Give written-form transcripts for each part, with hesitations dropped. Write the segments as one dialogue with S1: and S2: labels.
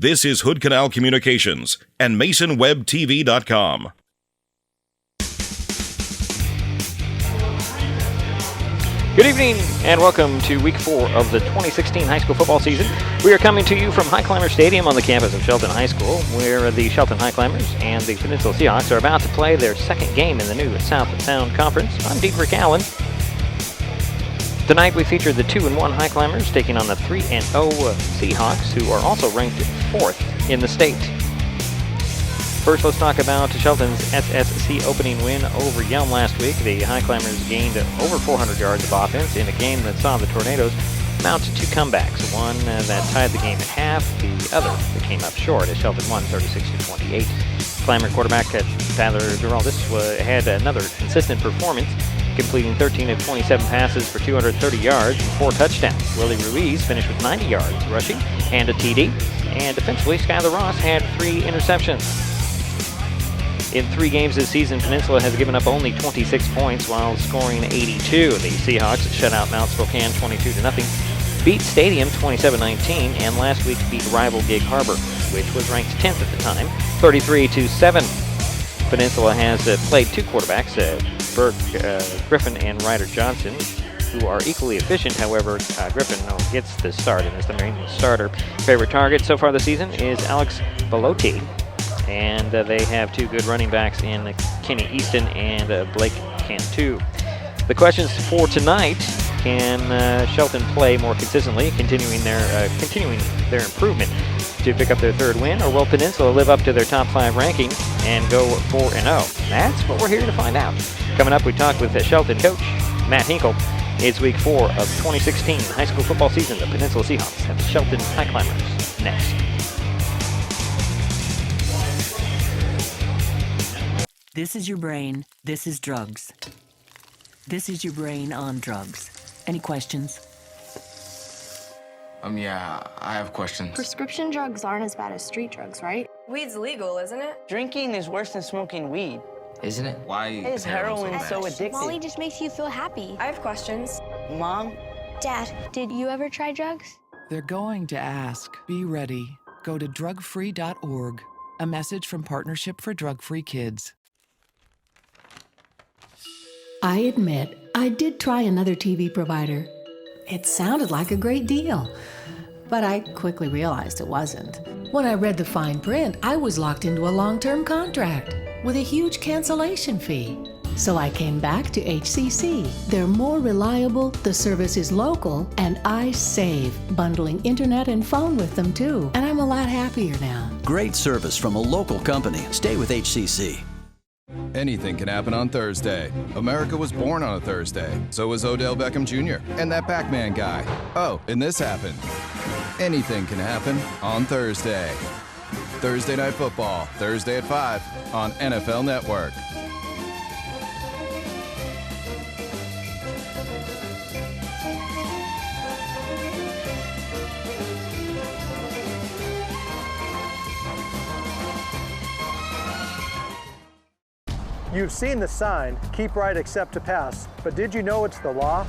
S1: This is Hood Canal Communications and MasonWebTV.com.
S2: Good evening and welcome to Week 4 of the 2016 high school football season. We are coming to you from Highclimbers Stadium on the campus of Shelton High School, where the Shelton Highclimbers and the Peninsula Seahawks are about to play their second game in the new South Sound Conference. I'm Dietrich Allen. Tonight we feature the 2-1 Highclimbers taking on the 3-0 Seahawks, who are also ranked 4th in the state. First, let's talk about Shelton's SSC opening win over Yelm last week. The Highclimbers gained over 400 yards of offense in a game that saw the Tornadoes mount two comebacks. One that tied the game at half, the other that came up short as Shelton won 36-28. Climber quarterback Tyler Duraldis had another consistent performance, completing 13 of 27 passes for 230 yards and 4 touchdowns. Willie Ruiz finished with 90 yards rushing and a TD. And defensively, Skylar Ross had 3 interceptions. In 3 games this season, Peninsula has given up only 26 points while scoring 82. The Seahawks shut out Mount Spokane 22-0, beat Stadium 27-19, and last week beat rival Gig Harbor, which was ranked 10th at the time, 33-7. Peninsula has played 2 quarterbacks, Burke Griffin and Ryder Johnson, who are equally efficient. However, Griffin gets the start and is the main starter. Favorite target so far this season is Alex Belotti. And they have 2 good running backs in Kenny Easton and Blake Cantu. The questions for tonight: can Shelton play more consistently, continuing their improvement to pick up their 3rd win, or will Peninsula live up to their top 5 ranking and go 4-0? That's what we're here to find out. Coming up, we talk with Shelton coach Matt Hinkle. It's Week 4 of 2016 high school football season. The Peninsula Seahawks have the Shelton Highclimbers next.
S3: This is your brain. This is drugs. This is your brain on drugs. Any questions?
S4: Yeah, I have questions.
S5: Prescription drugs aren't as bad as street drugs, right?
S6: Weed's legal, isn't it?
S7: Drinking is worse than smoking weed.
S4: Isn't it? Why
S7: is heroin so addictive?
S5: Molly just makes you feel happy.
S6: I have questions.
S7: Mom?
S5: Dad, did you ever try drugs?
S8: They're going to ask. Be ready. Go to drugfree.org. A message from Partnership for Drug-Free Kids.
S9: I admit, I did try another TV provider. It sounded like a great deal, but I quickly realized it wasn't. When I read the fine print, I was locked into a long-term contract with a huge cancellation fee. So I came back to HCC. They're more reliable, the service is local, and I save, bundling internet and phone with them too. And I'm a lot happier now.
S10: Great service from a local company. Stay with HCC.
S11: Anything can happen on Thursday. America was born on a Thursday. So was Odell Beckham Jr. and that Pac-Man guy. Oh, and this happened. Anything can happen on Thursday. Thursday Night Football, Thursday at 5 on NFL Network.
S12: You've seen the sign, keep right except to pass, but did you know it's the law?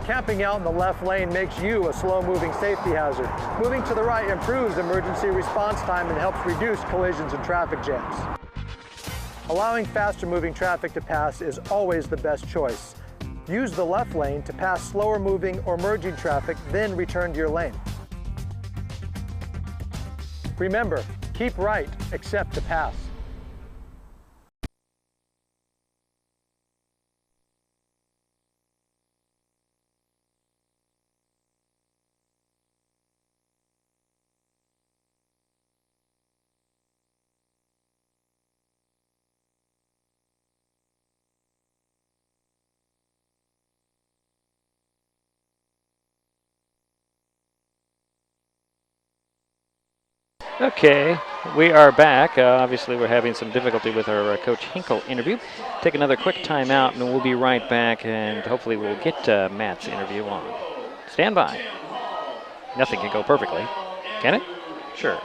S12: Camping out in the left lane makes you a slow-moving safety hazard. Moving to the right improves emergency response time and helps reduce collisions and traffic jams. Allowing faster-moving traffic to pass is always the best choice. Use the left lane to pass slower-moving or merging traffic, then return to your lane. Remember, keep right except to pass.
S2: Okay, we are back. Obviously, we're having some difficulty with our Coach Hinkle interview. Take another quick timeout, and we'll be right back, and hopefully we'll get Matt's interview on. Stand by. Nothing can go perfectly. Can it? Sure.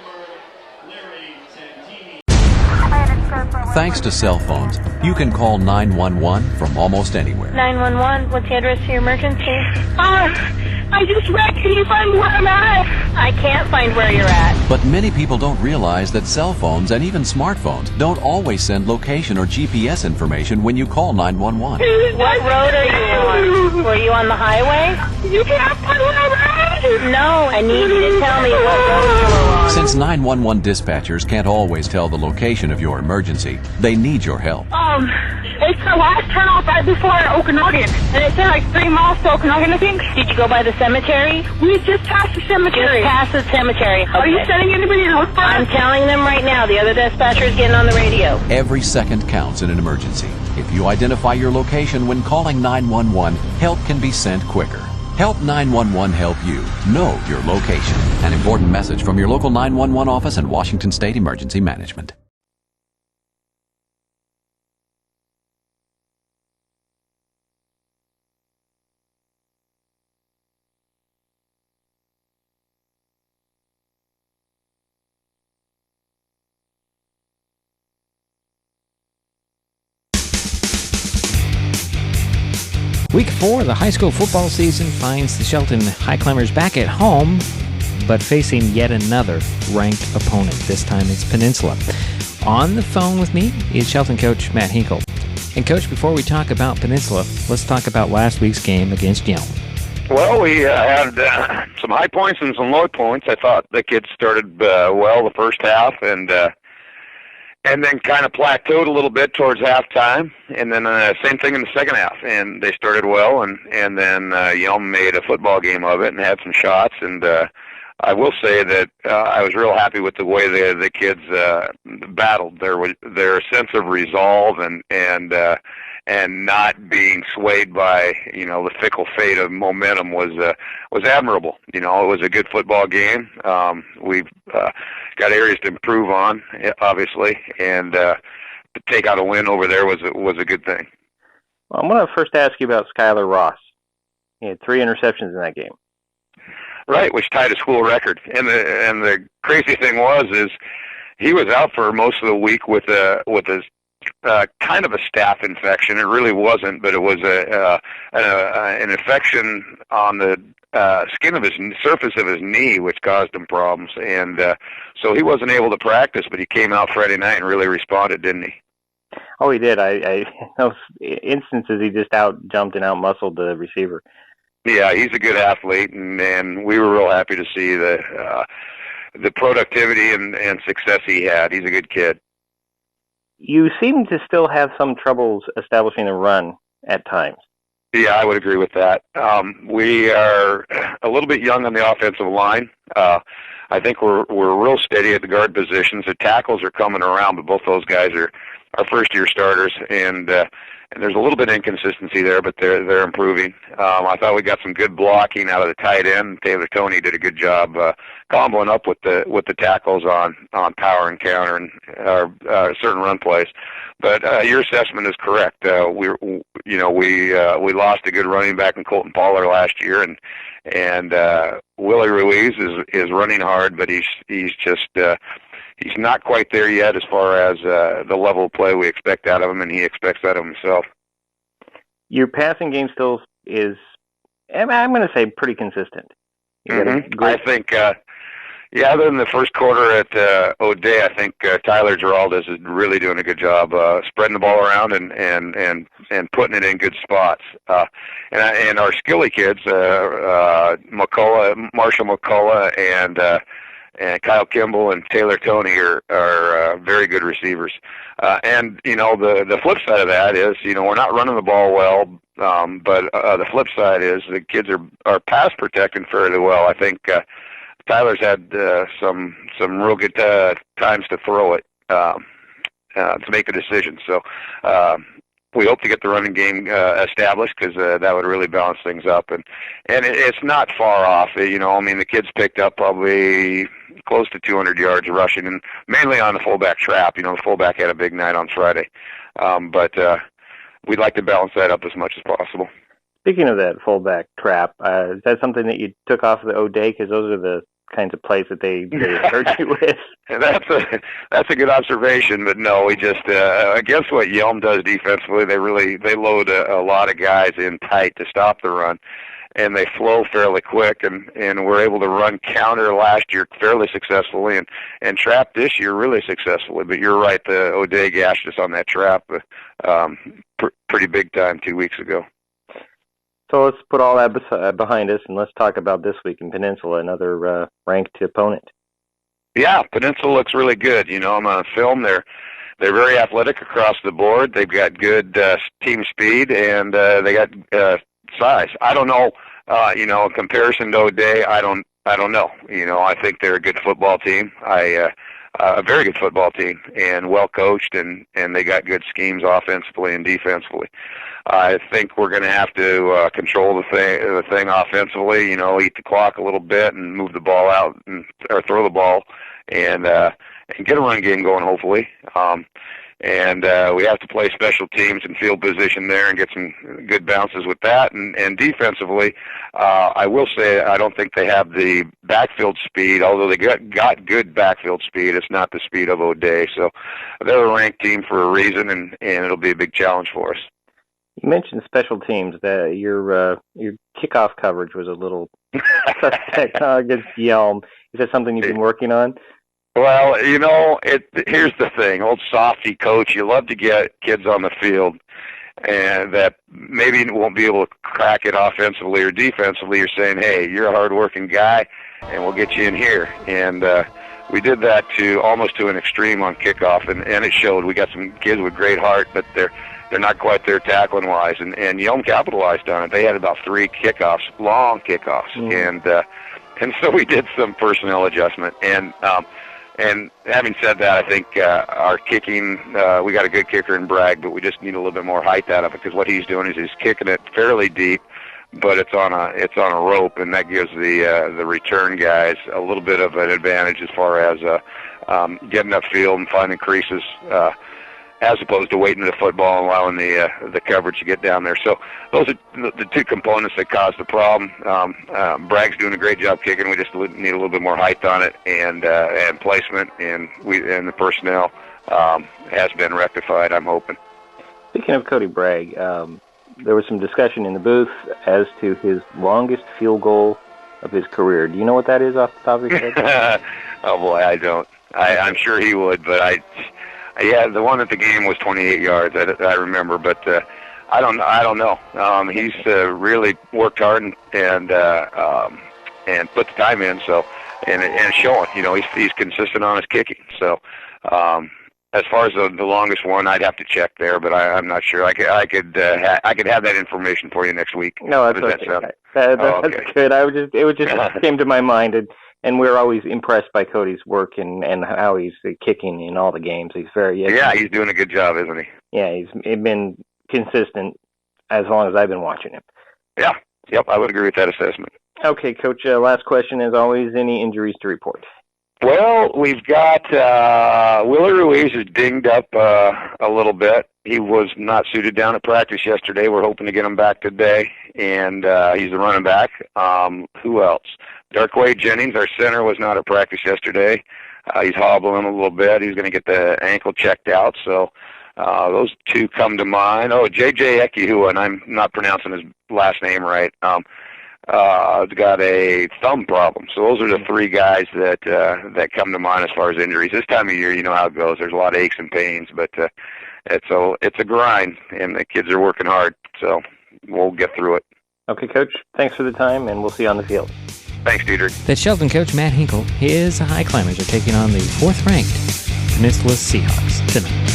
S13: Thanks to cell phones, you can call 911 from almost anywhere.
S14: 911, what's the address to your emergency?
S15: I
S14: I just wrecked. Can you find where I'm at?
S7: I can't find where you're at.
S13: But many people don't realize that cell phones and even smartphones don't always send location or GPS information when you call 911.
S7: What road are you on? Were you on the highway?
S14: You can't find where I'm at?
S7: No, I need you to tell me what road you were on.
S13: Since 911 dispatchers can't always tell the location of your emergency, they need your help.
S14: It's the last turnoff right before Okanagan, and it's in like 3 miles to Okanagan, I think.
S7: Did you go by the cemetery?
S14: We just passed the cemetery.
S7: Just past the cemetery. Okay.
S14: Are you sending anybody to look for us?
S7: I'm telling them right now. The other dispatcher is getting on the radio.
S13: Every second counts in an emergency. If you identify your location when calling 911, help can be sent quicker. Help 911 help you know your location. An important message from your local 911 office and Washington State Emergency Management.
S2: Week 4 of the high school football season finds the Shelton Highclimbers back at home, but facing yet another ranked opponent. This time it's Peninsula. On the phone with me is Shelton coach Matt Hinkle. And coach, before we talk about Peninsula, let's talk about last week's game against Yelm.
S15: Well, we had some high points and some low points. I thought the kids started well the first half, and then kind of plateaued a little bit towards halftime, and then same thing in the second half. And they started well, and then Yelm made a football game of it and had some shots. And I will say that I was real happy with the way the kids battled. Their sense of resolve and not being swayed by the fickle fate of momentum was admirable. It was a good football game. We've got areas to improve on, obviously, and to take out a win over there was a good thing.
S2: Well, I'm going to first ask you about Skylar Ross. He had 3 interceptions in that game.
S15: Right, which tied a school record. And the crazy thing is he was out for most of the week with a kind of a staph infection. It really wasn't, but it was an infection on the skin of his surface of his knee, which caused him problems. And so he wasn't able to practice, but he came out Friday night and really responded, didn't he?
S2: Oh, he did. I those instances he just out-jumped and out-muscled the receiver.
S15: Yeah, he's a good athlete, and we were real happy to see the productivity and success he had. He's a good kid.
S2: You seem to still have some troubles establishing a run at times.
S15: Yeah, I would agree with that. We are a little bit young on the offensive line. I think we're real steady at the guard positions. The tackles are coming around, but both those guys are first-year starters, and there's a little bit of inconsistency there, but they're improving. I thought we got some good blocking out of the tight end. Taylor Toney did a good job comboing up with the tackles on power and counter and certain run plays. But your assessment is correct. We lost a good running back in Colton Pollard last year, and Willie Ruiz is running hard, but he's just he's not quite there yet as far as the level of play we expect out of him, and he expects that of himself.
S2: Your passing game still is, I'm going to say, pretty consistent.
S15: Mm-hmm. I think, other than the first quarter at O'Day, I think Tyler Giraldes is really doing a good job spreading the ball around and putting it in good spots. And our skilly kids, Marshall McCullough, and Kyle Kimball and Taylor Toney are very good receivers. And the flip side of that is, we're not running the ball well, but the flip side is the kids are pass protecting fairly well. I think Tyler's had some real good times to throw it to make the decision. So we hope to get the running game established, because that would really balance things up. And it's not far off. The kids picked up probably close to 200 yards rushing, and mainly on the fullback trap. The fullback had a big night on Friday. But we'd like to balance that up as much as possible.
S2: Speaking of that fullback trap, is that something that you took off of the O'Day? Because those are the kinds of plays that they hurt you with.
S15: That's a good observation, but no, we just against what Yelm does defensively, they load a lot of guys in tight to stop the run, and they flow fairly quick, and we're able to run counter last year fairly successfully, and trap this year really successfully. But you're right, the O'Day gashed us on that trap pretty big time 2 weeks ago.
S16: So let's put all that behind us, and let's talk about this week in Peninsula, another ranked opponent.
S15: Yeah, Peninsula looks really good. You know, I'm on film. They're very athletic across the board. They've got good team speed, and they got size. I don't know. You know, in comparison to O'Day, I don't know. You know, I think they're a good football team. A very good football team, and well coached, and they got good schemes offensively and defensively. I think we're going to have to control the thing offensively. You know, eat the clock a little bit and move the ball out, or throw the ball, and get a run game going. Hopefully, and we have to play special teams and field position there and get some good bounces with that. And defensively, I will say I don't think they have the backfield speed. Although they got good backfield speed, it's not the speed of O'Day. So they're a ranked team for a reason, and it'll be a big challenge for us.
S16: You mentioned special teams. That your kickoff coverage was a little suspect against Yelm. Is that something you've been working on?
S15: Well, you know, here's the thing. Old softy coach, you love to get kids on the field and that maybe won't be able to crack it offensively or defensively. You're saying, hey, you're a hard-working guy, and we'll get you in here. And we did that almost to an extreme on kickoff, and it showed. We got some kids with great heart, but they're not quite there tackling-wise. And Yelm capitalized on it. They had about 3 kickoffs, long kickoffs. And so we did some personnel adjustment. And having said that, I think our kicking, we got a good kicker in Bragg, but we just need a little bit more height out of it, because what he's doing is he's kicking it fairly deep, but it's on a rope, and that gives the return guys a little bit of an advantage as far as getting upfield and finding creases, as opposed to waiting to the football and allowing the coverage to get down there. So those are the 2 components that caused the problem. Bragg's doing a great job kicking. We just need a little bit more height on it and placement, and the personnel has been rectified, I'm hoping.
S16: Speaking of Cody Bragg, there was some discussion in the booth as to his longest field goal of his career. Do you know what that is off the top of your head?
S15: Oh boy, I don't. I'm sure he would, but yeah, the one at the game was 28 yards. I remember, but I don't know. He's really worked hard and put the time in. So and it's showing. You know, he's consistent on his kicking. So as far as the longest one, I'd have to check there, but I'm not sure. I could have that information for you next week.
S16: No, that's okay. That's good. It just came to my mind. And we're always impressed by Cody's work and how he's kicking in all the games. He's
S15: he's doing a good job, isn't he?
S16: Yeah, he's been consistent as long as I've been watching him.
S15: Yeah, yep, I would agree with that assessment.
S16: Okay, Coach, last question as always, any injuries to report?
S15: Well, we've got Willie Ruiz is dinged up a little bit. He was not suited down at practice yesterday. We're hoping to get him back today, and he's the running back. Who else? Darkway Jennings, our center, was not at practice yesterday. He's hobbling a little bit. He's going to get the ankle checked out. So those 2 come to mind. Oh, J.J. Ekihua, and I'm not pronouncing his last name right, got a thumb problem. So those are the 3 guys that come to mind as far as injuries. This time of year, you know how it goes. There's a lot of aches and pains, but it's a grind, and the kids are working hard. So we'll get through it.
S16: Okay, Coach. Thanks for the time, and we'll see you on the field.
S15: Thanks, Diedrich.
S2: That's Shelton coach Matt Hinkle. His Highclimbers are taking on the 4th-ranked Peninsula Seahawks tonight.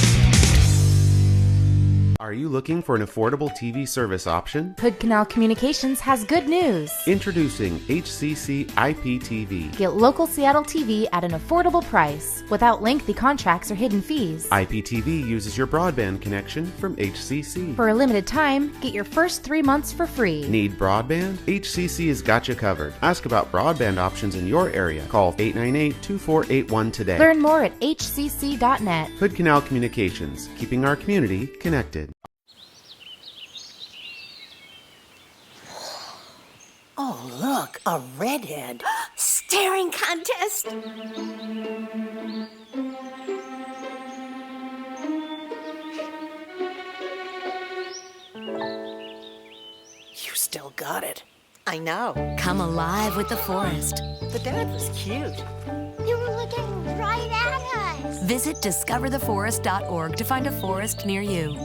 S17: Are you looking for an affordable TV service option?
S18: Hood Canal Communications has good news.
S17: Introducing HCC IPTV.
S18: Get local Seattle TV at an affordable price without lengthy contracts or hidden fees.
S17: IPTV uses your broadband connection from HCC.
S18: For a limited time, get your first 3 months for free.
S17: Need broadband? HCC has got you covered. Ask about broadband options in your area. Call 898-2481 today.
S18: Learn more at hcc.net.
S17: Hood Canal Communications, keeping our community connected.
S19: Oh, look, a redhead. Staring contest. You still got it. I know.
S3: Come alive with the forest.
S19: The dad was cute.
S5: They were looking right at us.
S3: Visit discovertheforest.org to find a forest near you.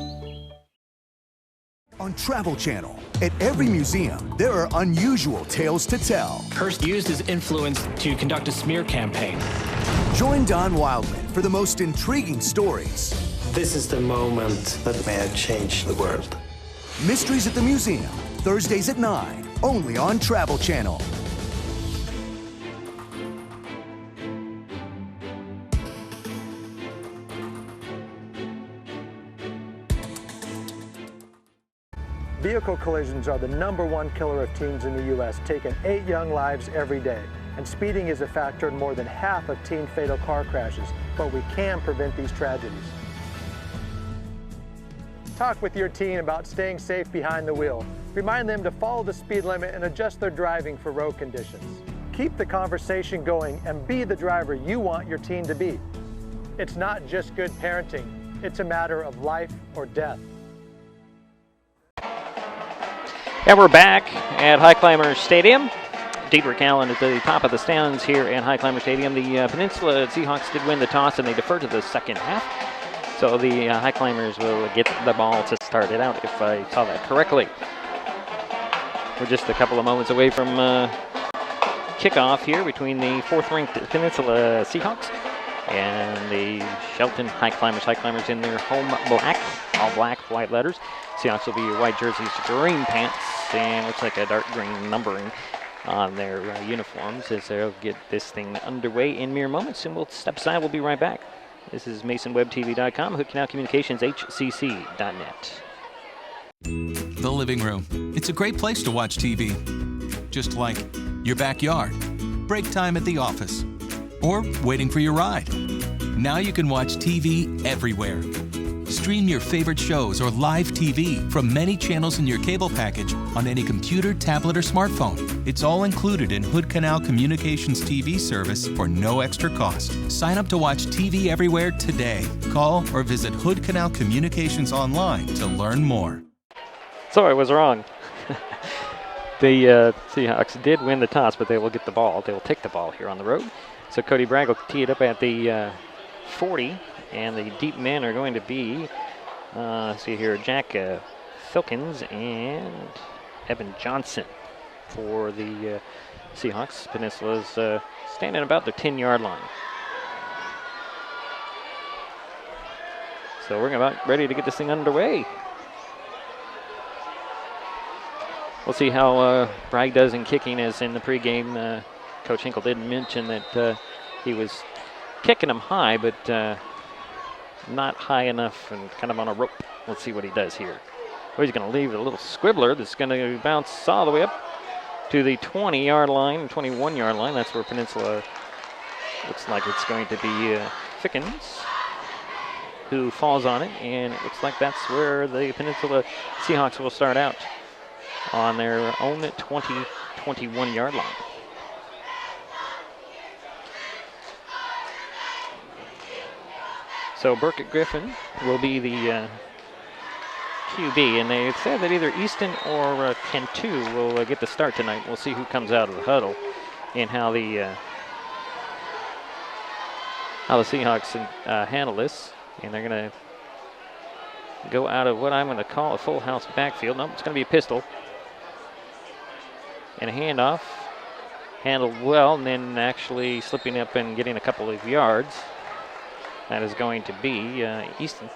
S20: On Travel Channel, at every museum, there are unusual tales to tell.
S21: Hearst used his influence to conduct a smear campaign.
S20: Join Don Wildman for the most intriguing stories.
S22: This is the moment that may have changed the world.
S20: Mysteries at the Museum, Thursdays at 9, only on Travel Channel.
S12: Vehicle collisions are the #1 killer of teens in the U.S., taking 8 young lives every day. And speeding is a factor in more than half of teen fatal car crashes, but we can prevent these tragedies. Talk with your teen about staying safe behind the wheel. Remind them to follow the speed limit and adjust their driving for road conditions. Keep the conversation going and be the driver you want your teen to be. It's not just good parenting, it's a matter of life or death.
S2: And we're back at Highclimbers Stadium. Dietrich Allen at the top of the stands here at Highclimbers Stadium. The Peninsula Seahawks did win the toss and they deferred to the second half. So the Highclimbers will get the ball to start it out, if I saw that correctly. We're just a couple of moments away from kickoff here between the 4th-ranked Peninsula Seahawks and the Shelton Highclimbers. Highclimbers in their home black, all black, white letters. Seahawks will be your white jerseys, green pants, and looks like a dark green numbering on their uniforms as they'll get this thing underway in mere moments. And we'll step aside. We'll be right back. This is MasonWebTV.com, Hood Canal Communications, HCC.net.
S23: The living room. It's a great place to watch TV. Just like your backyard, break time at the office, or waiting for your ride. Now you can watch TV everywhere. Stream your favorite shows or live TV from many channels in your cable package on any computer, tablet, or smartphone. It's all included in Hood Canal Communications TV service for no extra cost. Sign up to watch TV everywhere today. Call or visit Hood Canal Communications online to learn more.
S2: So I was wrong. The Seahawks did win the toss, but they will get the ball. They will take the ball here on the road. So Cody Bragg will tee it up at the 40. And the deep men are going to be, let's see here, Jack Filkins and Evan Johnson for the Seahawks. Peninsula's standing about the 10-yard line. So we're about ready to get this thing underway. We'll see how Bragg does in kicking, as in the pregame. Coach Hinkle did mention that he was kicking them high, but not high enough and kind of on a rope. Let's see what he does here. Well, he's going to leave a little squibbler that's going to bounce all the way up to the 20-yard line, 21-yard line. That's where Peninsula looks like it's going to be Fickens who falls on it, and it looks like that's where the Peninsula Seahawks will start out on their own 21-yard line. So Burkett Griffin will be the QB, and they said that either Easton or Cantu will get the start tonight. We'll see who comes out of the huddle and how the Seahawks handle this. And they're going to go out of what I'm going to call a full house backfield. Nope, it's going to be a pistol. And a handoff. Handled well, and then actually slipping up and getting a couple of yards. That is going to be Easton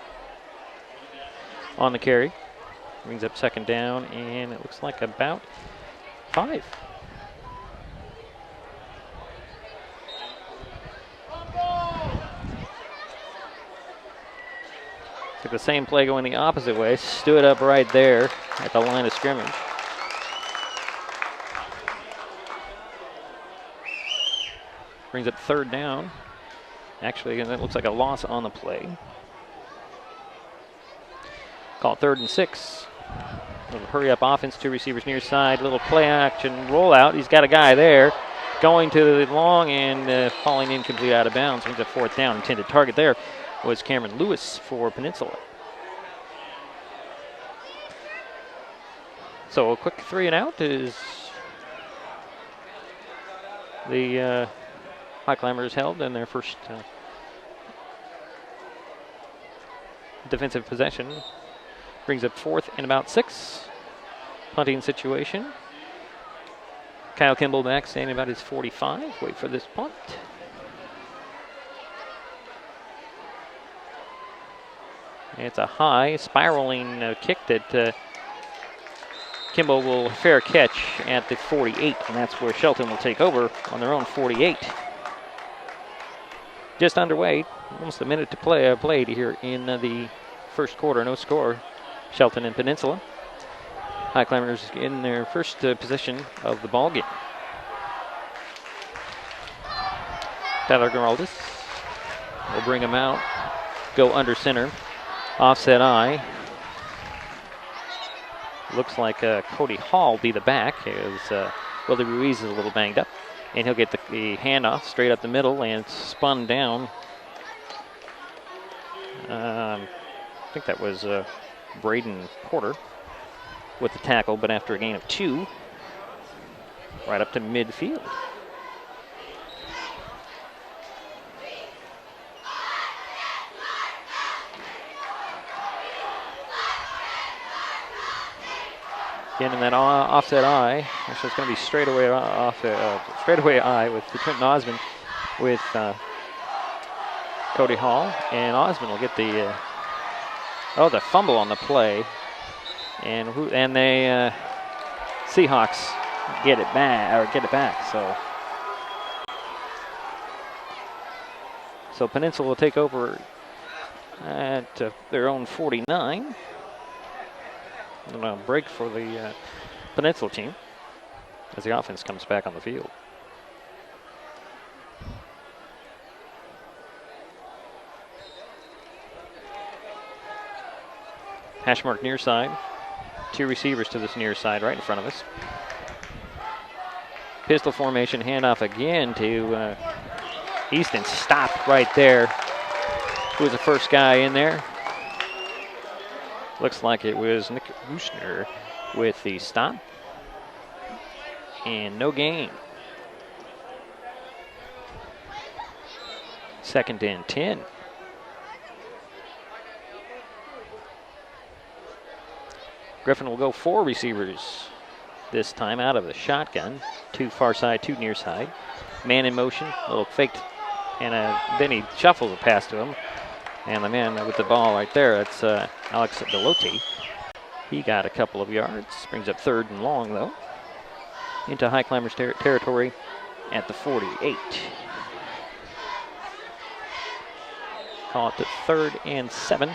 S2: on the carry. Brings up second down, and it looks like about 5. Took the same play going the opposite way. Stood up right there at the line of scrimmage. Brings up third down. Actually, and it looks like a loss on the play. Call it 3rd and 6. Little hurry up offense, 2 receivers near side. Little play action rollout. He's got a guy there going to the long and falling incomplete out of bounds. Brings up 4th down. Intended target there was Cameron Lewis for Peninsula. So a quick 3 and out is the Highclimbers held in their first defensive possession. Brings up 4th and about 6. Punting situation. Kyle Kimball back, standing about his 45. Wait for this punt. It's a high, spiraling kick that Kimball will fair catch at the 48, and that's where Shelton will take over on their own 48. Just underway, almost a minute to play played here in the first quarter. No score. Shelton and Peninsula. Highclimbers in their first possession of the ball game. Tyler Geraldus will bring him out, go under center. Offset eye. Looks like Cody Hall will be the back as Willie Ruiz is a little banged up. And he'll get the handoff straight up the middle and spun down. I think that was Braden Porter with the tackle, but after a gain of 2, right up to midfield. Again, in that offset eye, actually it's going to be straightaway straightaway eye with the Trenton Osmond with Cody Hall, and Osmond will get the the fumble on the play, and they Seahawks get it back. So Peninsula will take over at their own 49. And a break for the Peninsula team as the offense comes back on the field. Hash mark near side. 2 receivers to this near side right in front of us. Pistol formation, handoff again to Easton. Stopped right there. Who was the first guy in there? Looks like it was Nick Buchner with the stop. And no gain. 2nd and 10. Griffin will go 4 receivers this time out of the shotgun. 2 far side, 2 near side. Man in motion, a little faked, and then he shuffles a pass to him. And the man with the ball right there, that's Alex Delote. He got a couple of yards. Brings up 3rd and long, though. Into Highclimbers territory at the 48. Call it to 3rd and 7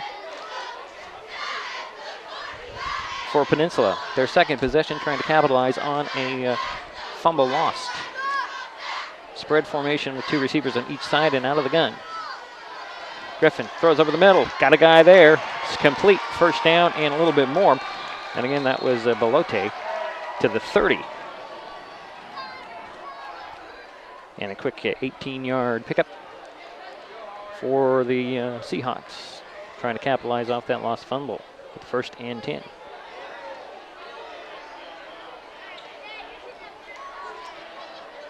S2: for Peninsula. Their second possession, trying to capitalize on a fumble lost. Spread formation with 2 receivers on each side and out of the gun. Griffin throws over the middle. Got a guy there. It's complete. First down and a little bit more. And again, that was Belote to the 30. And a quick 18-yard pickup for the Seahawks. Trying to capitalize off that lost fumble with 1st and 10.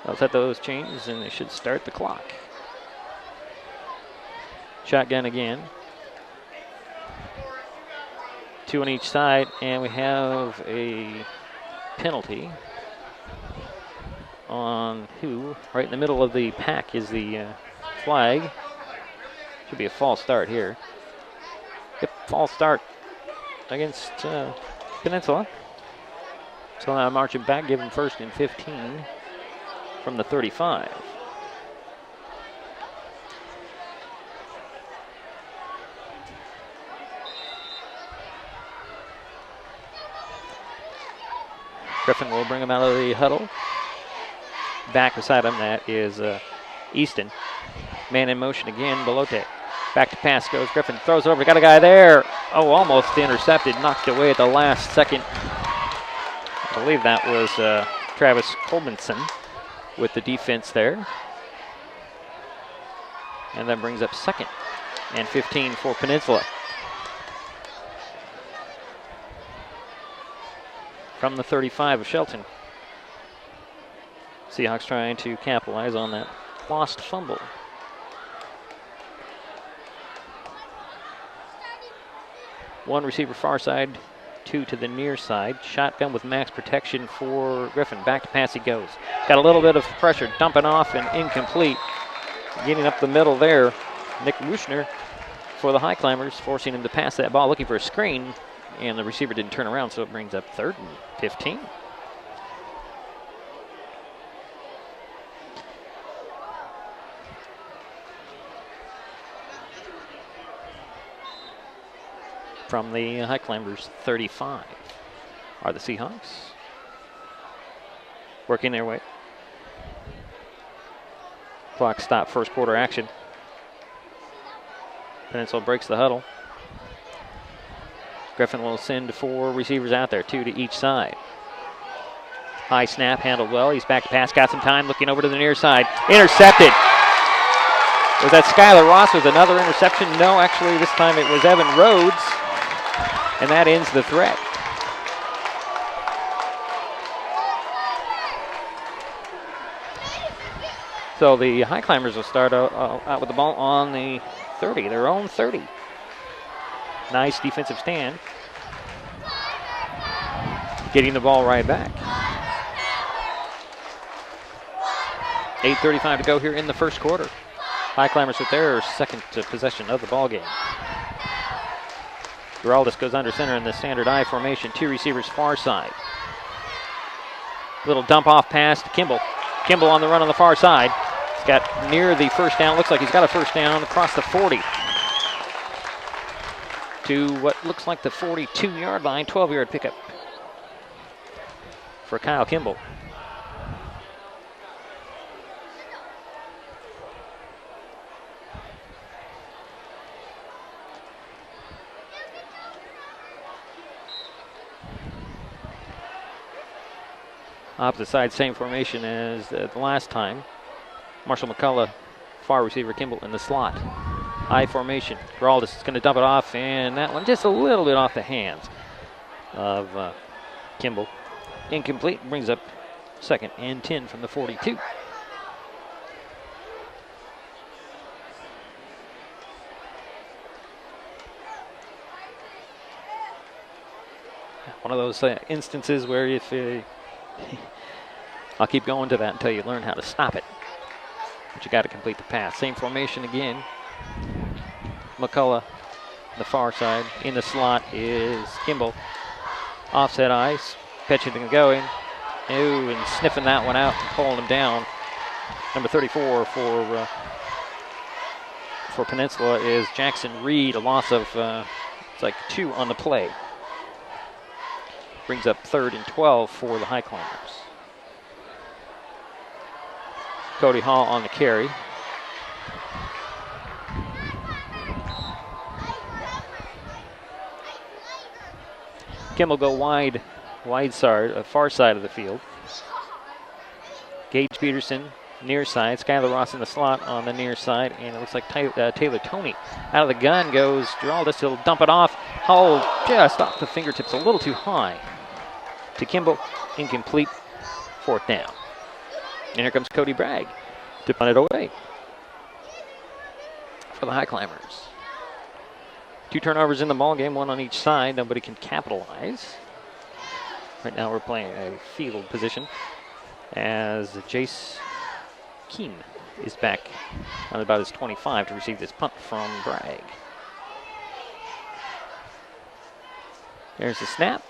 S2: They'll set those chains and they should start the clock. Shotgun again. 2 on each side, and we have a penalty on who? Right in the middle of the pack is the flag. Should be a false start here. Yep, false start against Peninsula. So now marching back, give them 1st and 15 from the 35. Griffin will bring him out of the huddle. Back beside him, that is Easton. Man in motion again, Belote. Back to pass goes Griffin. Throws it over, got a guy there. Oh, almost intercepted, knocked away at the last second. I believe that was Travis Colmanson with the defense there. And that brings up 2nd and 15 for Peninsula. From the 35 of Shelton. Seahawks trying to capitalize on that lost fumble. One receiver far side, two to the near side. Shotgun with max protection for Griffin. Back to pass he goes. Got a little bit of pressure, dumping off and incomplete. Getting up the middle there, Nick Wushner for the Highclimbers, forcing him to pass that ball, looking for a screen, and the receiver didn't turn around, so it brings up 3rd and 15. From the Highclimbers 35 are the Seahawks, working their way. Clock stop, first quarter action. Peninsula breaks the huddle. Griffin will send 4 receivers out there, 2 to each side. High snap, handled well. He's back to pass, got some time, looking over to the near side. Intercepted. Was that Skylar Ross with another interception? No, actually this time it was Evan Rhodes. And that ends the threat. So the Highclimbers will start out with the ball on the 30, their own 30. Nice defensive stand. Getting the ball right back. 8:35 to go here in the first quarter. Highclimbers with their second possession of the ball game. Geraldus goes under center in the standard I formation. 2 receivers far side. Little dump off pass to Kimball. Kimball on the run on the far side. He's got near the first down. Looks like he's got a first down across the 40. To what looks like the 42-yard line. 12-yard pickup for Kyle Kimball. Opposite side, same formation as the last time. Marshall McCullough, far receiver, Kimball in the slot. I formation. Geraldus is going to dump it off, and that one just a little bit off the hands of Kimball. Incomplete, brings up 2nd and 10 from the 42. One of those instances where if I'll keep going to that until you learn how to stop it. But you got to complete the pass. Same formation again. McCullough, the far side. In the slot is Kimball. Offset ice. Pitching and going. Ooh, and sniffing that one out and pulling him down. Number 34 for Peninsula is Jackson Reed. A loss of, it's like 2 on the play. Brings up 3rd and 12 for the Highclimbers. Cody Hall on the carry. Kimball go wide side, far side of the field. Gage Peterson, near side. Skylar Ross in the slot on the near side, and it looks like Taylor Toney. Out of the gun goes Geraldus. He'll dump it off. Hall just off the fingertips, a little too high. To Kimball, incomplete, 4th down. And here comes Cody Bragg to punt it away for the Highclimbers. 2 turnovers in the ball game, 1 on each side. Nobody can capitalize. Right now we're playing a field position as Jace Keene is back on about his 25 to receive this punt from Bragg. There's the snap.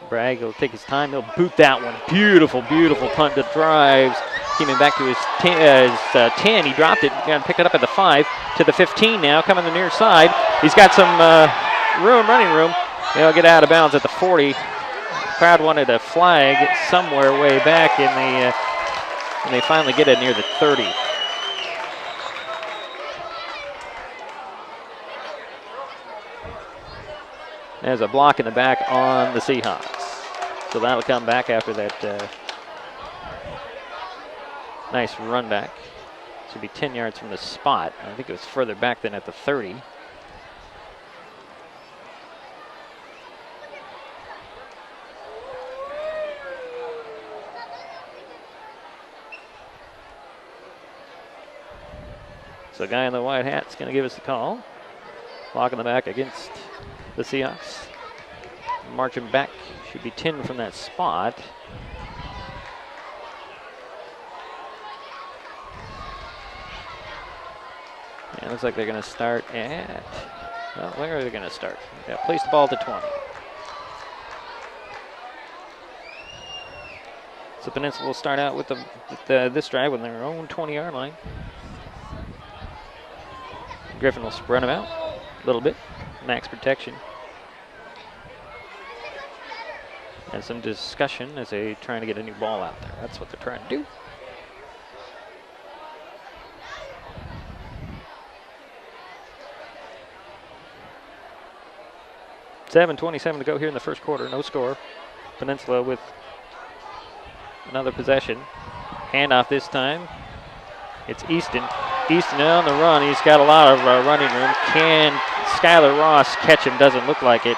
S2: Bragg will take his time. He'll boot that one. Beautiful, beautiful punt that drives. Came back to his 10. He dropped it. Going to pick it up at the 5 to the 15 now. Coming the near side. He's got some running room. He'll get out of bounds at the 40. Crowd wanted a flag somewhere way back and they finally get it near the 30. There's a block in the back on the Seahawks. So that'll come back after that nice run back. Should be 10 yards from the spot. I think it was further back than at the 30. So the guy in the white hat's going to give us the call. Clock in the back against the Seahawks. Marching back, should be 10 from that spot. And it looks like they're going to start at, well, where are they going to start? Yeah, place the ball at the 20. So Peninsula will start out with this drive with their own 20-yard line. Griffin will spread them out a little bit, max protection. And some discussion as they trying to get a new ball out there. That's what they're trying to do. .7:27 to go here in the first quarter. No score. Peninsula with another possession. Handoff this time. It's Easton. Easton on the run. He's got a lot of running room. Can Skylar Ross catch him? Doesn't look like it.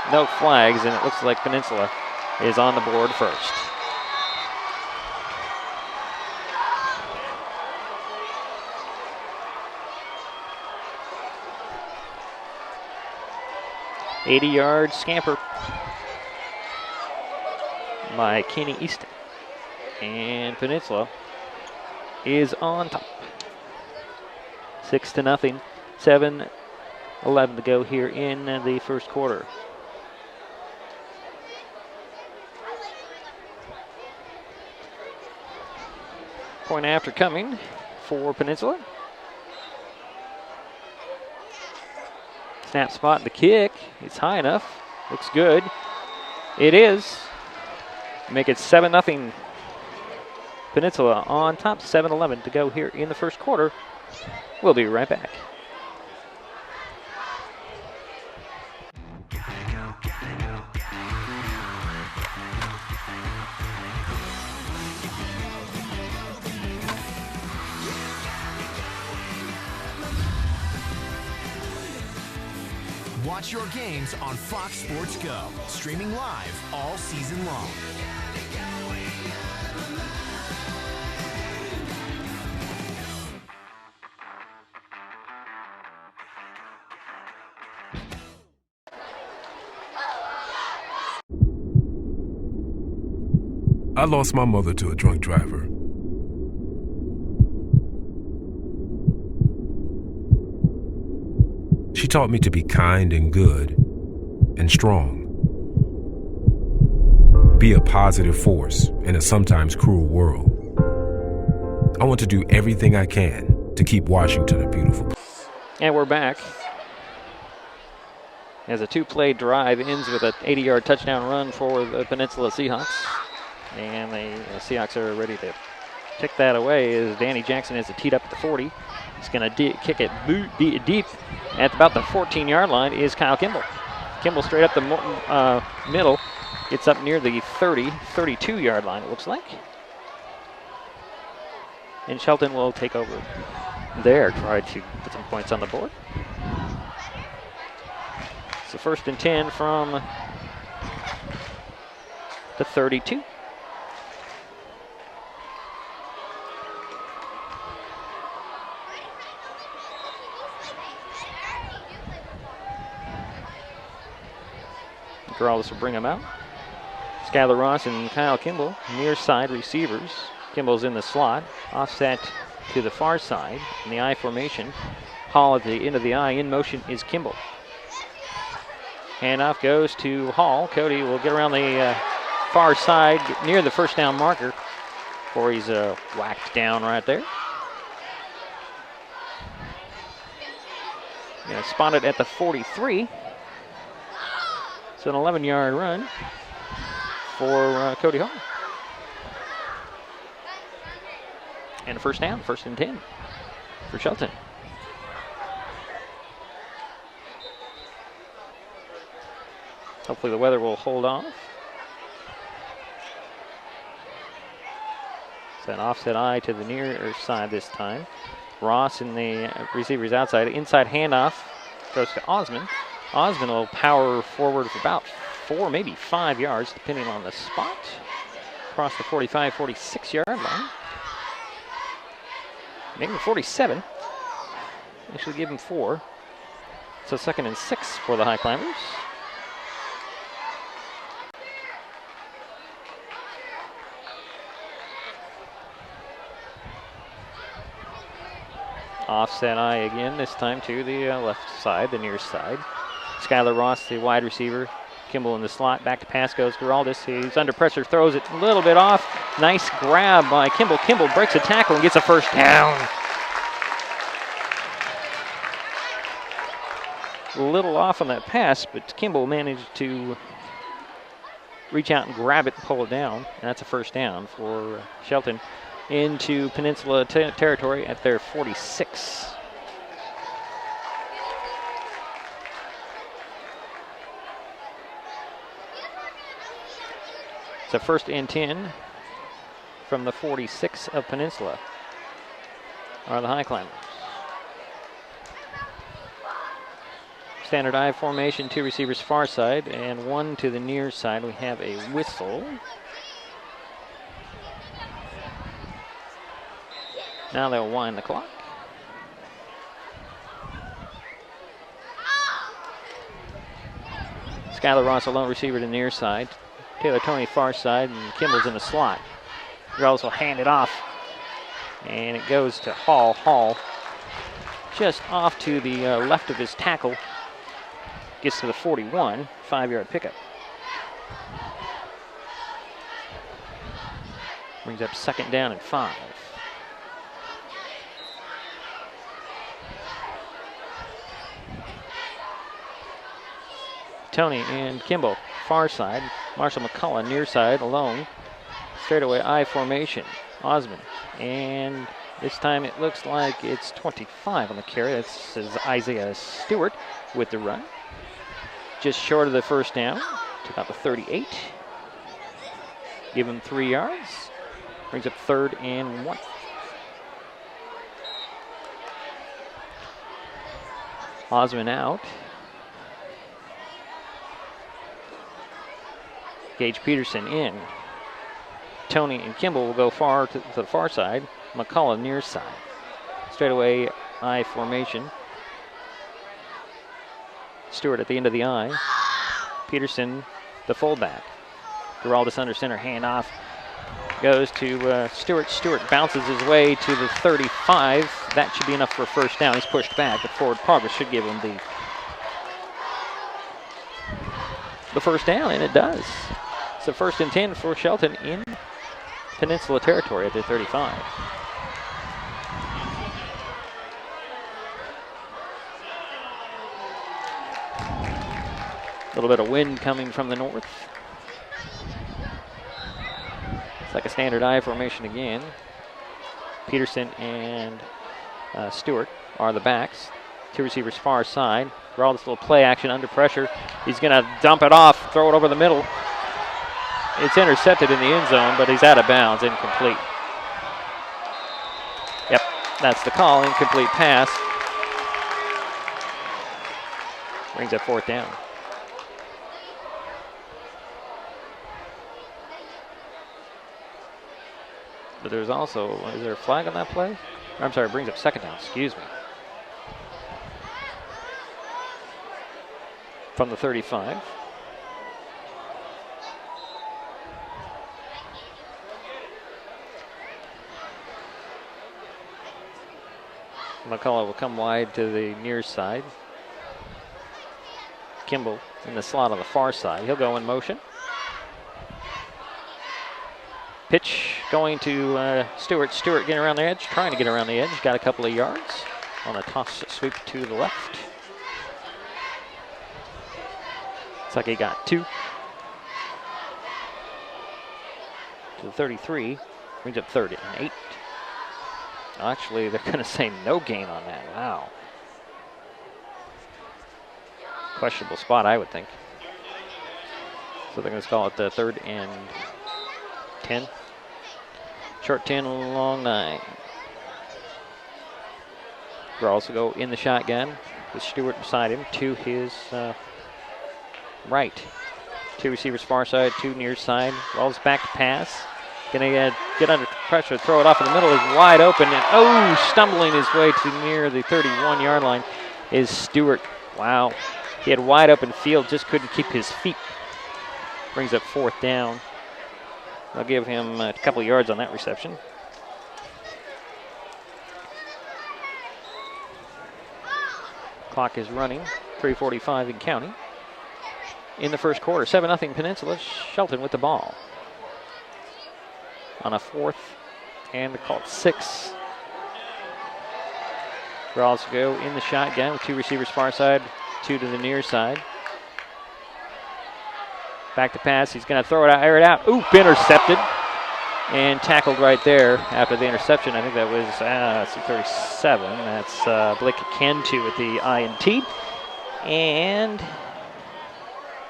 S2: No flags, and it looks like Peninsula is on the board first. .80-yard scamper by Kenny Easton. And Peninsula is on top. 6-0. 7:11 to go here in the first quarter. Point after coming for Peninsula. Snap spot, the kick. It's high enough. Looks good. It is. Make it 7-0. Peninsula on top. 7:11 to go here in the first quarter. We'll be right back.
S1: Watch your games on Fox Sports Go, streaming live all season long.
S4: I lost my mother to a drunk driver. She taught me to be kind and good and strong. Be a positive force in a sometimes cruel world. I want to do everything I can to keep Washington a beautiful place.
S2: And we're back. As a two-play drive ends with an 80-yard touchdown run for the Peninsula Seahawks. And the Seahawks are ready to kick that away as Danny Jackson has it teed up at the 40. He's going to kick it deep at about the 14-yard line is Kyle Kimball. Kimball straight up the middle. Gets up near the 32-yard line, it looks like. And Shelton will take over there, try to put some points on the board. So 1st and 10 from the 32. Corrales will bring him out. Skylar Ross and Kyle Kimball, near side receivers. Kimball's in the slot, offset to the far side in the I formation. Hall at the end of the I. In motion is Kimball. Handoff goes to Hall. Cody will get around the far side near the first down marker before he's whacked down right there. Spotted at the 43. So an 11-yard run for Cody Hall. And a first down, 1st and 10 for Shelton. Hopefully the weather will hold off. It's an offset eye to the near side this time. Ross in the receiver's outside. Inside handoff goes to Osmond. Osmond will power forward for about 4, maybe 5 yards, depending on the spot. Across the 45, 46-yard line. Maybe 47. Actually give him 4. So 2nd and 6 for the Highclimbers. Offset eye again, this time to the left side, the near side. Skylar Ross, the wide receiver. Kimball in the slot, back to pass goes Geraldus. He's under pressure, throws it a little bit off. Nice grab by Kimball. Kimball breaks a tackle and gets a first down. A little off on that pass, but Kimball managed to reach out and grab it and pull it down. And that's a first down for Shelton into Peninsula territory at their 46. So 1st and 10 from the 46 of Peninsula are the Highclimbers. Standard I formation, 2 receivers far side and 1 to the near side. We have a whistle. Now they'll wind the clock. Skylar Ross, a lone receiver to the near side. Taylor Tony far side, and Kimball's in the slot. Girls will hand it off, and it goes to Hall. Hall just off to the left of his tackle. Gets to the 41, 5-yard pickup. Brings up 2nd down and 5. Tony and Kimball, far side. Marshall McCullough, near side, alone. Straightaway I formation. Osmond. And this time it looks like it's 25 on the carry. That's Isaiah Stewart with the run. Just short of the first down to about the 38. Give him 3 yards. Brings up 3rd and 1. Osmond out. Gage Peterson in. Tony and Kimball will go far to the far side. McCullough near side. Straightaway I formation. Stewart at the end of the I. Peterson, the fullback. Geraldus under center, handoff. Goes to Stewart. Stewart bounces his way to the 35. That should be enough for a first down. He's pushed back, but forward progress should give him the first down, and it does. So 1st and 10 for Shelton in Peninsula territory at their 35. A little bit of wind coming from the north. It's like a standard I formation again. Peterson and Stewart are the backs. 2 receivers far side. For all this little play action under pressure. He's going to dump it off, throw it over the middle. It's intercepted in the end zone, but he's out of bounds, incomplete. Yep, that's the call, incomplete pass. Brings up 4th down. But there's also, is there a flag on that play? I'm sorry, brings up 2nd down, excuse me. From the 35. McCullough will come wide to the near side. Kimball in the slot on the far side. He'll go in motion. Pitch going to Stewart. Stewart getting around the edge, trying to get around the edge. Got a couple of yards on a toss sweep to the left. Looks like he got 2. To the 33. Brings up 3rd and 8. Actually, they're going to say no gain on that. Wow. Questionable spot, I would think. So they're going to call it the 3rd and 10. Short 10, long 9. We'll also go in the shotgun with Stewart beside him to his right. 2 receivers far side, 2 near side. Rolls back to pass. Gonna get under pressure, throw it off in the middle, is wide open, and stumbling his way to near the 31-yard line is Stewart. Wow. He had wide open field, just couldn't keep his feet. Brings up 4th down. I'll give him a couple yards on that reception. Clock is running, 3:45 and counting. In the first quarter, 7-0 Peninsula. Shelton with the ball. On a 4th and called 6. Rawls go in the shotgun with 2 receivers far side, 2 to the near side. Back to pass. He's going to throw it out, air it out. Intercepted and tackled right there after the interception. I think that was 37. That's Blake Cantu with the INT. And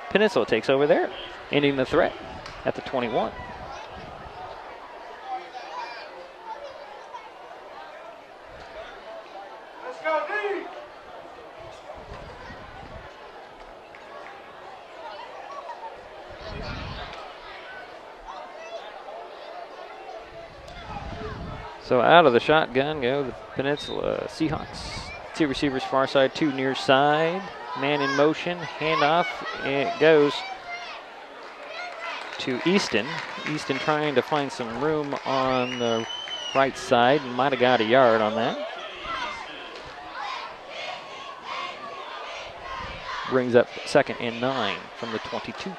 S2: Peninsula takes over there, ending the threat at the 21.
S6: Let's go, D!
S2: So out of the shotgun go the Peninsula Seahawks. 2 receivers far side, 2 near side. Man in motion, handoff. It goes to Easton. Easton trying to find some room on the right side. Might have got a yard on that. Brings up 2nd and 9 from the 22.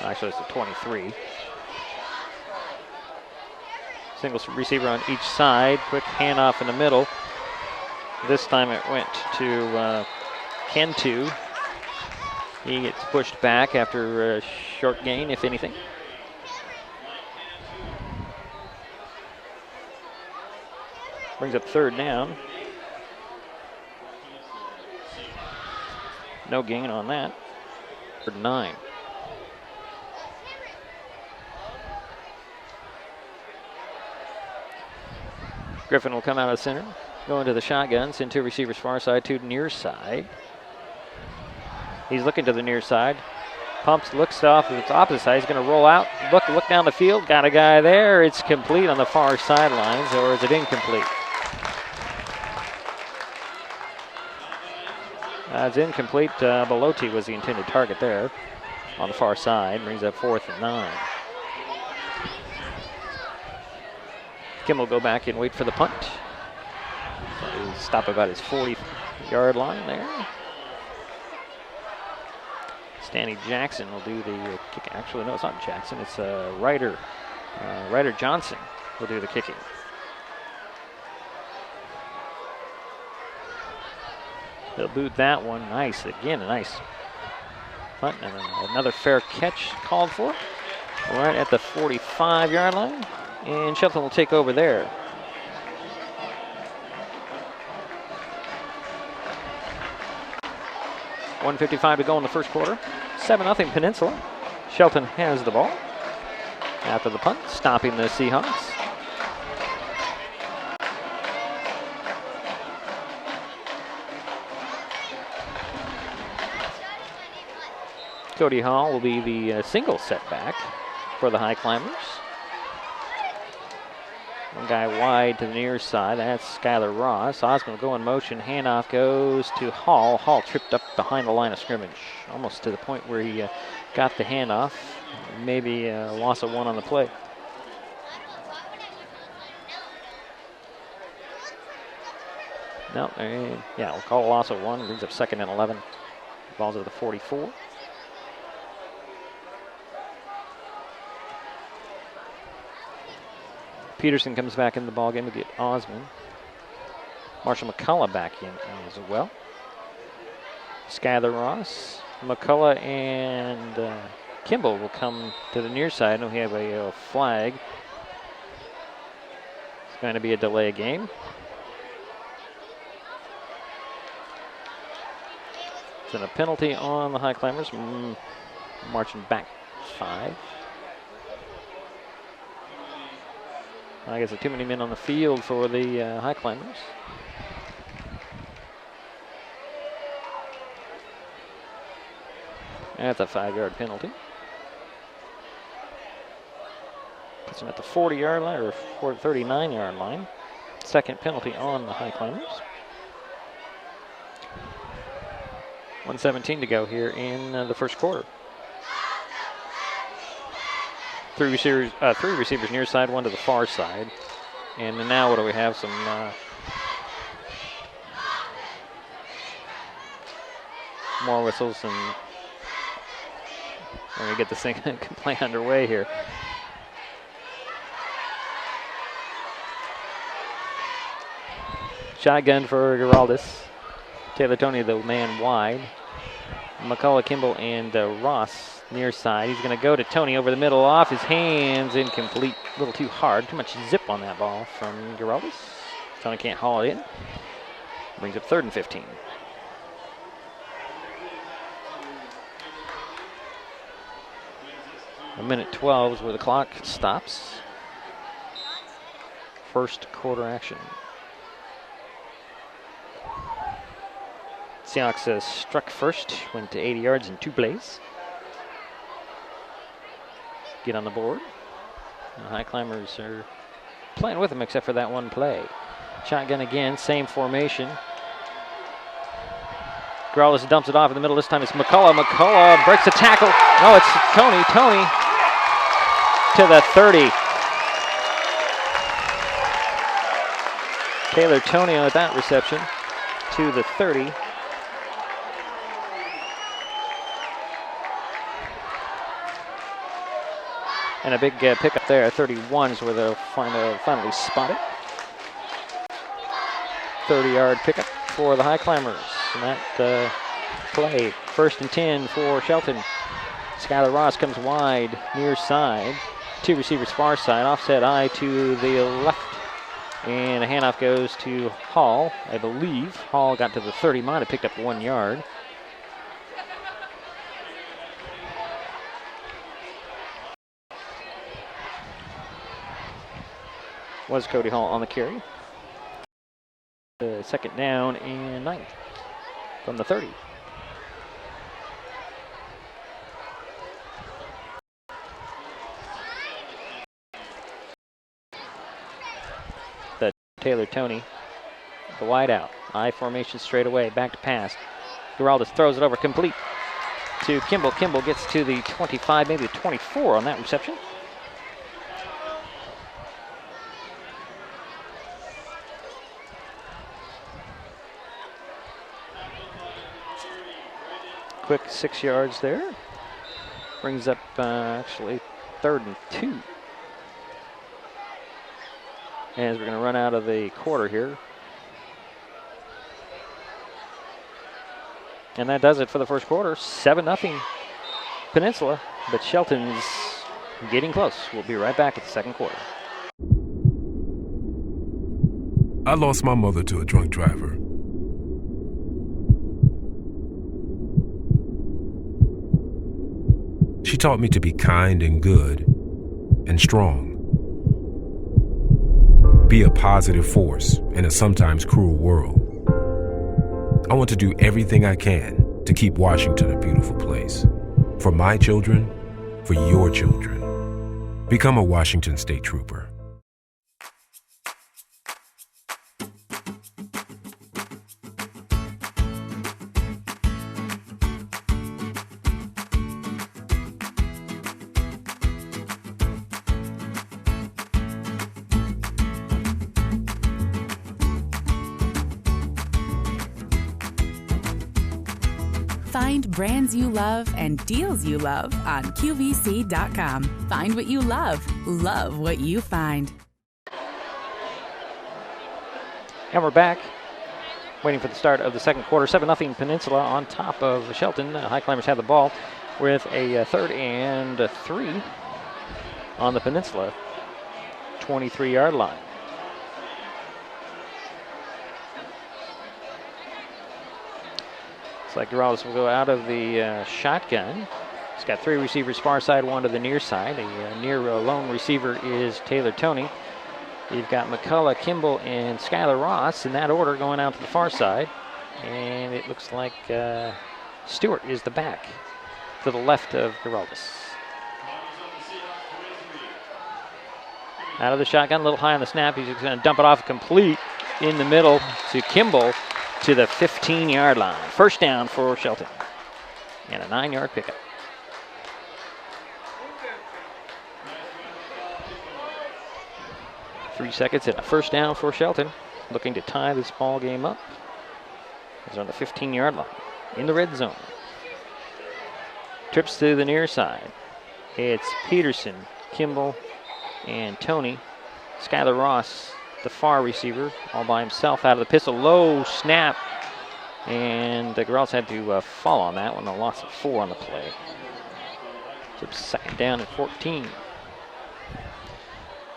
S2: Actually, it's the 23. Single receiver on each side. Quick handoff in the middle. This time it went to Cantu. He gets pushed back after a short gain, if anything. Brings up 3rd down. No gain on that. 3rd and 9. Griffin will come out of center, go into the shotgun, send 2 receivers far side, 2 near side. He's looking to the near side. Pumps, looks off to the opposite side. He's going to roll out, look down the field. Got a guy there. It's complete on the far sidelines, or is it incomplete? It's incomplete. Belotti was the intended target there on the far side. Brings up 4th and 9. Kim will go back and wait for the punt. He'll stop about his 40-yard line there. Stanley Jackson will do the kick. Actually, no, it's not Jackson. It's Ryder Johnson will do the kicking. They'll boot that one. Nice. Again, a nice punt. And another fair catch called for. Right at the 45-yard line. And Shelton will take over there. $1:55 to go in the first quarter. 7-0 Peninsula. Shelton has the ball after the punt, stopping the Seahawks. Cody Hall will be the single setback for the Highclimbers. One guy wide to the near side. That's Skylar Ross. Osmond will go in motion. Handoff goes to Hall. Hall tripped up behind the line of scrimmage, almost to the point where he got the handoff. Maybe a loss of 1 on the play. No, yeah, we'll call a loss of 1. Brings up 2nd and 11. Ball's at the 44. Peterson comes back in the ballgame to get Osmond. Marshall McCullough back in as well. Skylar Ross, McCullough, and Kimball will come to the near side. And we have a flag. It's going to be a delay game. So a penalty on the Highclimbers, marching back 5. I guess too many men on the field for the Highclimbers. That's a 5-yard penalty. Puts him at the 40-yard line, or 39-yard line. Second penalty on the Highclimbers. 1:17 to go here in the first quarter. Three receivers near side, one to the far side. And now what do we have? Some more whistles, and we're going to get this thing play underway here. Shotgun for Giraldez. Taylor Toney, the man wide. McCullough, Kimball, and Ross near side. He's going to go to Toney over the middle, off his hands, incomplete. A little too hard, too much zip on that ball from Giraldez. Toney can't haul it in. Brings up 3rd and 15. A minute 12 is where the clock stops. First quarter action. Seahawks struck first, went to 80 yards in 2 plays. Get on the board. The Highclimbers are playing with them except for that one play. Shotgun again, same formation. Giraldez dumps it off in the middle. This time it's McCullough. McCullough breaks the tackle. No, it's Toney. Toney to the 30. Taylor Toney with that reception to the 30. And a big pickup there. 31 is where they'll finally spot it. 30-yard pickup for the Highclimbers. And that play, 1st and 10 for Shelton. Skylar Ross comes wide, near side. 2 receivers far side, offset eye to the left. And a handoff goes to Hall, I believe. Hall got to the 30, might have picked up 1 yard. Was Cody Hall on the carry. Second down and 9 from the 30. The Taylor Toney, the wide out. I formation straight away, back to pass. Giraldez throws it over, complete to Kimball. Kimball gets to the 25, maybe the 24 on that reception. Quick 6 yards there. Brings up actually 3rd and 2. As we're going to run out of the quarter here. And that does it for the first quarter. 7-0 Peninsula, but Shelton's getting close. We'll be right back at the second quarter.
S4: I lost my mother to a drunk driver. She taught me to be kind and good and strong. Be a positive force in a sometimes cruel world. I want to do everything I can to keep Washington a beautiful place. For my children, for your children. Become a Washington State Trooper.
S6: Find brands you love and deals you love on QVC.com. Find what you love what you find.
S2: And we're back, waiting for the start of the second quarter. 7-0 Peninsula on top of Shelton. The Highclimbers have the ball with a 3rd and 3 on the Peninsula 23-yard line. Looks like Giraldez will go out of the shotgun. He's got 3 receivers far side, 1 to the near side. The near lone receiver is Taylor Toney. You've got McCullough, Kimball, and Skylar Ross in that order going out to the far side. And it looks like Stewart is the back. to the left of Geraldus. Out of the shotgun, a little high on the snap. He's just going to dump it off complete in the middle to Kimball to the 15-yard line. First down for Shelton. And a 9-yard pickup. Three seconds and a first down for Shelton. Looking to tie this ball game up. He's on the 15-yard line in the red zone. Trips to the near side. It's Peterson, Kimball, and Tony. Skylar Ross, the far receiver, all by himself out of the pistol. Low snap. And the girls had to fall on that one. A loss of 4 on the play. So second down and 14.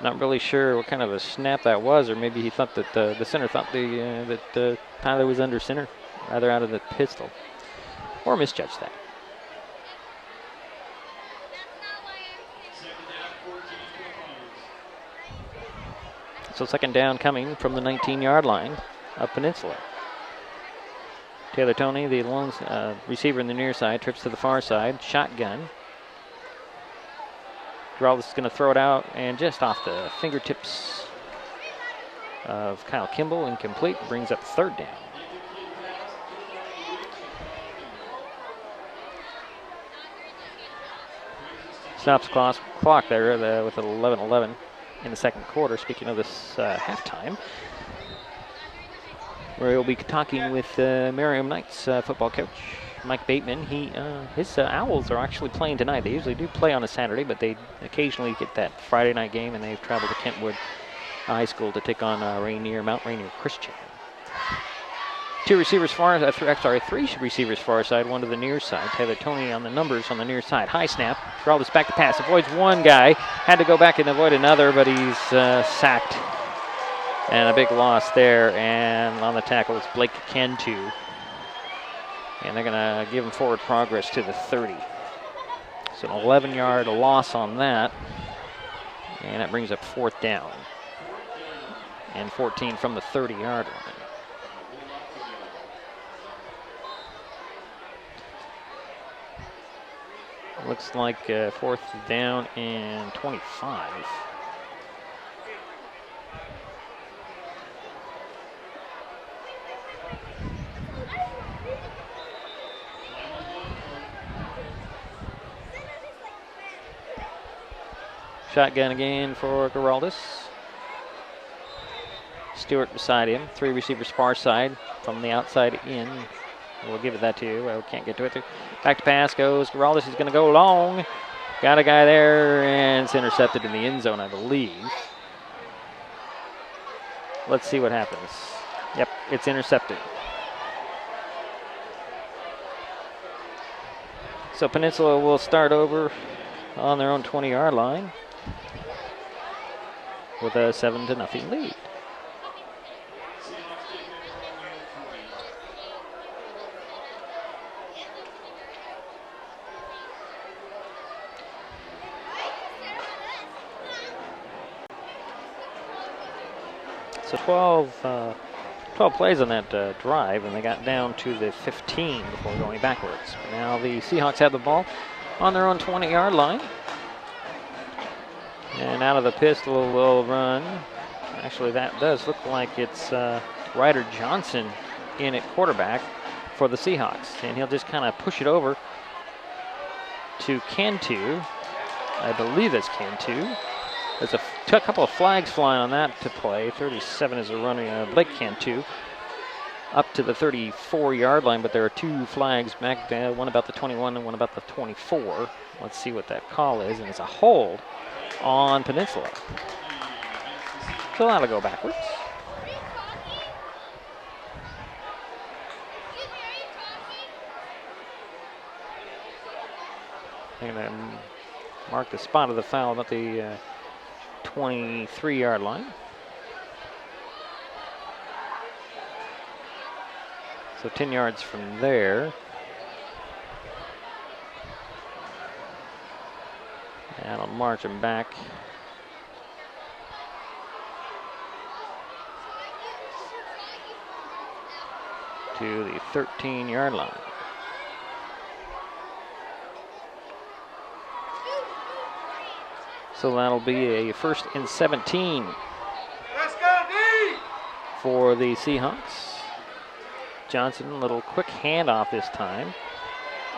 S2: Not really sure what kind of a snap that was, or maybe he thought that the center thought that Tyler was under center, rather out of the pistol, or misjudged that. So second down coming from the 19-yard line of Peninsula. Taylor Toney, the lone receiver in the near side, trips to the far side, shotgun. Geraldus is going to throw it out, and just off the fingertips of Kyle Kimball, incomplete, brings up third down. Stops clock there with 11:11 in the second quarter. Speaking of this halftime, where we'll be talking with Merriam Knights football coach Mike Bateman. His Owls are actually playing tonight. They usually do play on a Saturday, but they occasionally get that Friday night game, and they've traveled to Kentwood High School to take on Mount Rainier Christian. Three receivers far side, one to the near side. Taylor Toney on the numbers on the near side. High snap. Geraldus back to pass. Avoids one guy. Had to go back and avoid another, but he's sacked. And a big loss there. And on the tackle is Blake Cantu. And they're going to give him forward progress to the 30. So an 11-yard loss on that. And that brings up fourth down. And 14 from the 30-yard line. Looks like fourth down and 25. Shotgun again for Geraldus. Stewart beside him. Three receivers far side from the outside in. We'll give it that to you. Well, can't get to it. Back to pass goes Geraldus. He's going to go long. Got a guy there, and it's intercepted in the end zone, I believe. Let's see what happens. Yep, it's intercepted. So Peninsula will start over on their own 20-yard line with a 7-0 lead. So 12 plays on that drive, and they got down to the 15 before going backwards. Now the Seahawks have the ball on their own 20-yard line. And out of the pistol will run. Actually, that does look like it's Ryder Johnson in at quarterback for the Seahawks. And he'll just kind of push it over to Cantu. I believe it's Cantu. There's a couple of flags flying on that to play. 37 is a running Blake Cantu up to the 34-yard line, but there are two flags back there, one about the 21 and one about the 24. Let's see what that call is, and it's a hold on Peninsula. So that'll go backwards. They're going to mark the spot of the foul about the 23-yard line. So 10 yards from there. And I'll march him back. To the 13-yard line. So that'll be a 1st and 17
S8: Let's go, D!
S2: for the Seahawks. Johnson, little quick handoff this time.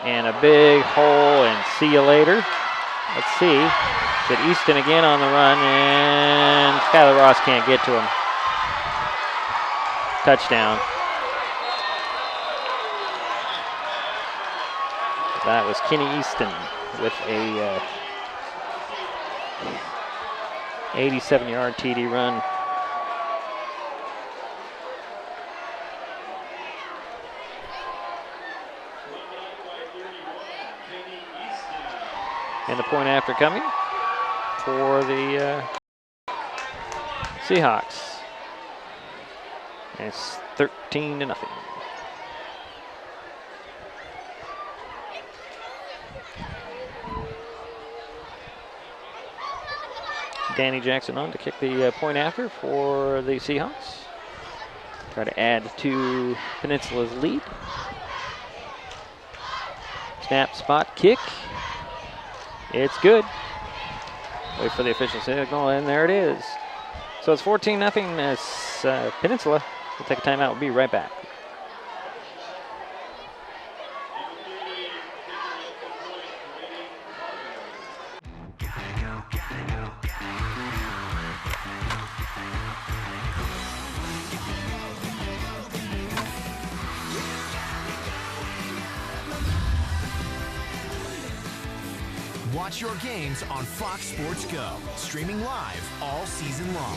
S2: And a big hole, and see you later. Let's see. Is it Easton again on the run, and Skylar Ross can't get to him. Touchdown. That was Kenny Easton with a 87-yard TD run. And the point after coming for the Seahawks. And it's 13-0. Danny Jackson on to kick the point after for the Seahawks. Try to add to Peninsula's lead. Snap, spot, kick. It's good. Wait for the official signal, and there it is. So it's 14-0 as Peninsula will take a timeout. We'll be right back.
S1: Watch your games on Fox Sports Go, streaming live all season long.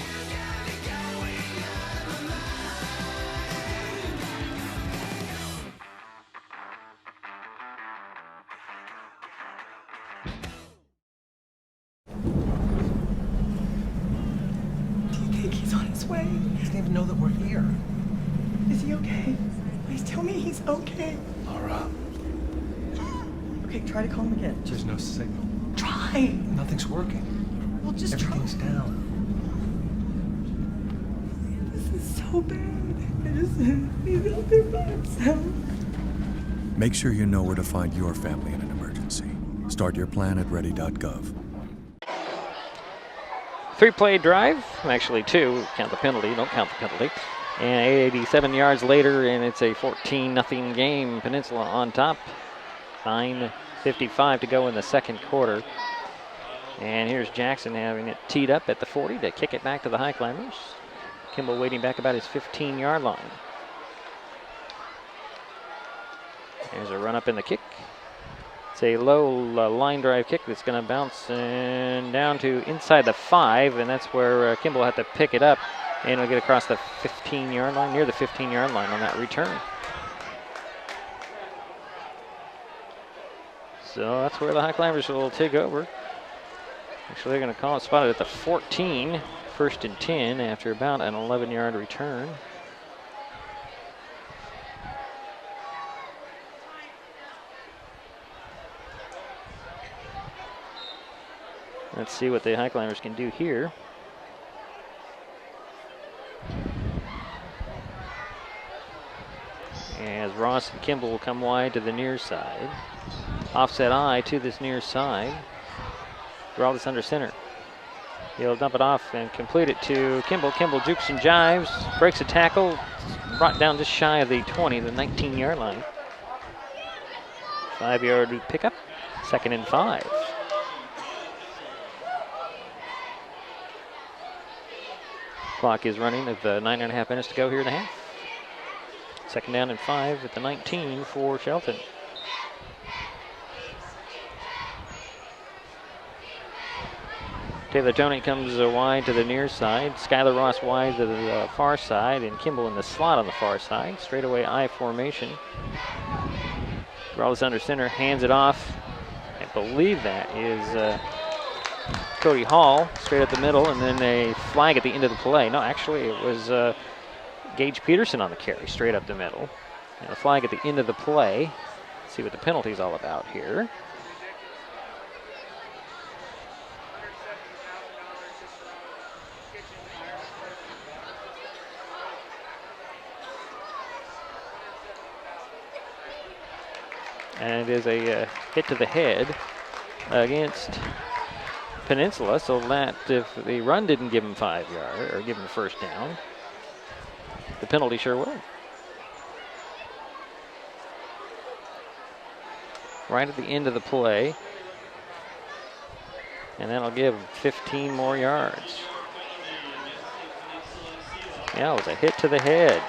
S9: Do you think he's on his way? He doesn't even know that we're here. Is he okay? Please tell me he's okay.
S22: Laura.
S9: Okay, try to call him again.
S22: There's no signal.
S9: Try.
S22: Nothing's working.
S9: Well, just
S22: Everything's
S9: try.
S22: down.
S9: This is so bad. I just he's out there by himself.
S10: Make sure you know where to find your family in an emergency. Start your plan at ready.gov.
S2: 3-play drive, actually 2, count the penalty, don't count the penalty. And 87 yards later, and it's a 14-0 game. Peninsula on top. 9:55 to go in the second quarter. And here's Jackson having it teed up at the 40 to kick it back to the Highclimbers. Kimball waiting back about his 15-yard line. There's a run up in the kick. It's a low line drive kick that's going to bounce and down to inside the 5, and that's where Kimball had to pick it up, and it'll get across the 15-yard line, near the 15-yard line on that return. So that's where the Highclimbers will take over. Actually, they're going to call it spotted at the 14, 1st and 10 after about an 11-yard return. Let's see what the Highclimbers can do here. As Ross and Kimball will come wide to the near side. Offset eye to this near side. Draw this under center. He'll dump it off and complete it to Kimball. Kimball jukes and jives, breaks a tackle, brought down just shy of the 20, the 19-yard line. 5-yard pickup, 2nd and 5. Clock is running with 9.5 minutes to go here in the half. 2nd down and 5 at the 19 for Shelton. Taylor Toney comes wide to the near side. Skylar Ross wide to the far side, and Kimball in the slot on the far side. Straightaway I formation. Rolls under center, hands it off. I believe that is Cody Hall, straight up the middle, and then a flag at the end of the play. No, actually it was Gage Peterson on the carry, straight up the middle. And a flag at the end of the play. Let's see what the penalty's all about here. And it is a hit to the head against Peninsula, so that if the run didn't give him 5 yards or give him a first down, the penalty sure will. Right at the end of the play. And that'll give 15 more yards. Yeah, it was a hit to the head.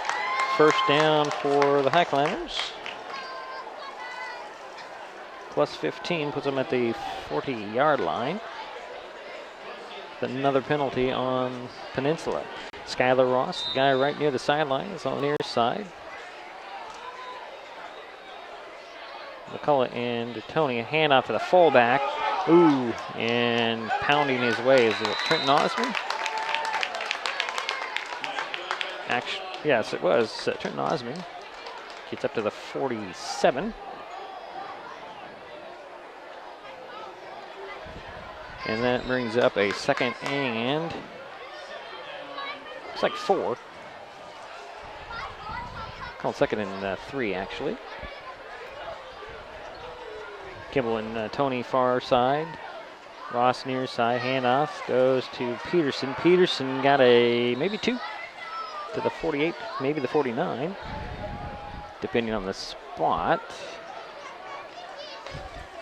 S2: First down for the Highclimbers. Plus 15 puts them at the 40-yard line. Another penalty on Peninsula. Skylar Ross, the guy right near the sideline, is on the near side. McCullough and Tony, a handoff to the fullback. Ooh, and pounding his way. Is it Trenton Osmond? Actually, yes, it was Trenton Osmond. Gets up to the 47. And that brings up a second and it's like 4. Called second and 3, actually. Kimball and Tony far side. Ross near side. Handoff goes to Peterson. Peterson got a maybe 2 to the 48, maybe the 49, depending on the spot.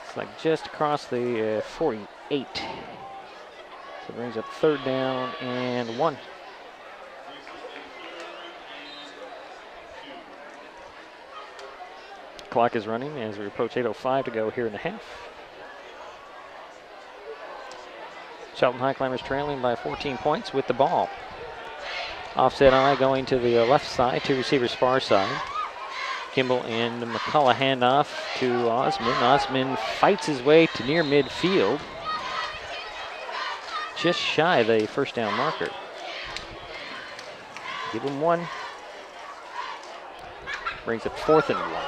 S2: It's like just across the 48. So it brings up third down and 1. Clock is running as we approach 8:05 to go here in the half. Shelton Highclimbers trailing by 14 points with the ball. Offset eye going to the left side, 2 receivers far side. Kimball and McCullough handoff to Osmond. Osmond fights his way to near midfield. Just shy of the first down marker. Give him 1. Brings up 4th and 1.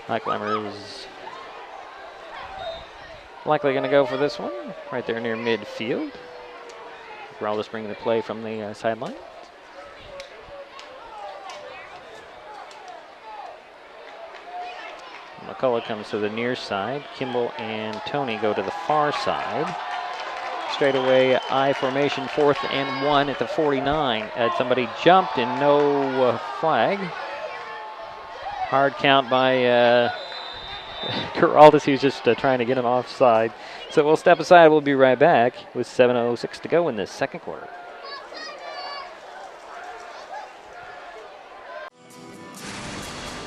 S2: Highclimbers likely going to go for this one, right there near midfield. Morales bringing the play from the sideline. McCullough comes to the near side. Kimball and Tony go to the far side. Straightaway I formation, 4th and 1 at the 49. Somebody jumped and no flag. Hard count by Corraldis. He was just trying to get him offside. So we'll step aside. We'll be right back with 7:06 to go in this second quarter.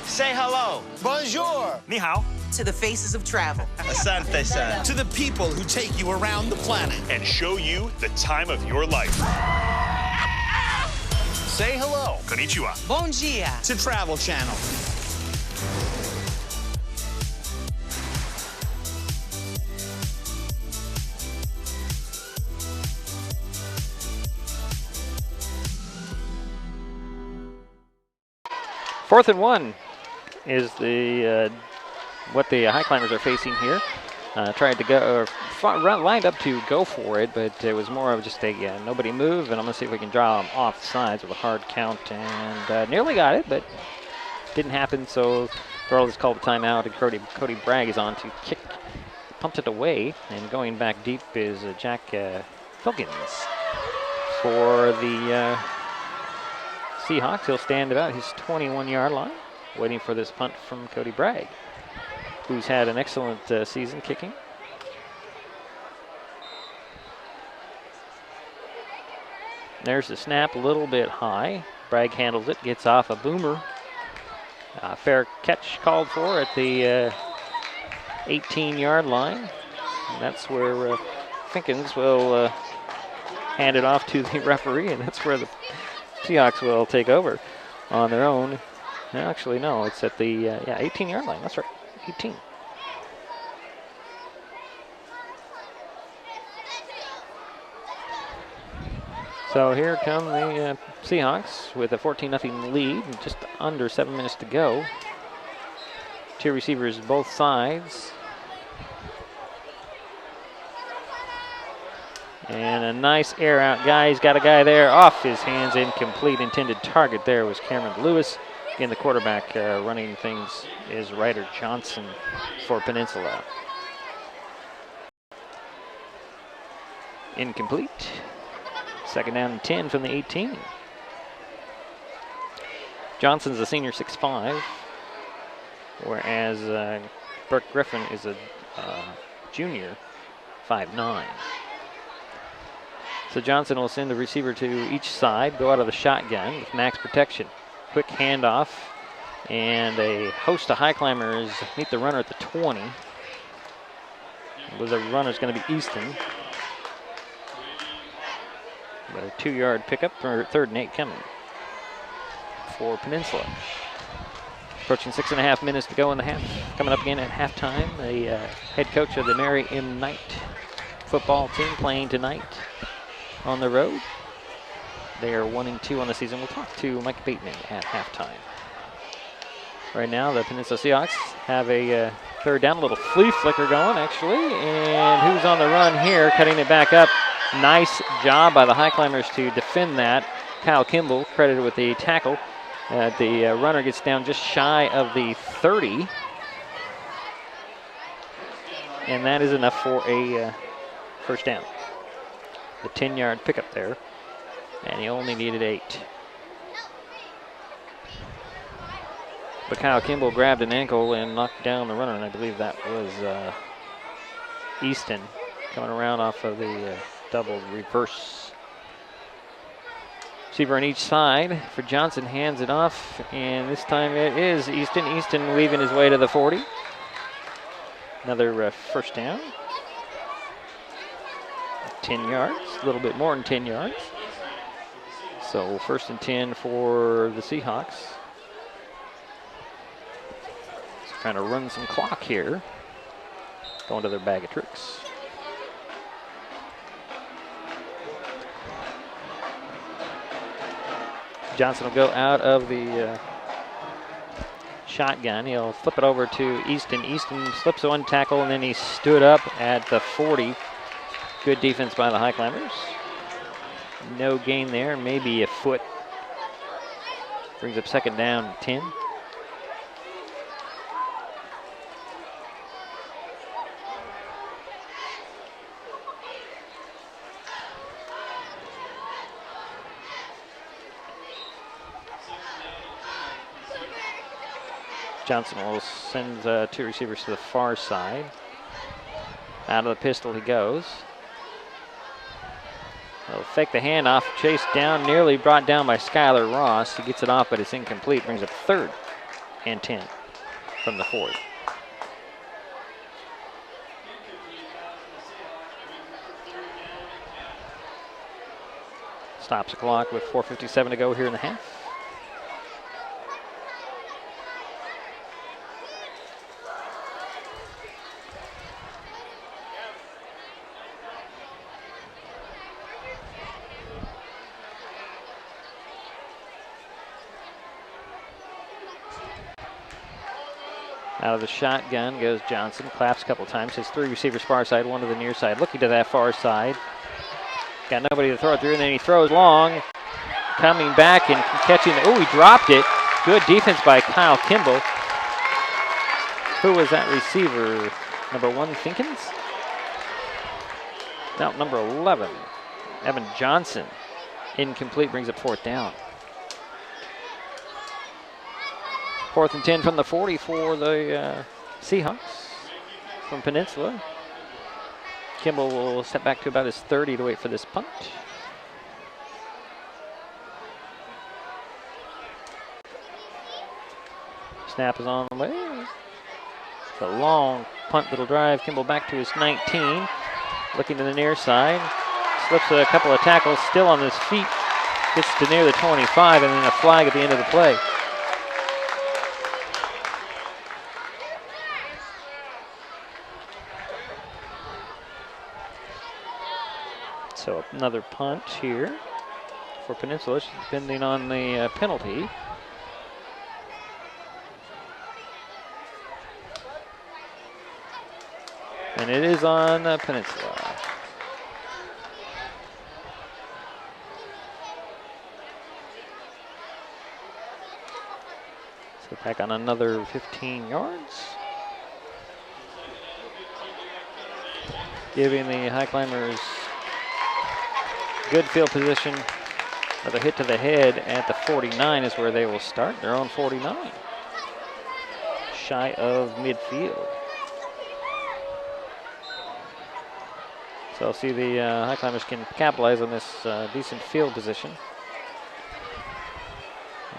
S7: Say hello.
S11: Bonjour.
S7: Ni hao.
S11: To the faces of travel.
S7: Asante-san.
S11: To the people who take you around the planet.
S14: And show you the time of your life. Say hello. Konnichiwa.
S11: Bon dia. To Travel Channel.
S2: Fourth and 1 is the what the Highclimbers are facing here. Tried to go, lined up to go for it, but it was more of just a nobody move, and I'm going to see if we can draw them off the sides with a hard count, and nearly got it, but didn't happen, so Earl has called a timeout, and Cody Bragg is on to kick, pumped it away, and going back deep is Jack Filkins. For the Seahawks, he'll stand about his 21-yard line, waiting for this punt from Cody Bragg, who's had an excellent season kicking. There's the snap, a little bit high. Bragg handles it, gets off a boomer. Fair catch called for at the 18-yard line. And that's where Finkins will hand it off to the referee, and that's where the Seahawks will take over on their own. Actually, no, it's at the 18-yard line. That's right, 18. So here come the Seahawks with a 14-0 lead, and just under 7 minutes to go. 2 receivers both sides. And a nice air out. Guy's got a guy there off his hands, incomplete. Intended target there was Cameron Lewis. Again, the quarterback running things is Ryder Johnson for Peninsula. Incomplete. Second down and 10 from the 18. Johnson's a senior, 6'5", whereas Burke Griffin is a junior, 5'9". So Johnson will send the receiver to each side, go out of the shotgun with max protection. Quick handoff, and a host of Highclimbers meet the runner at the 20. The runner's going to be Easton. But a 2-yard pickup for 3rd and 8 coming for Peninsula. Approaching 6.5 minutes to go in the half. Coming up again at halftime, the head coach of the Mary M. Knight football team playing tonight on the road. They are 1-2 on the season. We'll talk to Mike Bateman at halftime. Right now, the Peninsula Seahawks have a 3rd down, a little flea flicker going, actually. And who's on the run here, cutting it back up. Nice job by the Highclimbers to defend that. Kyle Kimball credited with the tackle. The runner gets down just shy of the 30. And that is enough for a first down. The 10-yard pickup there. And he only needed 8. But Kyle Kimball grabbed an ankle and knocked down the runner, and I believe that was Easton coming around off of the double reverse. Receiver on each side for Johnson, hands it off, and this time it is Easton. Easton weaving his way to the 40. Another first down. 10 yards, a little bit more than 10 yards. So 1st and 10 for the Seahawks. Just trying to run some clock here. Going to their bag of tricks. Johnson will go out of the shotgun. He'll flip it over to Easton. Easton slips one tackle, and then he stood up at the 40. Good defense by the Highclimbers. No gain there, maybe a foot. Brings up 2nd down and 10. Johnson will send 2 receivers to the far side. Out of the pistol he goes. He'll fake the handoff, chased down, nearly brought down by Skylar Ross. He gets it off, but it's incomplete. Brings up 3rd and 10 from the 40. Stops the clock with 4:57 to go here in the half. Out of the shotgun goes Johnson, claps a couple times, has 3 receivers far side, 1 to the near side, looking to that far side. Got nobody to throw it through, and then he throws long, coming back and catching it. Oh, he dropped it. Good defense by Kyle Kimball. Who was that receiver? Number 1, Finkins? No, number 11, Evan Johnson. Incomplete, brings up 4th down. 4th and 10 from the 40 for the Seahawks from Peninsula. Kimball will step back to about his 30 to wait for this punt. Snap is on the way. It's a long punt, little drive. Kimball back to his 19. Looking to the near side. Slips a couple of tackles, still on his feet. Gets to near the 25, and then a flag at the end of the play. So another punt here for Peninsula, depending on the penalty. And it is on Peninsula. Put back on another 15 yards. Giving the Highclimbers good field position. Another hit to the head at the 49 is where they will start. Their own 49. Shy of midfield. So I'll see the Highclimbers can capitalize on this decent field position.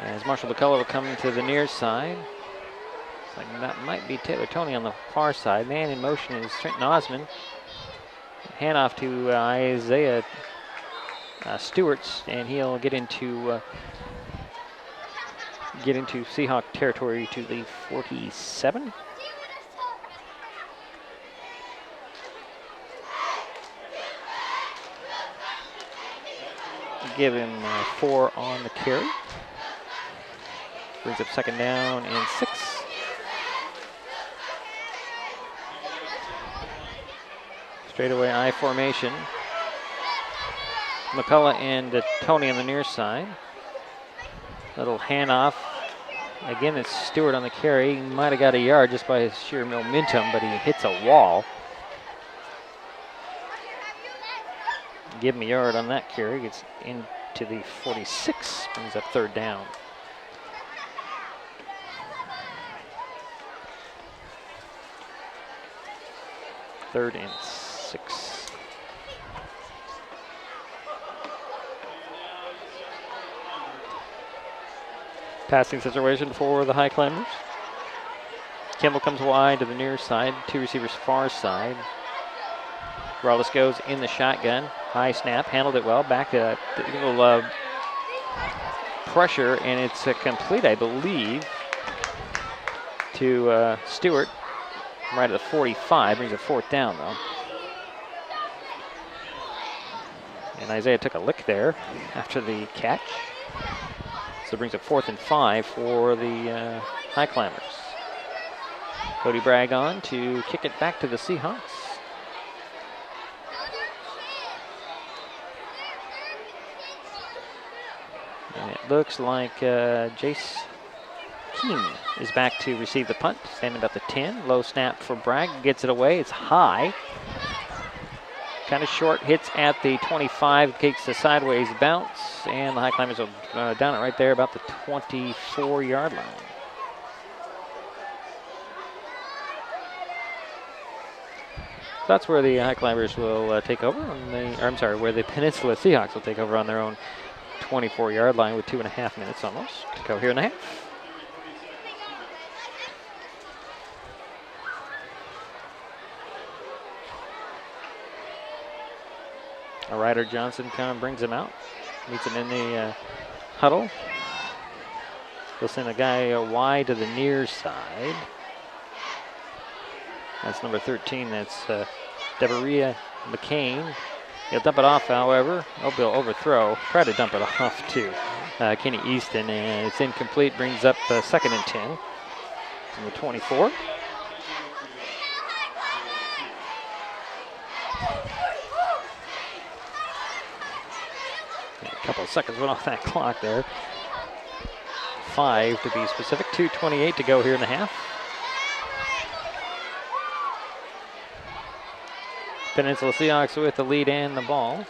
S2: As Marshall McCullough will come to the near side. Looks like that might be Taylor Toney on the far side. Man in motion is Trenton Osmond. Handoff to Isaiah Stewart's, and he'll get into Seahawk territory to the 47. Give him 4 on the carry. Brings up second down and 6. Straightaway I formation. McCullough and Toney on the near side. Little handoff. Again, it's Stewart on the carry. He might have got a yard just by his sheer momentum, but he hits a wall. Give him a yard on that carry. Gets into the 46. Brings up third down. Third and 6. Passing situation for the Highclimbers. Kimball comes wide to the near side. 2 receivers far side. Rallis goes in the shotgun. High snap, handled it well. Back to a little pressure, and it's complete, I believe, to Stewart. Right at the 45, brings a 4th down though. And Isaiah took a lick there after the catch. So it brings a 4th and 5 for the Highclimbers. Cody Bragg on to kick it back to the Seahawks. And it looks like Jace Keene is back to receive the punt, standing about the 10. Low snap for Bragg, gets it away. It's high. Kind of short, hits at the 25, takes a sideways bounce, and the Highclimbers will down it right there about the 24-yard line. That's where the Highclimbers will take over, where the Peninsula Seahawks will take over on their own 24-yard line with 2.5 minutes almost to go here in the half. Ryder Johnson kind of brings him out, meets him in the huddle. He'll send a guy wide to the near side. That's number 13, that's Deveria McCain. He'll dump it off, however. He'll overthrow, try to dump it off to Kenny Easton, and it's incomplete, brings up 2nd and 10 from the 24. A couple of seconds went off that clock there. 5 to be specific, 2:28 to go here in the half. Peninsula Seahawks with the lead and the ball.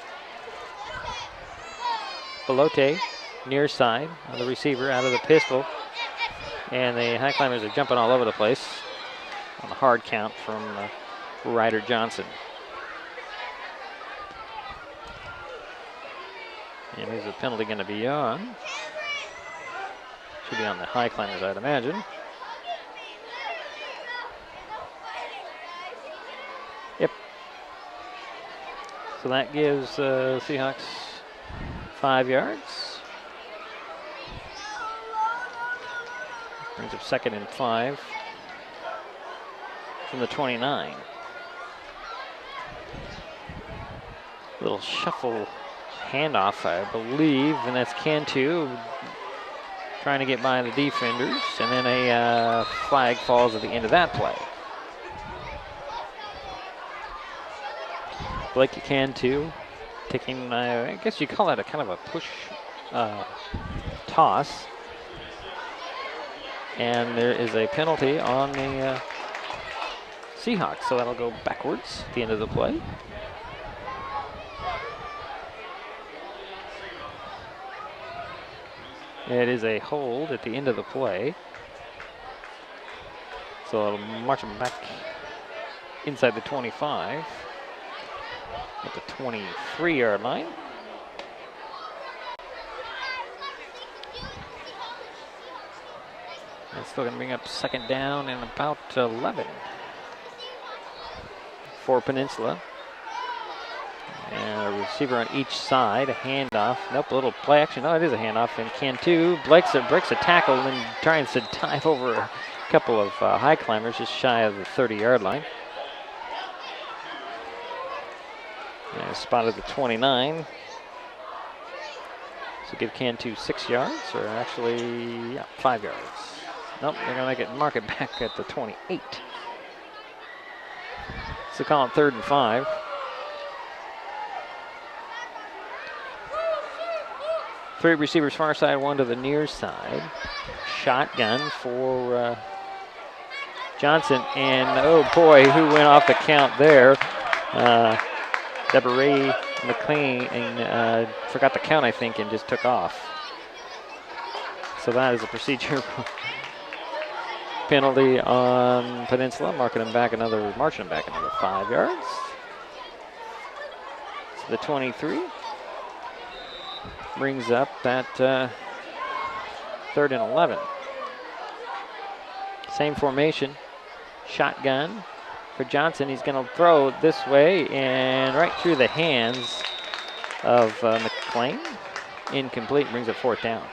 S2: Belote, near side, the receiver out of the pistol. And the Highclimbers are jumping all over the place on the hard count from Ryder Johnson. And who's the penalty going to be on? Should be on the Highclimbers, I'd imagine. Yep. So that gives Seahawks 5 yards. Brings up 2nd and 5 from the 29. Little shuffle handoff, I believe, and that's Cantu trying to get by the defenders, and then a flag falls at the end of that play. Blake Cantu taking, I guess you call that a kind of a push toss. And there is a penalty on the Seahawks, so that'll go backwards at the end of the play. It is a hold at the end of the play. So it'll march them back inside the 25 at the 23-yard line. That's still going to bring up second down and about 11 for Peninsula. And a receiver on each side, a handoff. Nope, a little play action. No, it is a handoff. And Cantu breaks a tackle and then tries to dive over a couple of high climbers just shy of the 30-yard line. And spotted the 29. So give Cantu 6 yards, or actually, yeah, 5 yards. Nope, they're going to mark it back at the 28. So call it 3rd and 5. Three receivers far side, one to the near side. Shotgun for Johnson, and oh boy, who went off the count there? Deborah McLean forgot the count, I think, and just took off. So that is a procedure penalty on Peninsula, marching them back another 5 yards. So the 23 brings up that 3rd and 11. Same formation, shotgun for Johnson. He's going to throw this way and right through the hands of McLean. Incomplete, brings up 4th down.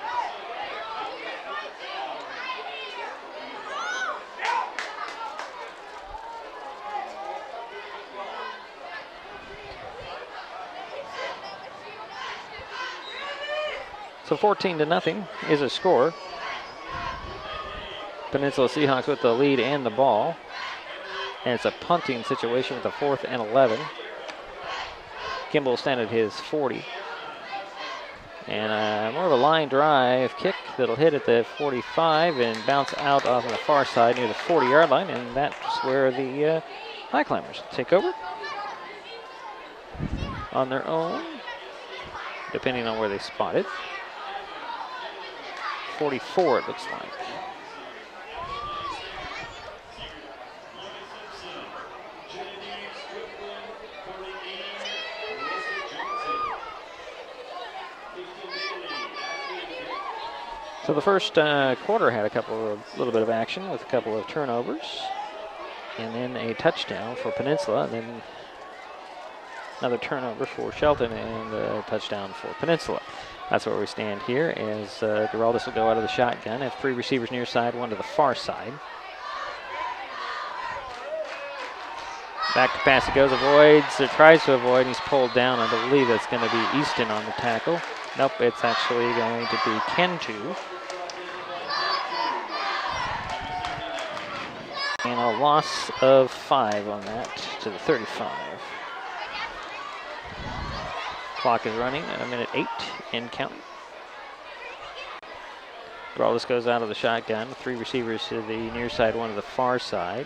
S2: So 14-0 is a score. Peninsula Seahawks with the lead and the ball. And it's a punting situation with the 4th and 11. Kimball will stand at his 40. And more of a line drive kick that'll hit at the 45 and bounce out off on the far side near the 40-yard line. And that's where the Highclimbers take over on their own, depending on where they spot it. 44, it looks like. So the first quarter had a little bit of action with a couple of turnovers, and then a touchdown for Peninsula, and then another turnover for Shelton, and a touchdown for Peninsula. That's where we stand here as Geraldus will go out of the shotgun. Have 3 receivers near side, 1 to the far side. Back to pass it goes, avoids, or tries to avoid, and he's pulled down. I believe that's going to be Easton on the tackle. Nope, it's actually going to be Cantu. And a loss of 5 on that to the 35. Clock is running at 1:08 and counting. Geraldus goes out of the shotgun. 3 receivers to the near side, 1 to the far side.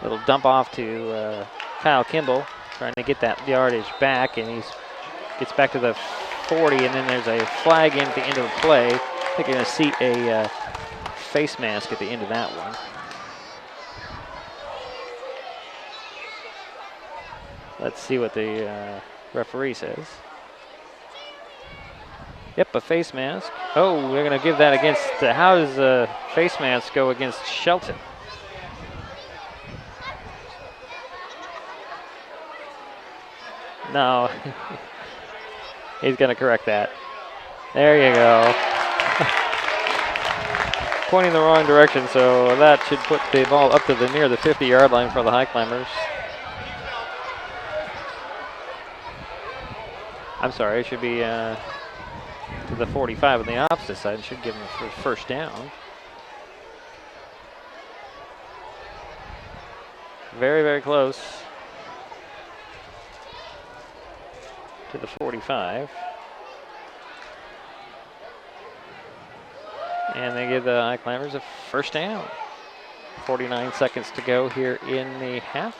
S2: Little dump off to Kyle Kimball, trying to get that yardage back, and he gets back to the 40, and then there's a flag in at the end of the play. I think you're going to see a face mask at the end of that one. Let's see what the referee says. Yep, a face mask. Oh, we're going to give that against, how does a face mask go against Shelton? No, he's going to correct that. There you go. Pointing the wrong direction, so that should put the ball up to near the 50-yard line for the Highclimbers. I'm sorry, it should be to the 45 on the opposite side. It should give them a first down. Very, very close to the 45. And they give the Highclimbers a first down. 49 seconds to go here in the half.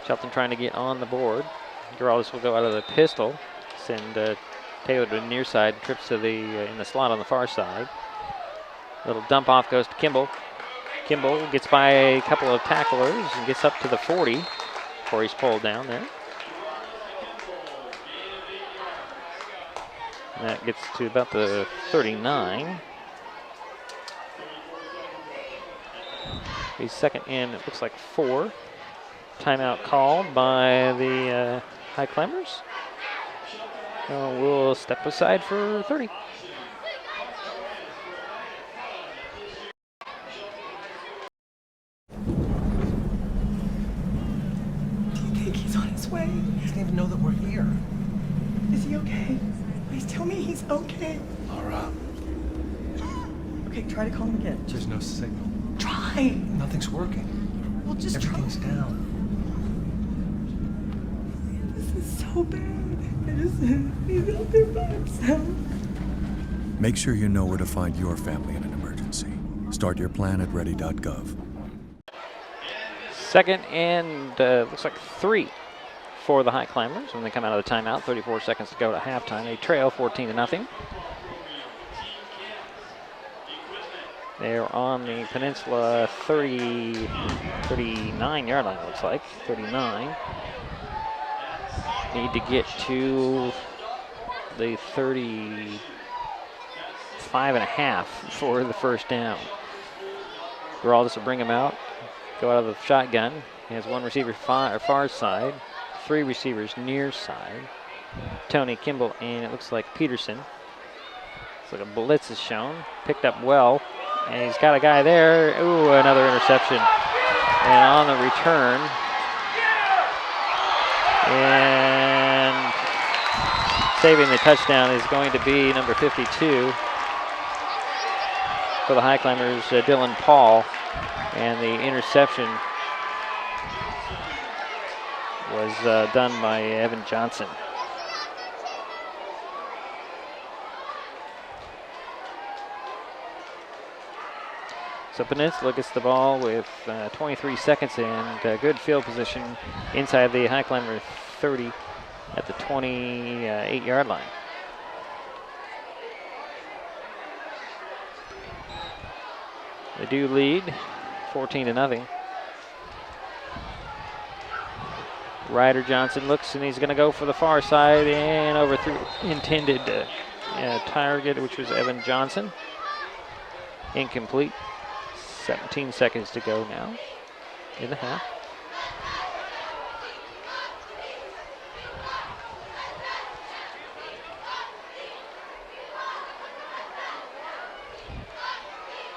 S2: Shelton trying to get on the board. Giraldes will go out of the pistol. Send Taylor to the near side. Trips to the in the slot on the far side. Little dump off goes to Kimball. Kimball gets by a couple of tacklers and gets up to the 40 before he's pulled down there. And that gets to about the 39. He's second in, it looks like 4. Timeout called by the Highclimbers. We'll step aside for 30.
S9: Do you think he's on his way? He doesn't even know that we're here. Is he okay? Please tell me he's okay.
S22: Laura.
S9: Okay, try to call him again.
S22: There's no signal.
S9: Try.
S22: Nothing's working.
S9: Well, just
S22: Everything's down.
S9: This is so bad. He's out there by himself.
S10: Make sure you know where to find your family in an emergency. Start your plan at ready.gov.
S2: Second and looks like 3 for the Highclimbers when they come out of the timeout. 34 seconds to go to halftime. They trail 14-0. They're on the Peninsula 39-yard line, it looks like. 39. Need to get to the 35.5 for the first down. Giraldes will bring him out. Go out of the shotgun. He has one receiver far side, 3 receivers near side. Tony, Kimball, and it looks like Peterson. Looks like a blitz is shown. Picked up well. And he's got a guy there. Ooh, another interception. And on the return. And saving the touchdown is going to be number 52 for the Highclimbers, Dylan Paul. And the interception was done by Evan Johnson. So Peninsula gets the ball with 23 seconds and good field position inside the Highclimber 30 at the 28-yard line. They do lead 14-0. Ryder Johnson looks and he's going to go for the far side and overthrew intended target, which was Evan Johnson. Incomplete. 17 seconds to go now in the half.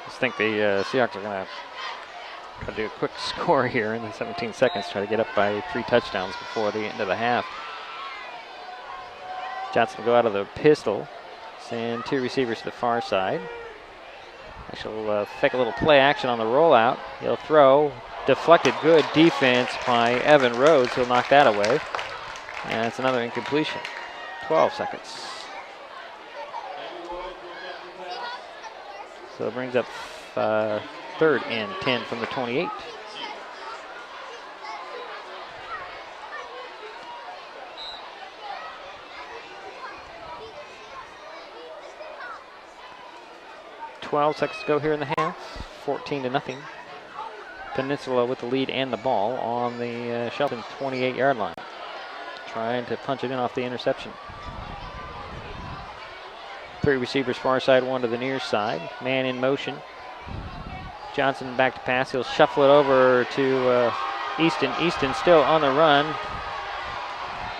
S2: I think the Seahawks are going to do a quick score here in the 17 seconds, try to get up by 3 touchdowns before the end of the half. Johnson will go out of the pistol, send 2 receivers to the far side. Actually, take a little play action on the rollout. He'll throw. Deflected. Good defense by Evan Rhodes. He'll knock that away. And it's another incompletion. 12 seconds. So it brings up 3rd and 10 from the 28. .12 seconds to go here in the half. 14-0. Peninsula with the lead and the ball on the Shelton 28-yard line. Trying to punch it in off the interception. 3 receivers far side, 1 to the near side. Man in motion. Johnson back to pass. He'll shuffle it over to Easton. Easton still on the run.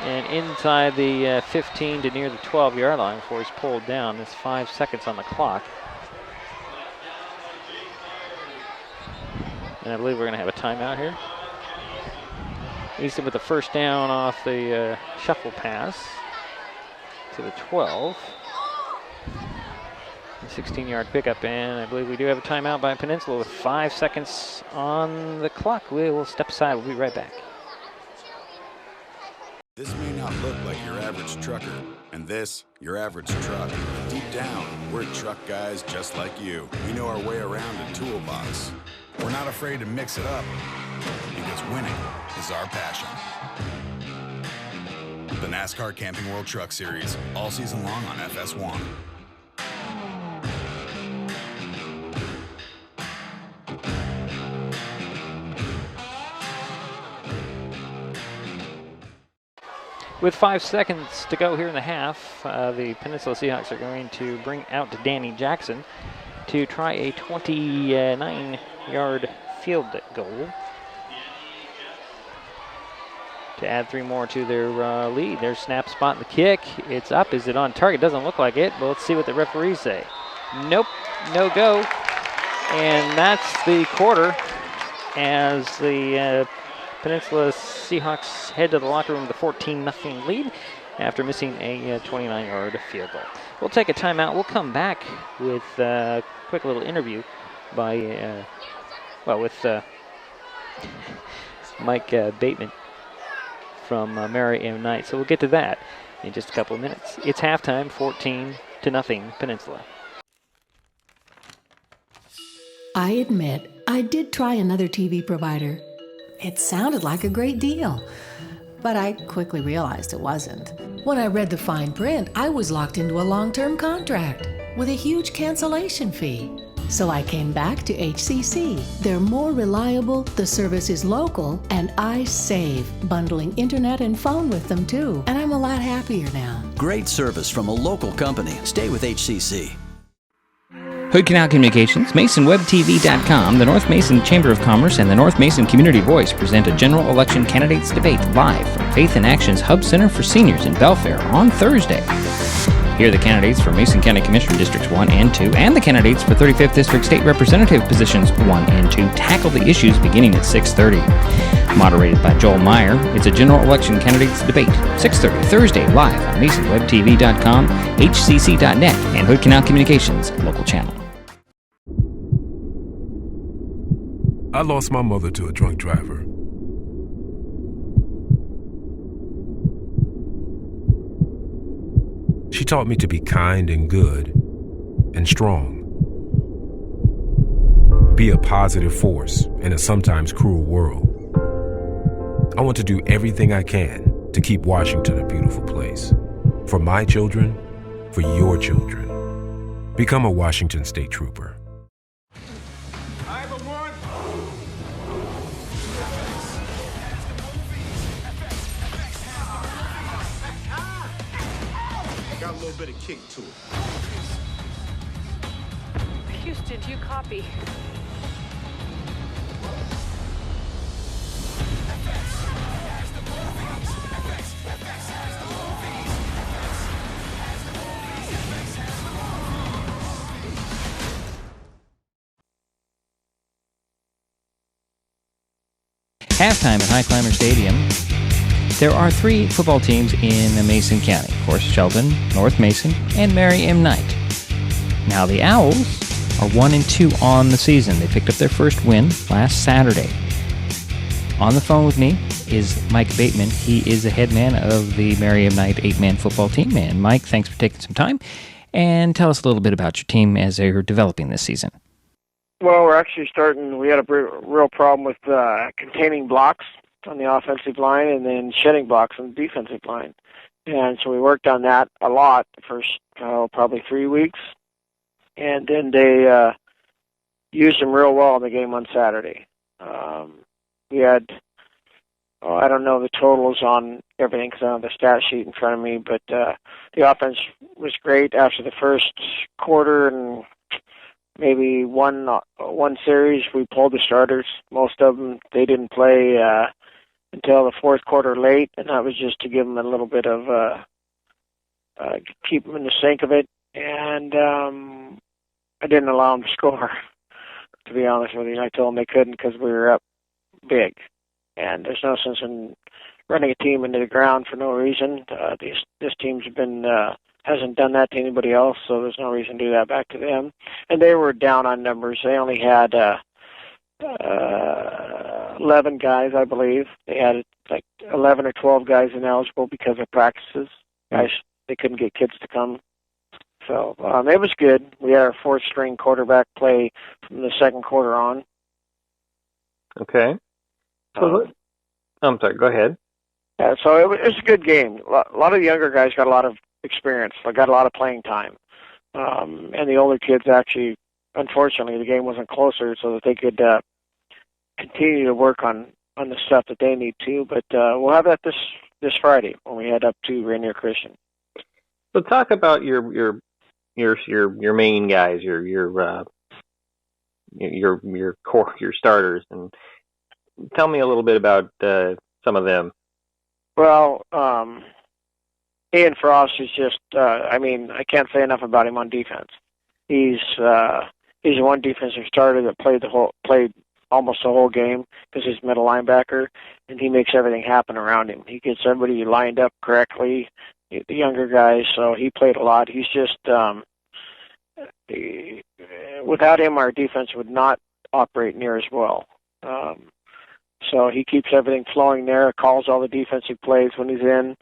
S2: And inside the 15 to near the 12-yard line before he's pulled down. There's 5 seconds on the clock. And I believe we're going to have a timeout here. Easton with the first down off the shuffle pass to the 12. 16-yard pickup, and I believe we do have a timeout by Peninsula with 5 seconds on the clock. We will step aside. We'll be right back.
S7: This may not look like your average trucker, and this, your average truck. Deep down, we're truck guys just like you. We know our way around a toolbox. We're not afraid to mix it up, because winning is our passion. The NASCAR Camping World Truck Series, all season long on FS1.
S2: With 5 seconds to go here in the half, the Peninsula Seahawks are going to bring out Danny Jackson to try a 29-yard field goal to add 3 more to their lead. Their snap spot and the kick. It's up. Is it on target? Doesn't look like it. But let's see what the referees say. Nope. No go. And that's the quarter as the Peninsula Seahawks head to the locker room with a 14-0 lead after missing a 29-yard field goal. We'll take a timeout. We'll come back with a quick little interview by, with Mike Bateman from Mary M. Knight. So we'll get to that in just a couple of minutes. It's halftime, 14-0 Peninsula.
S13: I admit, I did try another TV provider. It sounded like a great deal, but I quickly realized it wasn't. When I read the fine print, I was locked into a long-term contract with a huge cancellation fee. So I came back to HCC. They're more reliable, the service is local, and I save, bundling internet and phone with them too. And I'm a lot happier now.
S20: Great service from a local company. Stay with HCC.
S16: Hood Canal Communications, MasonWebTV.com, the North Mason Chamber of Commerce, and the North Mason Community Voice present a general election candidates debate live from Faith in Action's Hub Center for Seniors in Belfair on Thursday. Here are the candidates for Mason County Commissioner Districts 1 and 2 and the candidates for 35th District State Representative positions 1 and 2 tackle the issues beginning at 6:30. Moderated by Joel Meyer, it's a general election candidates debate, 6:30 Thursday live on MasonWebTV.com, HCC.net, and Hood Canal Communications local channel.
S4: I lost my mother to a drunk driver. She taught me to be kind and good and strong. Be a positive force in a sometimes cruel world. I want to do everything I can to keep Washington a beautiful place. For my children, for your children. Become a Washington State Trooper.
S8: Got a little bit of kick to it.
S24: Houston, do you copy?
S16: Halftime at Highclimbers Stadium. There are 3 football teams in Mason County. Of course, Shelton, North Mason, and Mary M. Knight. Now, the Owls are 1 and 2 on the season. They picked up their first win last Saturday. On the phone with me is Mike Bateman. He is the head man of the Mary M. Knight 8-man football team. And Mike, thanks for taking some time. And tell us a little bit about your team as they're developing this season.
S25: Well, we're actually we had a real problem with containing blocks on the offensive line and then shedding blocks on the defensive line. And so we worked on that a lot the first probably 3 weeks. And then they used them real well in the game on Saturday. We had, I don't know the totals on everything because I don't have the stat sheet in front of me, but the offense was great after the first quarter and maybe one series. We pulled the starters. Most of them, they didn't play until the fourth quarter late, and that was just to give them a little bit of keep them in the sync of it. And I didn't allow them to score, to be honest with you. I told them they couldn't because we were up big, and there's no sense in running a team into the ground for no reason. This team's been hasn't done that to anybody else, so there's no reason to do that back to them. And they were down on numbers. They only had 11 guys, I believe. They had like 11 or 12 guys ineligible because of practices. Guys, they couldn't get kids to come. So it was good. We had our fourth-string quarterback play from the second quarter on.
S2: Okay. So, I'm sorry, go ahead.
S25: Yeah, so it was a good game. A lot of the younger guys got a lot of experience. They got a lot of playing time. And the older kids actually, unfortunately, the game wasn't closer so that they could continue to work on the stuff that they need to. But we'll have that this Friday when we head up to Rainier Christian.
S2: So talk about your main guys, your core, your starters, and tell me a little bit about some of them.
S25: Well, Ian Frost is just, I can't say enough about him on defense. He's one defensive starter that played almost the whole game because he's middle linebacker, and he makes everything happen around him. He gets everybody lined up correctly, the younger guys, so he played a lot. He's just, without him, our defense would not operate near as well. So he keeps everything flowing there, calls all the defensive plays when he's in,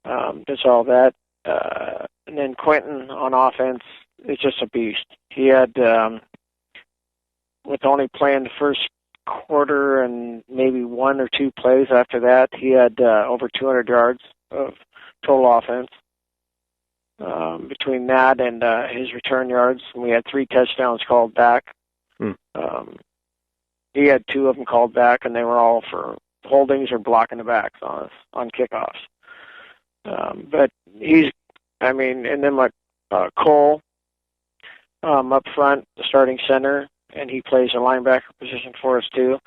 S25: does all that. And then Quentin on offense is just a beast. He had, with only playing the first quarter and maybe one or two plays after that, he had over 200 yards of total offense. Between that and his return yards, we had 3 touchdowns called back. He had 2 of them called back, and they were all for holdings or blocking the backs on kickoffs. But and then like Cole up front, the starting center, and he plays a linebacker position for us too.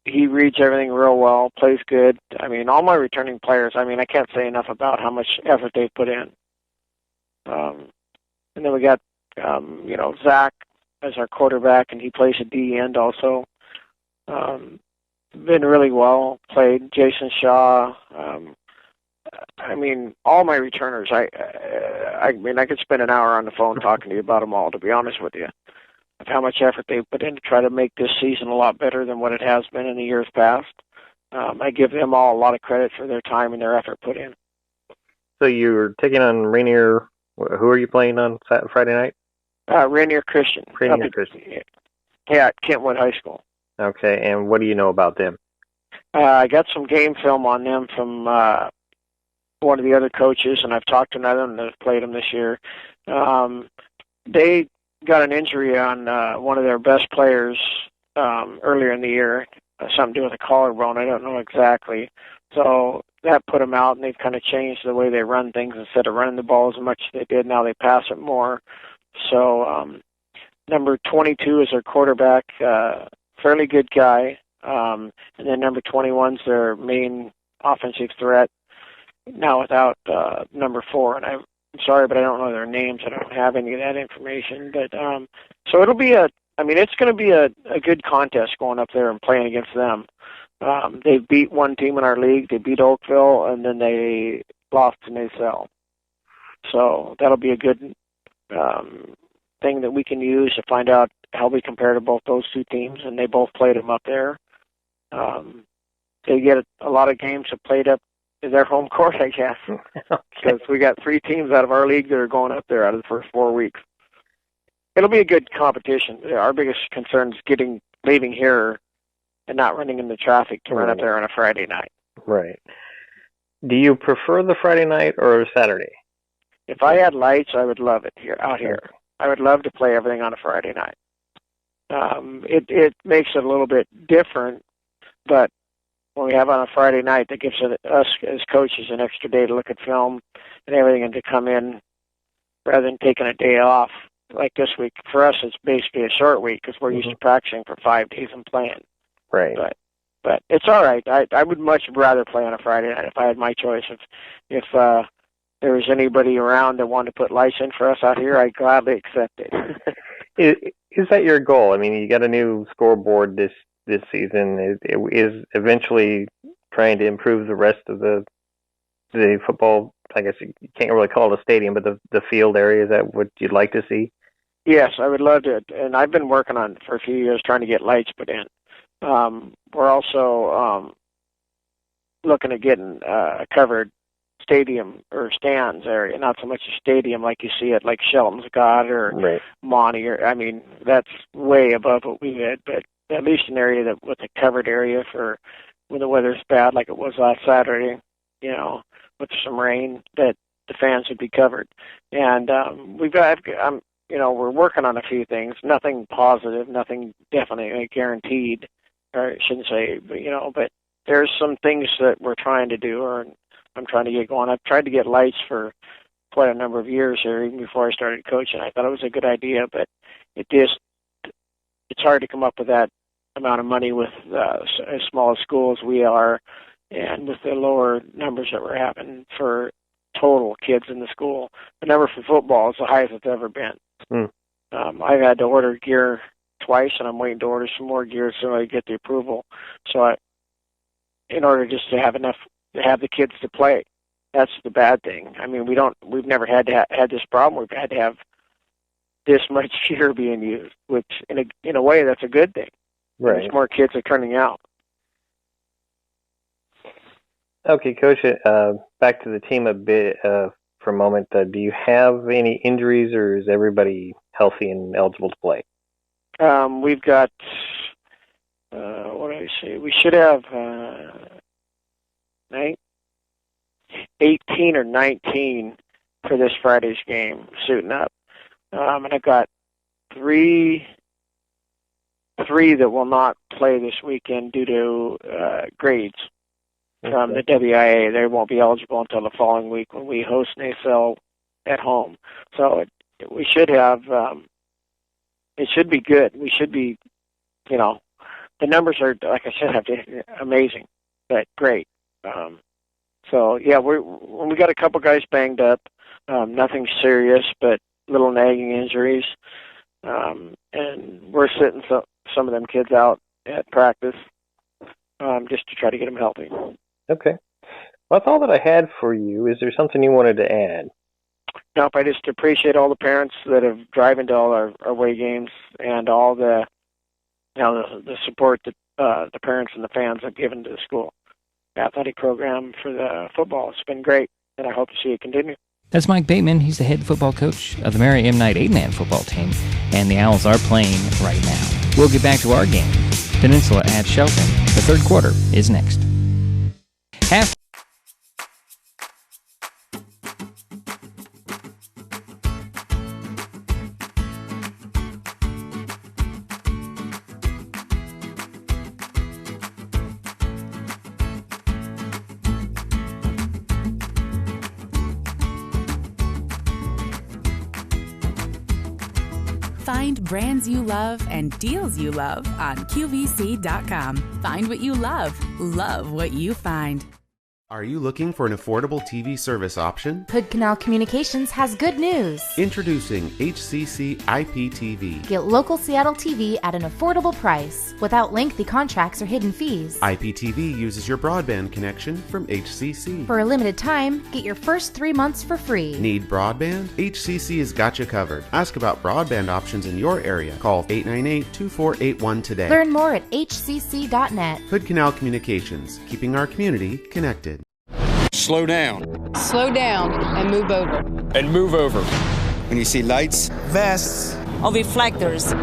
S25: He reads everything real well, plays good. All my returning players, I can't say enough about how much effort they've put in. And then we got, Zach as our quarterback, and he plays a D end also. Been really well played. Jason Shaw. All my returners. I could spend an hour on the phone talking to you about them all, to be honest with you, of how much effort they've put in to try to make this season a lot better than what it has been in the years past. I give them all a lot of credit for their time and their effort put in.
S2: So you're taking on Rainier. Who are you playing on Friday night?
S25: Rainier Christian.
S2: Rainier Christian.
S25: Yeah, at Kentwood High School.
S2: Okay, and what do you know about them?
S25: I got some game film on them from one of the other coaches, and I've talked to another one that played them this year. They got an injury on one of their best players earlier in the year, something to do with a collarbone. I don't know exactly. So that put them out, and they've kind of changed the way they run things. Instead of running the ball as much as they did, now they pass it more. So number 22 is their quarterback, fairly good guy. And then number 21's their main offensive threat, now without number 4. And I'm sorry, but I don't know their names. I don't have any of that information. But so it'll be it's going to be a good contest going up there and playing against them. They beat one team in our league. They beat Oakville, and then they lost to Nacelle. So that'll be a good thing that we can use to find out how we compare to both those two teams, and they both played them up there. They get a lot of games that played up in their home court, I guess, because we got 3 teams out of our league that are going up there out of the first 4 weeks. It'll be a good competition. Our biggest concern is leaving here and not running into traffic to run up there on a Friday night.
S2: Right. Do you prefer the Friday night or Saturday?
S25: If I had lights, I would love it out here. I would love to play everything on a Friday night. It makes it a little bit different, but when we have on a Friday night, that gives us as coaches an extra day to look at film and everything and to come in rather than taking a day off like this week. For us, it's basically a short week because we're used to practicing for 5 days and playing.
S2: Right.
S25: But it's all right. I would much rather play on a Friday night if I had my choice. If there was anybody around that wanted to put lights in for us out here, I'd gladly accept it.
S2: Is that your goal? You got a new scoreboard this season. Is eventually trying to improve the rest of the football. I guess you can't really call it a stadium, but the field area. Is that what you'd like to see?
S25: Yes, I would love to. And I've been working on it for a few years trying to get lights put in. We're also looking at getting a covered stadium or stands area, not so much a stadium like you see at like Shelton's got or Monty, or I mean that's way above what we had, but at least an area that with a covered area for when the weather's bad, like it was last Saturday, you know, with some rain, that the fans would be covered. And we've got, you know, we're working on a few things. Nothing positive, nothing definitely guaranteed, or I shouldn't say, but, you know, but there's some things that we're trying to do, or I'm trying to get going. I've tried to get lights for quite a number of years here, even before I started coaching. I thought it was a good idea, but it's hard to come up with that amount of money with as small a school as we are, and with the lower numbers that we're having for total kids in the school. The number for football is the highest it's ever been. I've had to order gear twice, and I'm waiting to order some more gear so I get the approval. So in order just to have enough to have the kids to play. That's the bad thing. I mean, we've never had to had this problem. We've had to have this much gear being used, which in a way that's a good thing.
S5: Right.
S25: There's more kids are turning out.
S5: Okay, Coach, back to the team a bit for a moment. Do you have any injuries, or is everybody healthy and eligible to play?
S25: We've got, what do I say? We should have 18 or 19 for this Friday's game, suiting up. And I've got three that will not play this weekend due to grades from the WIA. They won't be eligible until the following week when we host NASL at home. So we should have, it should be good. We should be, you know, the numbers are, like I said, amazing, but great. So, yeah, we got a couple guys banged up, nothing serious, but little nagging injuries. And we're sitting some of them kids out at practice just to try to get them healthy.
S5: Okay. Well, that's all that I had for you. Is there something you wanted to add?
S25: Nope, I just appreciate all the parents that have driven to all our away games and all the, you know, the support that the parents and the fans have given to the school athletic program for the football. It's been great, and I hope to see it continue.
S16: That's Mike Bateman. He's the head football coach of the Mary M. Knight 8-man football team, and the Owls are playing right now. We'll get back to our game. Peninsula at Shelton. The third quarter is next.
S6: Find brands you love and deals you love on QVC.com. Find what you love what you find.
S15: Are you looking for an affordable TV service option?
S17: Hood Canal Communications has good news.
S15: Introducing HCC IPTV.
S17: Get local Seattle TV at an affordable price without lengthy contracts or hidden fees.
S15: IPTV uses your broadband connection from HCC.
S17: For a limited time, get your first 3 months for free.
S15: Need broadband? HCC has got you covered. Ask about broadband options in your area. Call 898-2481 today.
S17: Learn more at hcc.net.
S15: Hood Canal Communications, keeping our community connected.
S18: Slow down.
S24: Slow down and move over.
S18: And move over. When you see lights, vests,
S24: or reflectors,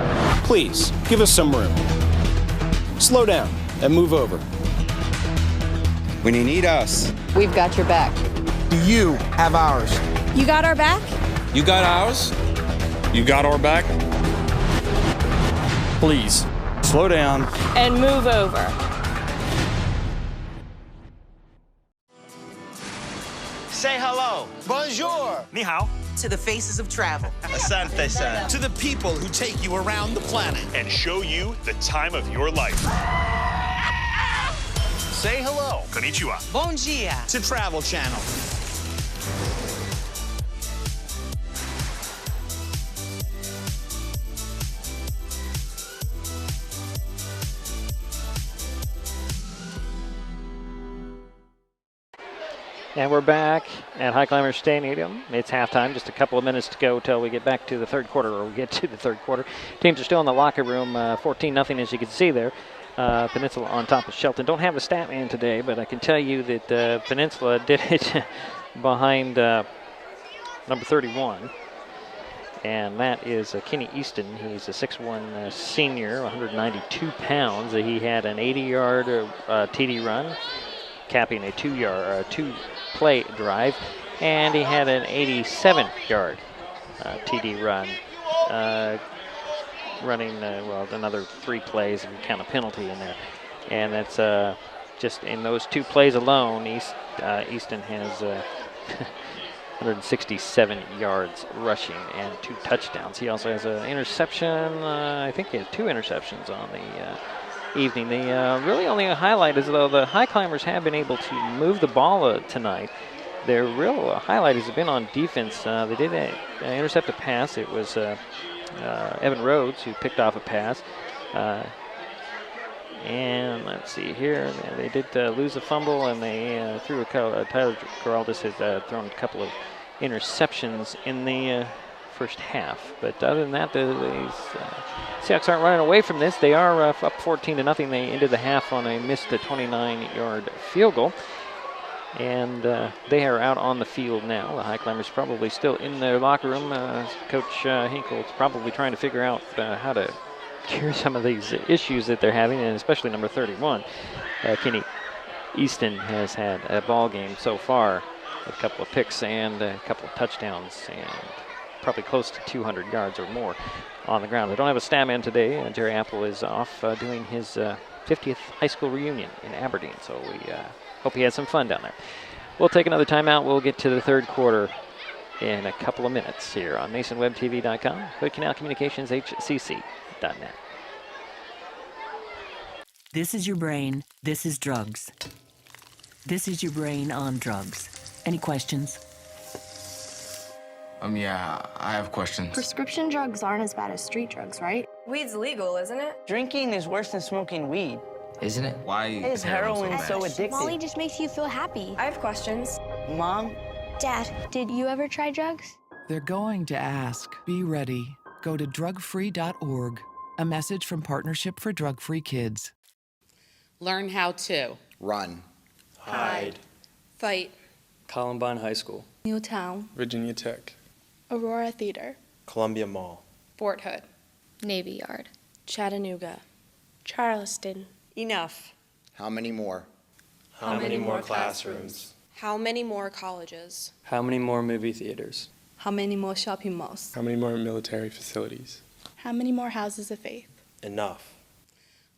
S18: please give us some room. Slow down and move over. When you need us,
S24: we've got your back.
S18: Do you have ours?
S17: You got our back?
S18: You got ours? You got our back? Please, slow down
S24: and move over.
S11: Say hello. Bonjour. Ni hao. To the faces of travel.
S14: Asante-san.
S11: To the people who take you around the planet.
S14: And show you the time of your life. Say hello. Konnichiwa.
S11: Bon dia. To Travel Channel.
S2: And we're back at Highclimbers Stadium. It's halftime, just a couple of minutes to go till we get back to the third quarter, or we get to the third quarter. Teams are still in the locker room, 14-0 as you can see there. Peninsula on top of Shelton. Don't have a stat man today, but I can tell you that Peninsula did it behind number 31. And that is Kenny Easton. He's a 6'1" senior, 192 pounds. He had an 80-yard TD run, capping a two-play drive. And he had an 87-yard TD run, running, another 3 plays if you count a penalty in there. And that's just in those 2 plays alone, Easton has 167 yards rushing and 2 touchdowns. He also has an interception. I think he had 2 interceptions on the evening. The really only highlight is, though, the Highclimbers have been able to move the ball tonight. Their real highlight has been on defense. They did intercept a pass. It was Evan Rhodes who picked off a pass. And let's see here. They did lose a fumble, and they threw Tyler Geraldus has thrown a couple of interceptions in the first half. But other than that, the Seahawks aren't running away from this. They are up 14-0. They ended the half on a missed 29-yard field goal. And they are out on the field now. The Highclimbers probably still in their locker room. Coach Hinkle is probably trying to figure out how to cure some of these issues that they're having, and especially number 31. Kenny Easton has had a ball game so far, a couple of picks and a couple of touchdowns, and probably close to 200 yards or more on the ground. They don't have a stat man today. Jerry Apple is off doing his 50th high school reunion in Aberdeen, so we hope he had some fun down there. We'll take another timeout. We'll get to the third quarter in a couple of minutes here on MasonWebTV.com, Hood Canal Communications, HCC.net.
S3: This is your brain. This is drugs. This is your brain on drugs. Any questions?
S12: Yeah, I have questions.
S19: Prescription drugs aren't as bad as street drugs, right?
S24: Weed's legal, isn't it?
S21: Drinking is worse than smoking weed.
S12: Isn't it? Why
S21: is heroin so addictive?
S19: Molly just makes you feel happy.
S24: I have questions.
S21: Mom?
S19: Dad, did you ever try drugs?
S23: They're going to ask. Be ready. Go to drugfree.org. A message from Partnership for Drug-Free Kids.
S26: Learn how to
S27: run,
S26: hide, fight.
S28: Columbine High School,
S19: Newtown,
S28: Virginia Tech,
S19: Aurora Theater,
S28: Columbia Mall,
S24: Fort Hood,
S19: Navy Yard, Chattanooga, Charleston.
S26: Enough.
S27: How many more?
S28: How many more classrooms?
S24: How many more colleges?
S28: How many more movie theaters?
S19: How many more shopping malls?
S28: How many more military facilities?
S19: How many more houses of faith?
S28: Enough.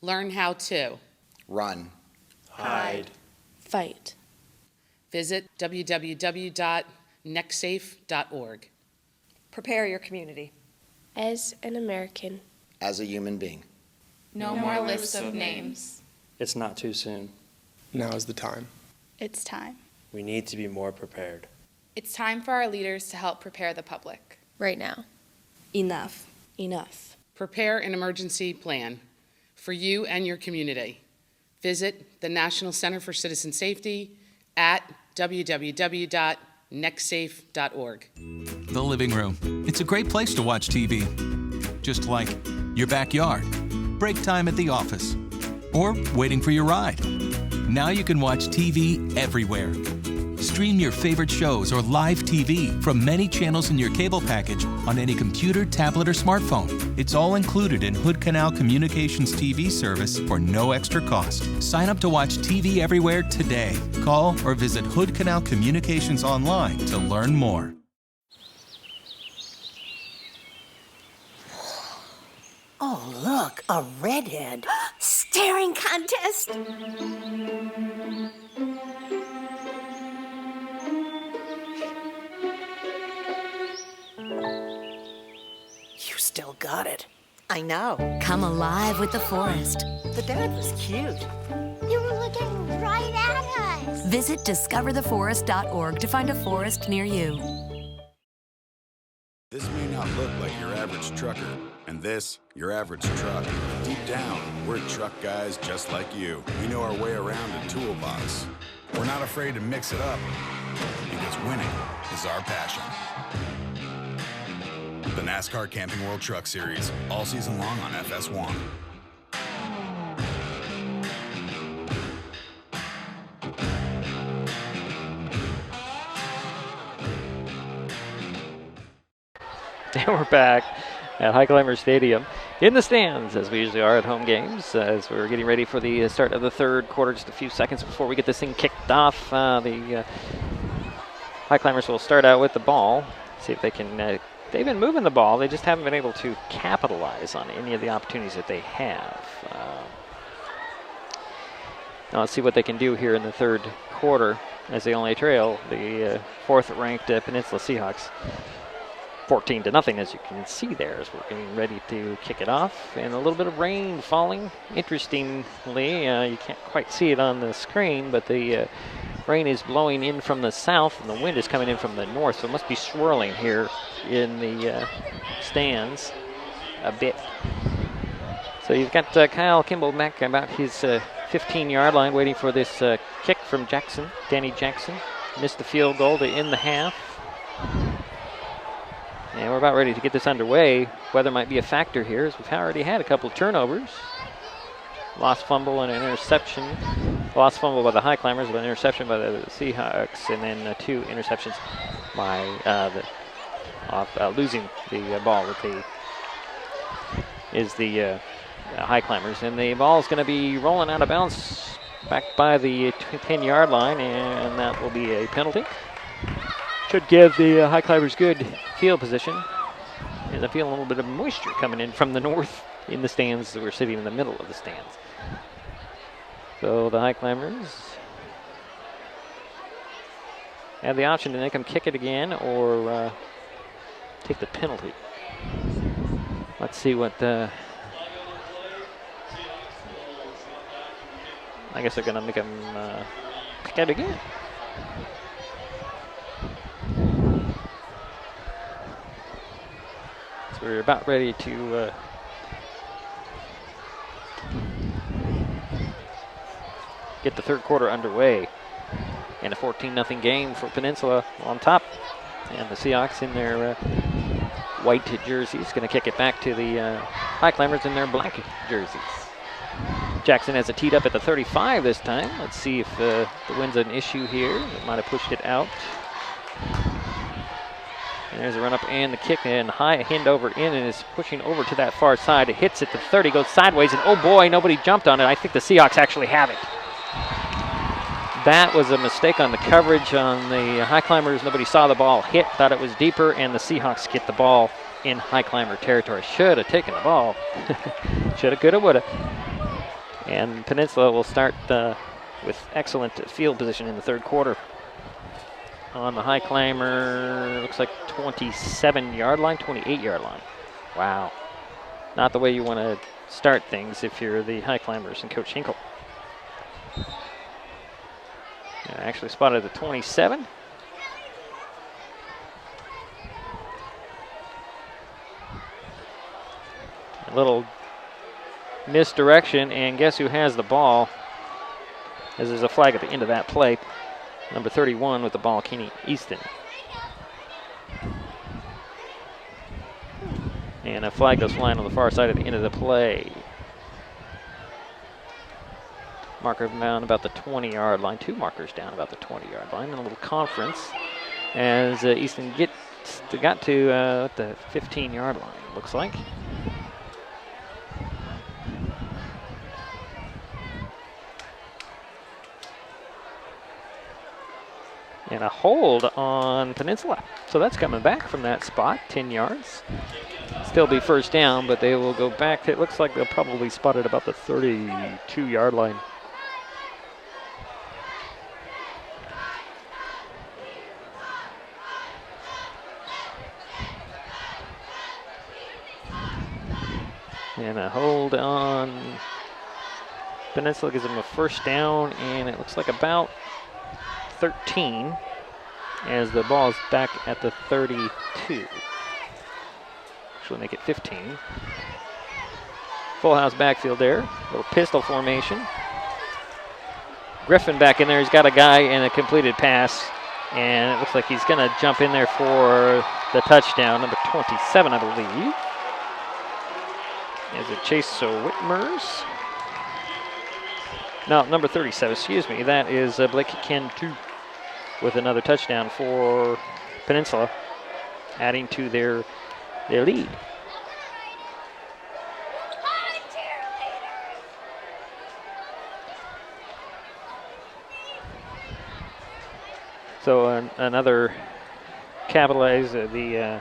S26: Learn how to
S27: run,
S28: hide,
S19: fight.
S26: Visit www.nextsafe.org.
S24: Prepare your community.
S19: As an American.
S27: As a human being.
S24: No more lists of names.
S28: It's not too soon. Now is the time.
S19: It's time.
S28: We need to be more prepared.
S24: It's time for our leaders to help prepare the public.
S19: Right now. Enough. Enough.
S26: Prepare an emergency plan for you and your community. Visit the National Center for Citizen Safety at www.nextsafe.org.
S29: The living room. It's a great place to watch TV. Just like your backyard, break time at the office, or waiting for your ride. Now you can watch TV everywhere. Stream your favorite shows or live TV from many channels in your cable package on any computer, tablet, or smartphone. It's all included in Hood Canal Communications TV service for no extra cost. Sign up to watch TV everywhere today. Call or visit Hood Canal Communications online to learn more.
S30: Oh, look, a redhead. Staring contest. You still got it. I know.
S3: Come alive with the forest.
S30: The dad was cute.
S19: You were looking right at us.
S3: Visit discovertheforest.org to find a forest near you.
S7: This may not look like your average trucker, and this, your average truck. Deep down, we're truck guys just like you. We know our way around a toolbox. We're not afraid to mix it up, because winning is our passion. The NASCAR Camping World Truck Series, all season long on FS1.
S2: We're back at Highclimbers Stadium in the stands, as we usually are at home games, as we're getting ready for the start of the third quarter. Just a few seconds before we get this thing kicked off. The Highclimbers will start out with the ball. See if they can. They've been moving the ball. They just haven't been able to capitalize on any of the opportunities that they have. Now let's see what they can do here in the third quarter, as they only trail the fourth-ranked Peninsula Seahawks 14-0, as you can see there, as we're getting ready to kick it off. And a little bit of rain falling. Interestingly, you can't quite see it on the screen, but the rain is blowing in from the south, and the wind is coming in from the north, so it must be swirling here in the stands a bit. So you've got Kyle Kimball back about his 15-yard line, waiting for this kick from Jackson. Danny Jackson missed the field goal to end the half. And we're about ready to get this underway. Weather might be a factor here, as we've already had a couple of turnovers. Lost fumble and an interception. Lost fumble by the Highclimbers, but an interception by the Seahawks, and then 2 interceptions by losing the ball with the Highclimbers. And the ball is going to be rolling out of bounds back by the 10-yard line, and that will be a penalty. Should give the Highclimbers good field position. And I feel a little bit of moisture coming in from the north in the stands. We're sitting in the middle of the stands. So the Highclimbers have the option to make them kick it again or take the penalty. Let's see what I guess they're going to make them kick it again. So we're about ready to get the third quarter underway. And a 14-0 game for Peninsula on top. And the Seahawks in their white jerseys going to kick it back to the Highclimbers in their black jerseys. Jackson has it teed up at the 35 this time. Let's see if the wind's an issue here. It might have pushed it out. And there's a run up and the kick, and high hand over in, and is pushing over to that far side. It hits at the 30, goes sideways, and oh boy, nobody jumped on it. I think the Seahawks actually have it. That was a mistake on the coverage on the Highclimbers. Nobody saw the ball hit, thought it was deeper, and the Seahawks get the ball in Highclimber territory. Should have taken the ball. Should have, could have, would have. And Peninsula will start with excellent field position in the third quarter. On the Highclimber, looks like 27-yard line, 28-yard line. Wow. Not the way you want to start things if you're the Highclimbers and Coach Hinkle. Actually spotted the 27. A little misdirection, and guess who has the ball? As there's a flag at the end of that play. Number 31 with the ball, Kenny Easton. And a flag goes flying on the far side at the end of the play. Marker down about the 20-yard line. 2 markers down about the 20-yard line. And a little conference as Easton got to the 15-yard line, looks like. And a hold on Peninsula. So that's coming back from that spot, 10 yards. Still be first down, but they will go back. It looks like they'll probably spot it about the 32-yard line. And a hold on Peninsula gives them a first down, and it looks like about 13 as the ball is back at the 32. Which will make it 15. Full house backfield there. Little pistol formation. Griffin back in there. He's got a guy in a completed pass, and it looks like he's going to jump in there for the touchdown. Number 27, I believe. Is it Chase Whitmers? No, number 37, excuse me. That is Blake Cantu with another touchdown for Peninsula, adding to their their lead. So another capitalize the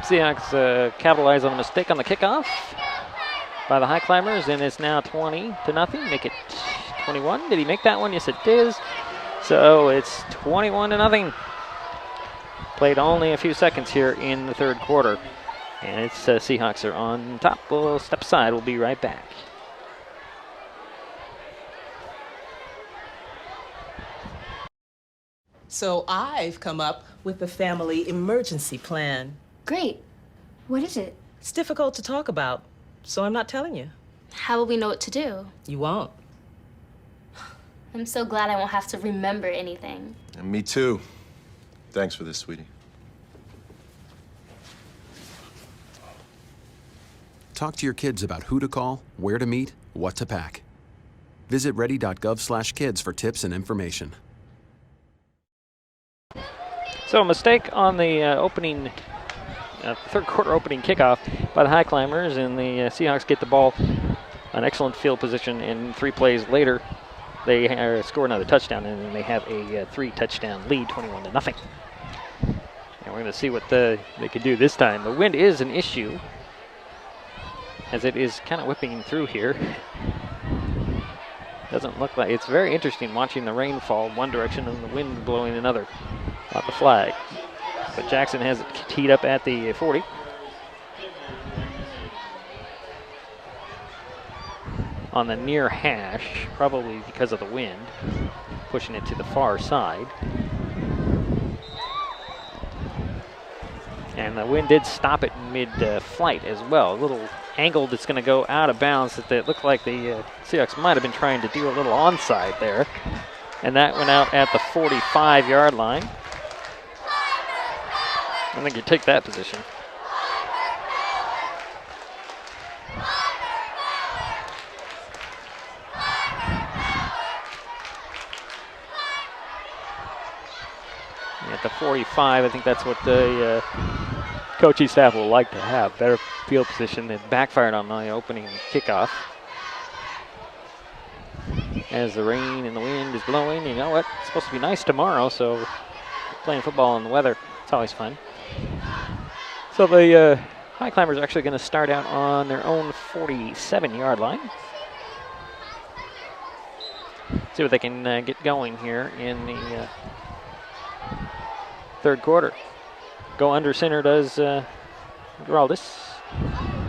S2: Seahawks capitalize on a mistake on the kickoff by the Highclimbers, and it's now 20-0. Make it 21. Did he make that one? Yes, it is. So it's 21-0. Played only a few seconds here in the third quarter, and it's Seahawks are on top. We'll step aside. We'll be right back.
S30: So I've come up with a family emergency plan.
S19: Great. What is it?
S30: It's difficult to talk about, so I'm not telling you.
S19: How will we know what to do?
S30: You won't.
S19: I'm so glad I won't have to remember anything.
S1: And me too. Thanks for this, sweetie.
S4: Talk to your kids about who to call, where to meet, what to pack. Visit ready.gov/kids for tips and information.
S2: So a mistake on the third quarter opening kickoff by the Highclimbers, and the Seahawks get the ball, an excellent field position, and 3 plays later they score another touchdown, and then they have a 3-touchdown lead, 21-0. And we're going to see what they can do this time. The wind is an issue, as it is kind of whipping through here. Doesn't look like, it's very interesting watching the rain fall one direction and the wind blowing another. Not the flag. But Jackson has it teed up at the 40. On the near hash, probably because of the wind, pushing it to the far side. And the wind did stop it mid-flight as well. A little angled, it's going to go out of bounds. It looked like the Seahawks might have been trying to do a little onside there. And that went out at the 45-yard line. I think you take that position. At the 45, I think that's what the coaching staff will like to have. Better field position. It backfired on the opening kickoff. As the rain and the wind is blowing, you know what? It's supposed to be nice tomorrow, so playing football in the weather, it's always fun. So the Highclimbers are actually going to start out on their own 47-yard line. See what they can get going here in the third quarter. Go under center does Geraldus.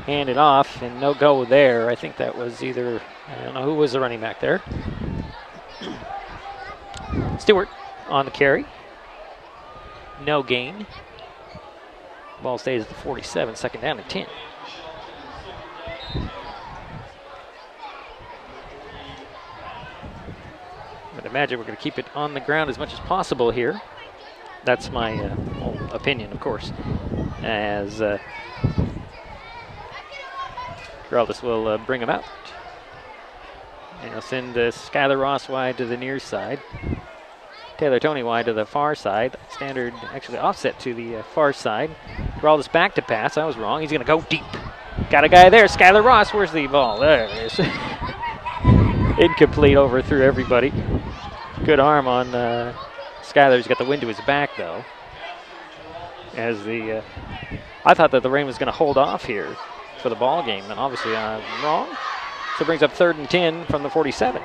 S2: Hand it off, and no go there. I think that was either, I don't know who was the running back there. Stewart on the carry. No gain. Ball stays at the 47, second down and 10. I'd imagine we're going to keep it on the ground as much as possible here. That's my opinion, of course. As Geraldus will bring him out. And he'll send Skylar Ross wide to the near side. Taylor Tony wide to the far side. Standard actually offset to the far side. Geraldus back to pass. I was wrong. He's going to go deep. Got a guy there. Skylar Ross. Where's the ball? There it is. Incomplete over through everybody. Good arm on Skylar. He's got the wind to his back, though. As the I thought that the rain was going to hold off here for the ball game, and obviously I'm wrong. So it brings up 3rd and 10 from the 47.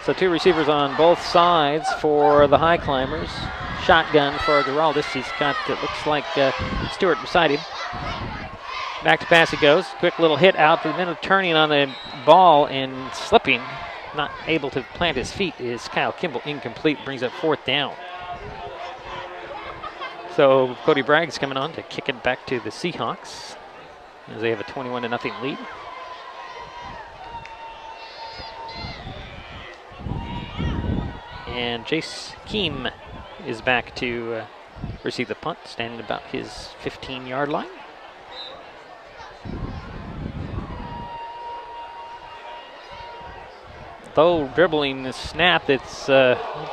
S2: So 2 receivers on both sides for the Highclimbers. Shotgun for Geraldus. He's got, it looks like Stewart beside him. Back to pass he goes. Quick little hit out to the middle, turning on the ball and slipping. Not able to plant his feet is Kyle Kimball. Incomplete, brings up 4th down. So Cody Bragg's coming on to kick it back to the Seahawks as they have a 21-0 lead. And Jace Keem is back to receive the punt, standing about his 15-yard line. low dribbling snap that's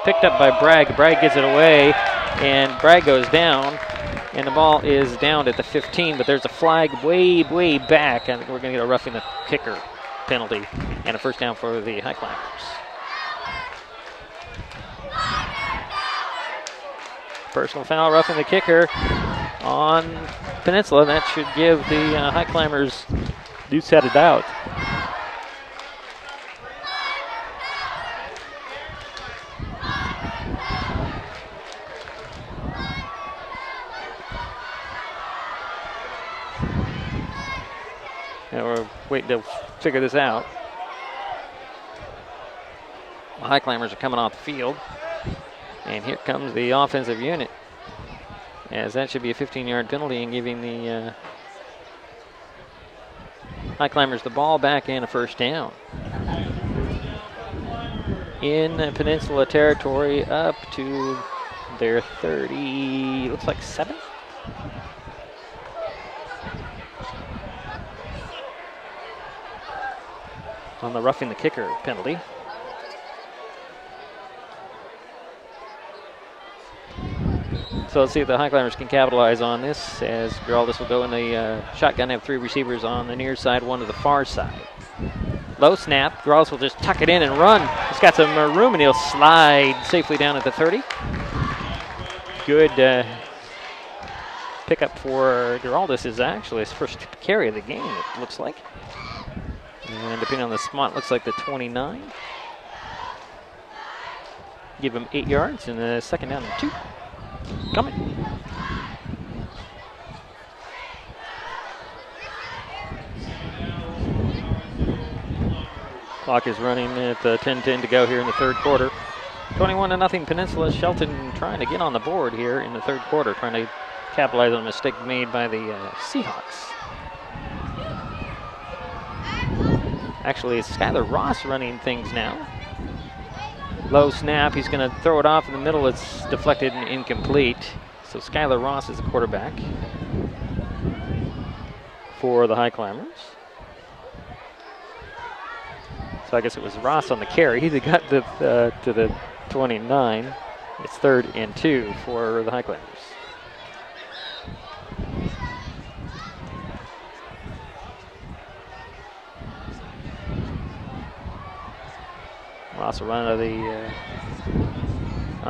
S2: picked up by Bragg. Bragg gets it away, and Bragg goes down, and the ball is down at the 15, but there's a flag way, way back. I think we're going to get a roughing the kicker penalty and a first down for the Highclimbers. Personal foul, roughing the kicker on Peninsula. That should give the Highclimbers deuce headed out. And we're waiting to figure this out. The Highclimbers are coming off the field. And here comes the offensive unit, as that should be a 15-yard penalty and giving the Highclimbers the ball back and a first down. In Peninsula territory up to their 30, looks like 7. On the roughing the kicker penalty. So let's see if the Highclimbers can capitalize on this, as Giraldus will go in the shotgun, have 3 receivers on the near side, 1 to the far side. Low snap, Giraldus will just tuck it in and run. He's got some room and he'll slide safely down at the 30. Good pickup for Giraldus. Is actually his first carry of the game, it looks like. And depending on the spot, looks like the 29. Give him 8 yards and a second down and 2. Coming. Clock is running at 10:10 to go here in the third quarter. 21-0 Peninsula. Shelton trying to get on the board here in the third quarter, trying to capitalize on a mistake made by the Seahawks. Actually, it's Skylar Ross running things now. Low snap, he's going to throw it off in the middle. It's deflected and incomplete. So Skylar Ross is the quarterback for the Highclimbers. So I guess it was Ross on the carry. He got to the 29. It's 3rd and 2 for the Highclimbers. Ross will run out of the,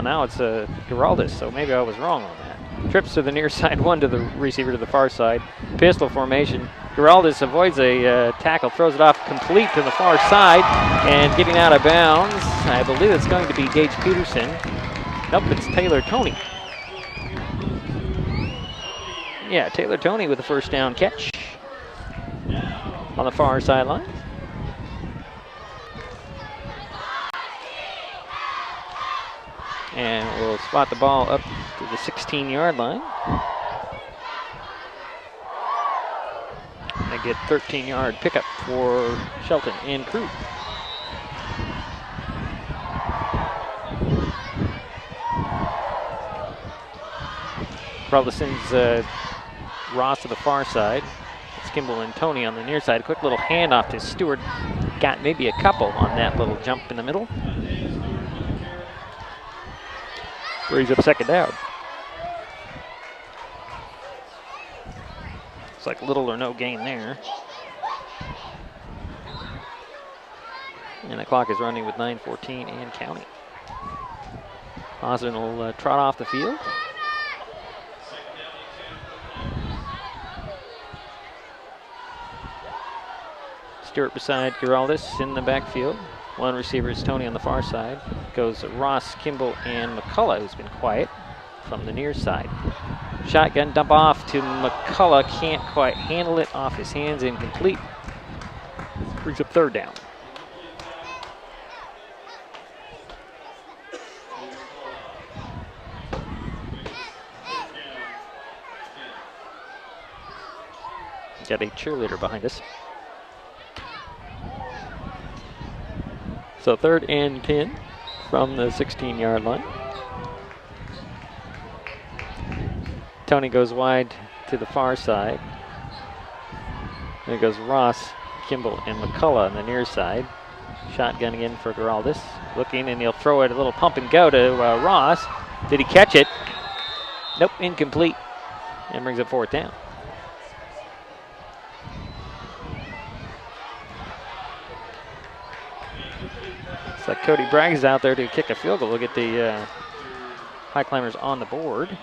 S2: now it's Giraldus, so maybe I was wrong on that. Trips to the near side, 1 to the receiver to the far side. Pistol formation. Giraldus avoids a tackle, throws it off complete to the far side, and getting out of bounds, I believe it's going to be Gage Peterson. Nope, it's Taylor Toney. Yeah, Taylor Toney with the first down catch on the far sideline. And we'll spot the ball up to the 16-yard line. They get 13-yard pickup for Shelton and crew. Probably sends Ross to the far side. It's Kimball and Toney on the near side. Quick little handoff to Stewart. Got maybe a couple on that little jump in the middle. Brings up second down. It's like little or no gain there. And the clock is running with 9:14 and counting. Osborne will trot off the field. Stewart beside Giraldus in the backfield. 1 receiver is Toney on the far side. Goes Ross, Kimball, and McCullough, who's been quiet from the near side. Shotgun dump off to McCullough. Can't quite handle it. Off his hands, incomplete. Brings up 3rd down. Got a cheerleader behind us. So 3rd and 10 from the 16-yard line. Toney goes wide to the far side. There goes Ross, Kimball, and McCullough on the near side. Shotgun again for Geraldis. Looking, and he'll throw it a little pump and go to Ross. Did he catch it? Nope, incomplete. And brings it 4th down. It's like Cody Bragg's out there to kick a field goal. We'll get the Highclimbers on the board.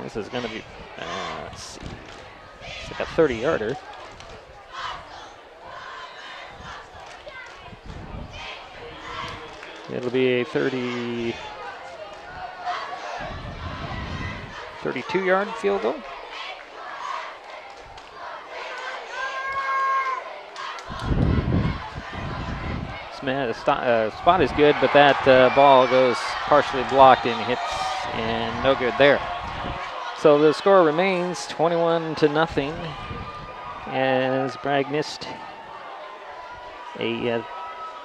S2: This is going to be, let's see, it's like a 30-yarder. It'll be a 32-yard field goal. The spot is good, but that ball goes partially blocked and hits, and no good there. So the score remains 21-0 as Bragg missed a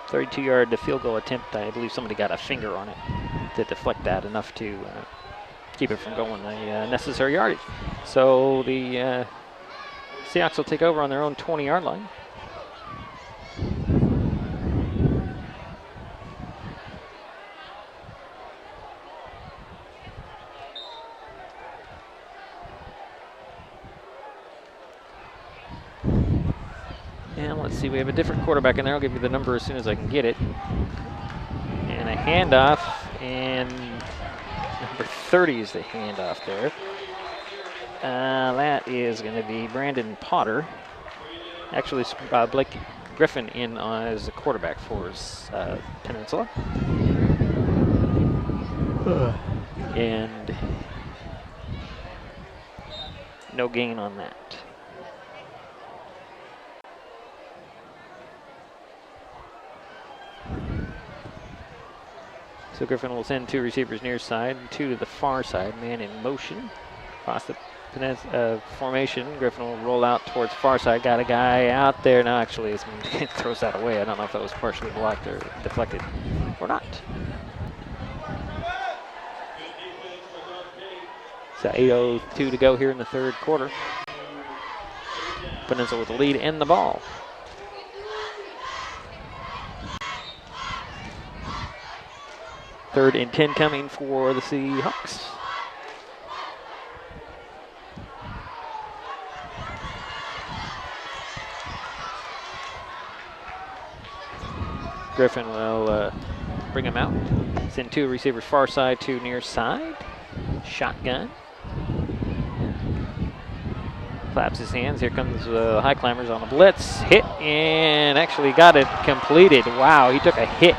S2: 32-yard field goal attempt. I believe somebody got a finger on it to deflect that enough to keep it from going the necessary yardage. So the Seahawks will take over on their own 20-yard line. And let's see, we have a different quarterback in there. I'll give you the number as soon as I can get it. And a handoff, and number 30 is the handoff there. That is going to be Brandon Potter. Actually, Blake Griffin in as the quarterback for his, Peninsula. And no gain on that. So Griffin will send 2 receivers near side, 2 to the far side, man in motion. Across the formation, Griffin will roll out towards far side. Got a guy out there. No, actually, it throws that away. I don't know if that was partially blocked or deflected or not. So 8:02 to go here in the 3rd quarter. Peninsula with the lead and the ball. Third and 10 coming for the Seahawks. Griffin will bring him out. Send 2 receivers far side, 2 near side. Shotgun. Claps his hands. Here comes the Highclimbers on a blitz. Hit, and actually got it completed. Wow, he took a hit,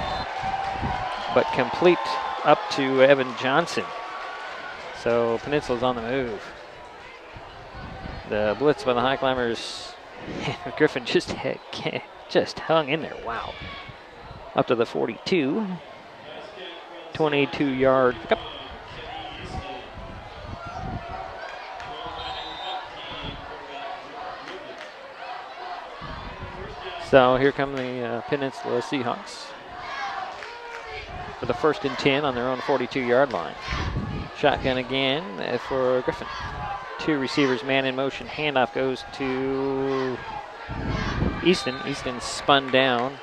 S2: but complete up to Evan Johnson. So Peninsula's on the move. The blitz by the Highclimbers. Griffin just hung in there. Wow. Up to the 42. 22-yard pickup. So here come the Peninsula Seahawks for the 1st and 10 on their own 42-yard line. Shotgun again for Griffin. 2 receivers, man in motion. Handoff goes to Easton. Easton spun down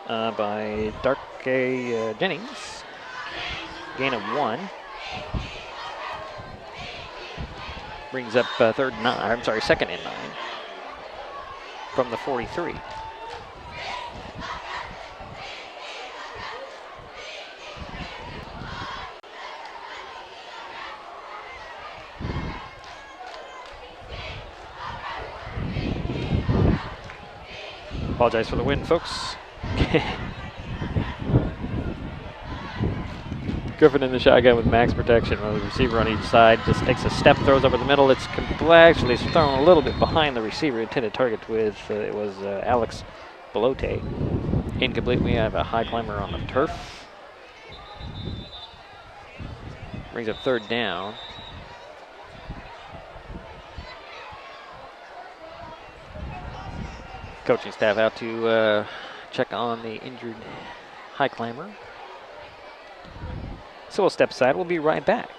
S2: by Darke Jennings. Gain of 1. Brings up 2nd and 9 from the 43. Apologize for the wind, folks. Griffin in the shotgun with max protection. Well, the receiver on each side just takes a step, throws over the middle. It's actually thrown a little bit behind the receiver. Intended target with it was Alex Belote. Incomplete. We have a Highclimber on the turf. Brings up 3rd down. Coaching staff out to check on the injured Highclimber. So we'll step aside. We'll be right back.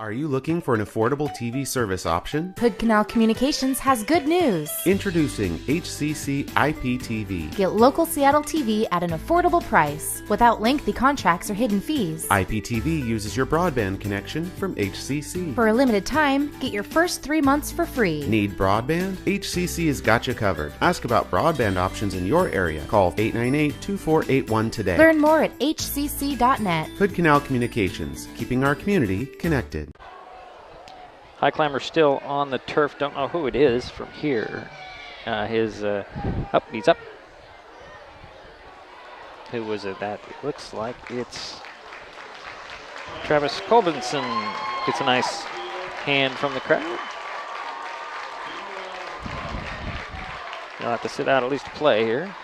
S15: Are you looking for an affordable TV service option?
S17: Hood Canal Communications has good news.
S15: Introducing HCC IPTV.
S17: Get local Seattle TV at an affordable price without lengthy contracts or hidden fees.
S15: IPTV uses your broadband connection from HCC.
S17: For a limited time, get your first 3 months for free.
S15: Need broadband? HCC has got you covered. Ask about broadband options in your area. Call 898-2481 today.
S17: Learn more at hcc.net.
S15: Hood Canal Communications, keeping our community connected.
S2: Highclimbers still on the turf. Don't know who it is from here. He's up. Who was it that? It looks like it's Travis Colbinson. Gets a nice hand from the crowd. He'll have to sit out at least to play here.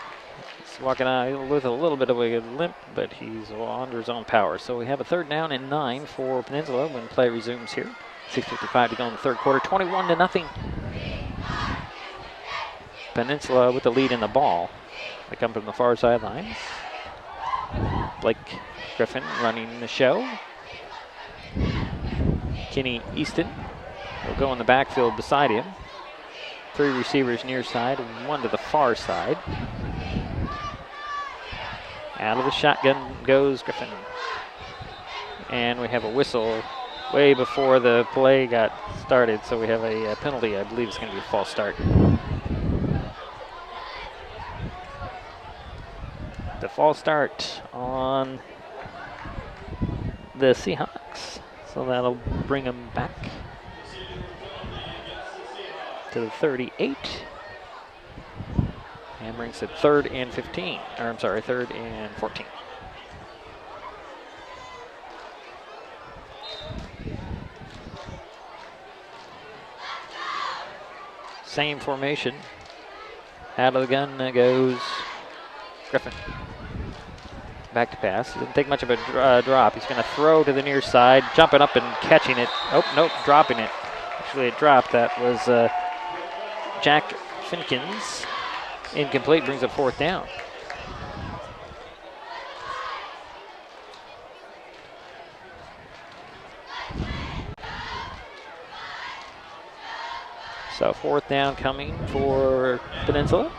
S2: He's walking out with a little bit of a limp, but he's under his own power. So we have a 3rd down and 9 for Peninsula when play resumes here. 6:55 to go in the 3rd quarter, 21-0. Peninsula with the lead in the ball. They come from the far sidelines. Blake Griffin running the show. Kenny Easton will go in the backfield beside him. 3 receivers near side, 1 to the far side. Out of the shotgun goes Griffin. And we have a whistle way before the play got started, so we have a penalty. I believe it's going to be a false start. The false start on the Seahawks, so that'll bring them back to the 38 and brings it 3rd and 15, or I'm sorry, 3rd and 14. Same formation. Out of the gun goes Griffin. Back to pass. Didn't take much of a drop. He's going to throw to the near side, jumping up and catching it. Oh, nope, dropping it. Actually, it dropped. That was Jack Finkins. Incomplete, brings up 4th down. So 4th down coming for Peninsula.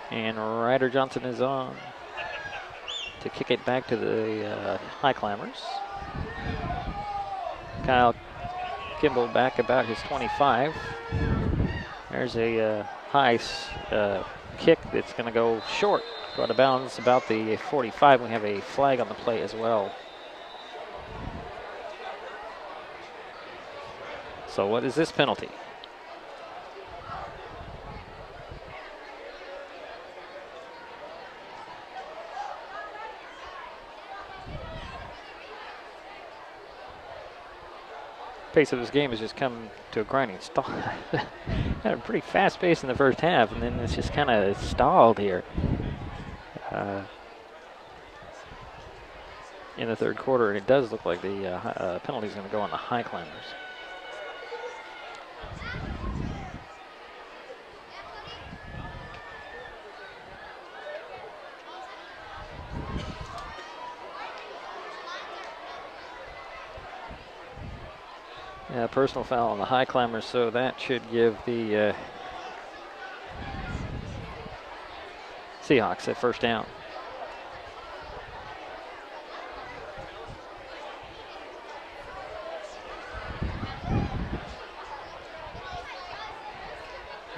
S2: And Ryder Johnson is on to kick it back to the Highclimbers. Kyle Kimball back about his 25. There's a high kick that's going to go short. Go out of bounds about the 45. We have a flag on the play as well. So what is this penalty? Pace of this game has just come to a grinding stall. Had a pretty fast pace in the first half, and then it's just kind of stalled here in the 3rd quarter, and it does look like the penalty is going to go on the Highclimbers. Yeah, personal foul on the Highclimbers, so that should give the Seahawks a 1st down.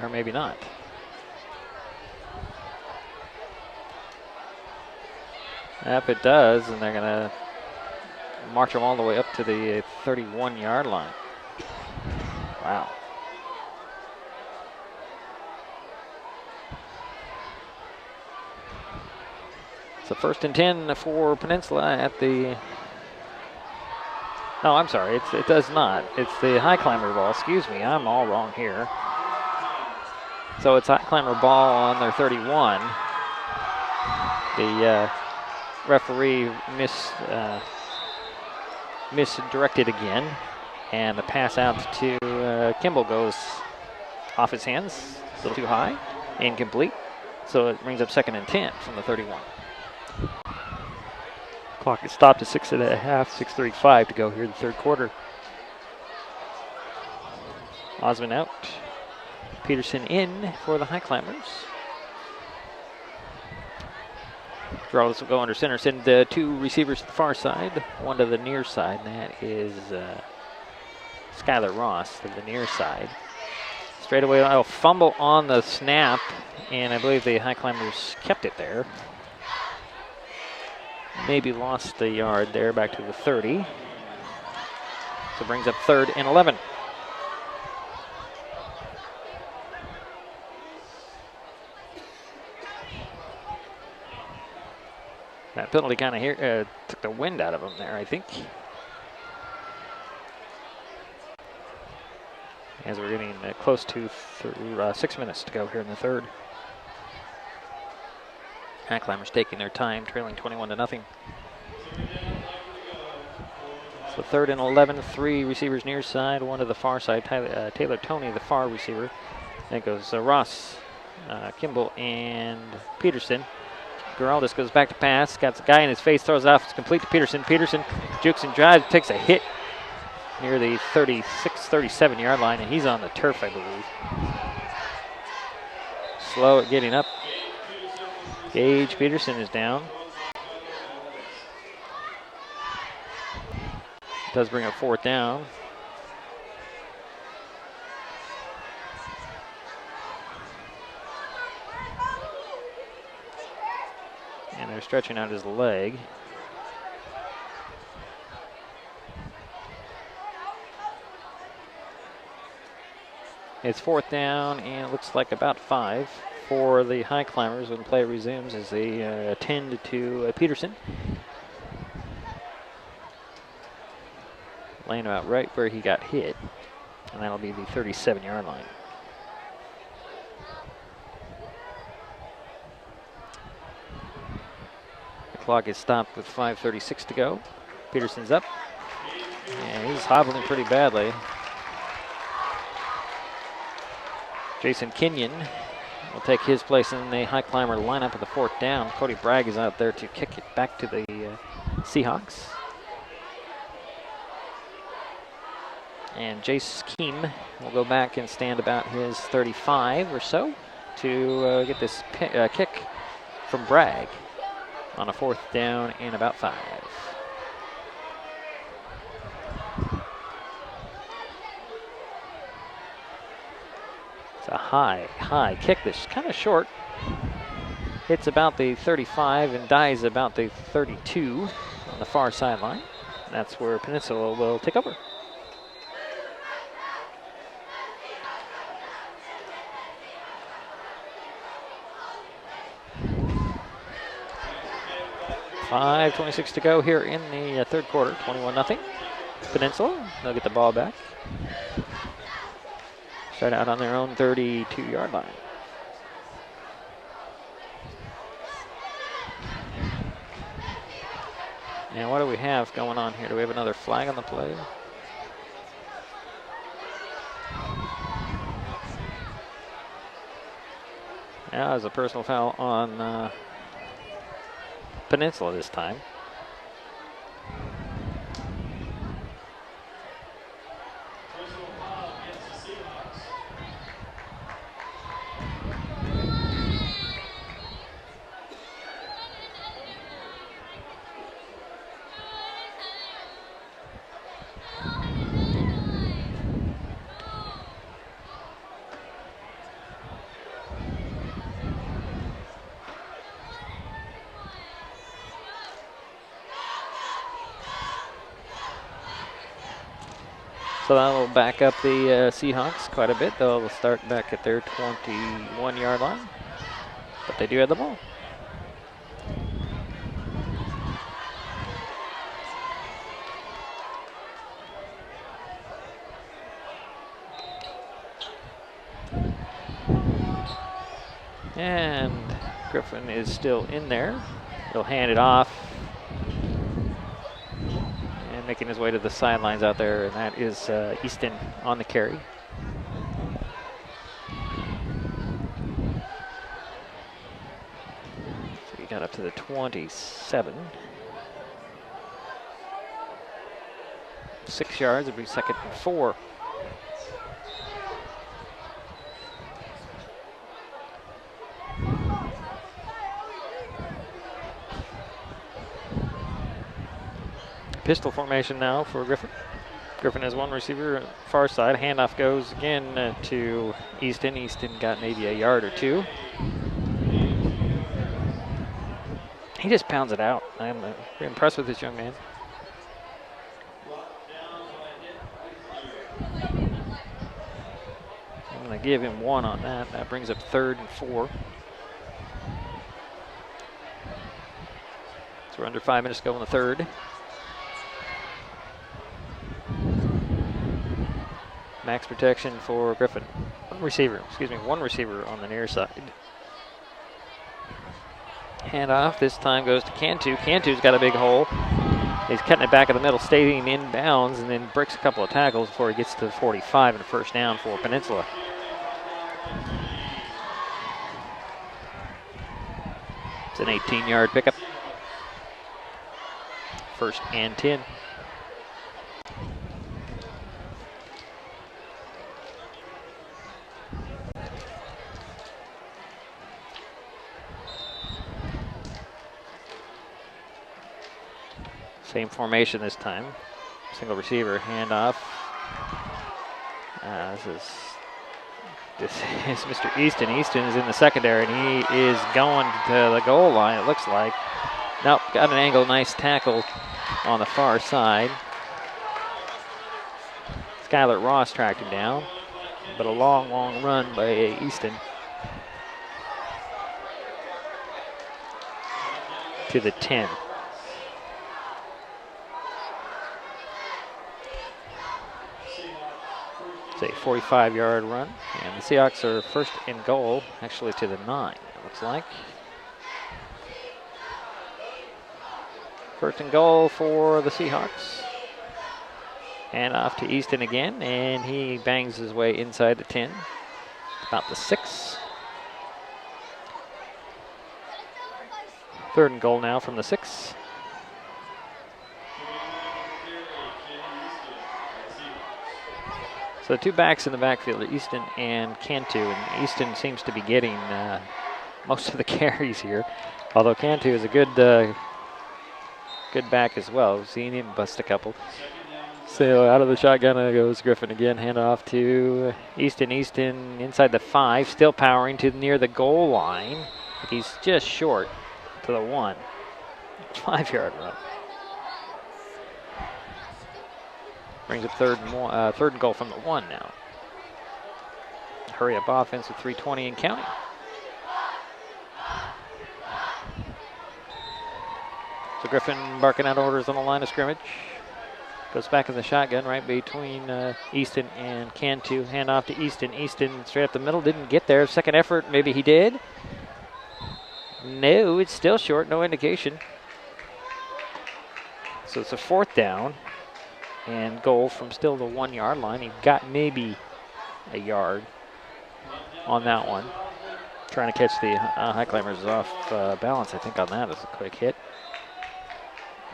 S2: Or maybe not. Yep, it does, and they're going to march them all the way up to the 31-yard line. Wow. So 1st and 10 for Peninsula at the... Oh, I'm sorry, it does not. It's the Highclimber ball. Excuse me, I'm all wrong here. So it's Highclimber ball on their 31. The referee misdirected again, and the pass out to Kimball goes off his hands, a little too high, incomplete. So it brings up 2nd and 10 from the 31. Clock is stopped at 6.5, 6:35 to go here in the third quarter. Osmond out. Peterson in for the Highclimbers. Geraldus will go under center. Send the two receivers to the far side, one to the near side, and that is Skylar Ross to the near side. Straight away, a fumble on the snap, and I believe the Highclimbers kept it there. Maybe lost a yard there, back to the 30. So brings up 3rd and 11. That penalty kind of took the wind out of him there, I think. As we're getting close to 6 minutes to go here in the third. Highclimbers taking their time, trailing 21-0. So 3rd and 11, 3 receivers near side, one to the far side. Taylor Toney, the far receiver. Then goes Ross, Kimball, and Peterson. Geraldus goes back to pass, got the guy in his face, throws it off, it's complete to Peterson. Peterson jukes and drives, takes a hit near the 36, 37-yard line, and he's on the turf, I believe. Slow at getting up. Gage Peterson is down. Does bring up 4th down. And they're stretching out his leg. It's 4th down, and it looks like about 5 for the Highclimbers when play resumes as they attend to Peterson. Laying about right where he got hit, and that'll be the 37-yard line. Clock is stopped with 5:36 to go. Peterson's up, and he's hobbling pretty badly. Jason Kenyon will take his place in the Highclimber lineup at the 4th down. Cody Bragg is out there to kick it back to the Seahawks. And Jace Keem will go back and stand about his 35 or so to get this kick from Bragg on a 4th down and about 5. It's a high kick that's kind of short. Hits about the 35 and dies about the 32 on the far sideline. That's where Peninsula will take over. .5:26 to go here in the third quarter, 21-0. Peninsula, they'll get the ball back. Start out on their own 32-yard line. And what do we have going on here? Do we have another flag on the play? Yeah, there's a personal foul on Peninsula this time. So that will back up the Seahawks quite a bit. They'll start back at their 21-yard line, but they do have the ball. And Griffin is still in there. He'll hand it off. Making his way to the sidelines out there, and that is Easton on the carry. So he got up to the 27. 6 yards. It'll be 2nd and 4. Pistol formation now for Griffin. Griffin has one receiver, far side. Handoff goes again to Easton. Easton got maybe a yard or two. He just pounds it out. I'm very impressed with this young man. I'm going to give him 1 on that. That brings up 3rd and 4. So we're under 5 minutes to go in the 3rd. Max protection for Griffin. One receiver on the near side. Handoff this time goes to Cantu. Cantu's got a big hole. He's cutting it back in the middle, staying in bounds, and then breaks a couple of tackles before he gets to the 45 and a first down for Peninsula. It's an 18-yard pickup. 1st and 10. Same formation this time. Single receiver, handoff. This is Mr. Easton. Easton is in the secondary, and he is going to the goal line, it looks like. Nope, got an angle, nice tackle on the far side. Skylar Ross tracked him down, but a long, long run by Easton to the 10. It's a 45-yard run, and the Seahawks are 1st and goal, actually to the 9, it looks like. 1st and goal for the Seahawks. And off to Easton again, and he bangs his way inside the 10, about the 6. 3rd and goal now from the 6. So 2 backs in the backfield, Easton and Cantu, and Easton seems to be getting most of the carries here, although Cantu is a good back as well. We've seen him bust a couple. So out of the shotgun goes Griffin again, handoff to Easton. Easton inside the 5, still powering to near the goal line. He's just short to the 1. 5-yard run. Brings up 3rd and goal from the 1 now. Hurry up offense with 3:20 and counting. So Griffin barking out orders on the line of scrimmage. Goes back in the shotgun right between Easton and Cantu. Hand off to Easton. Easton straight up the middle, didn't get there. 2nd effort, maybe he did. No, it's still short, no indication. So it's a 4th down. And goal from still the 1-yard line. He got maybe a yard on that one. Trying to catch the Highclimbers off balance, I think, on that as a quick hit.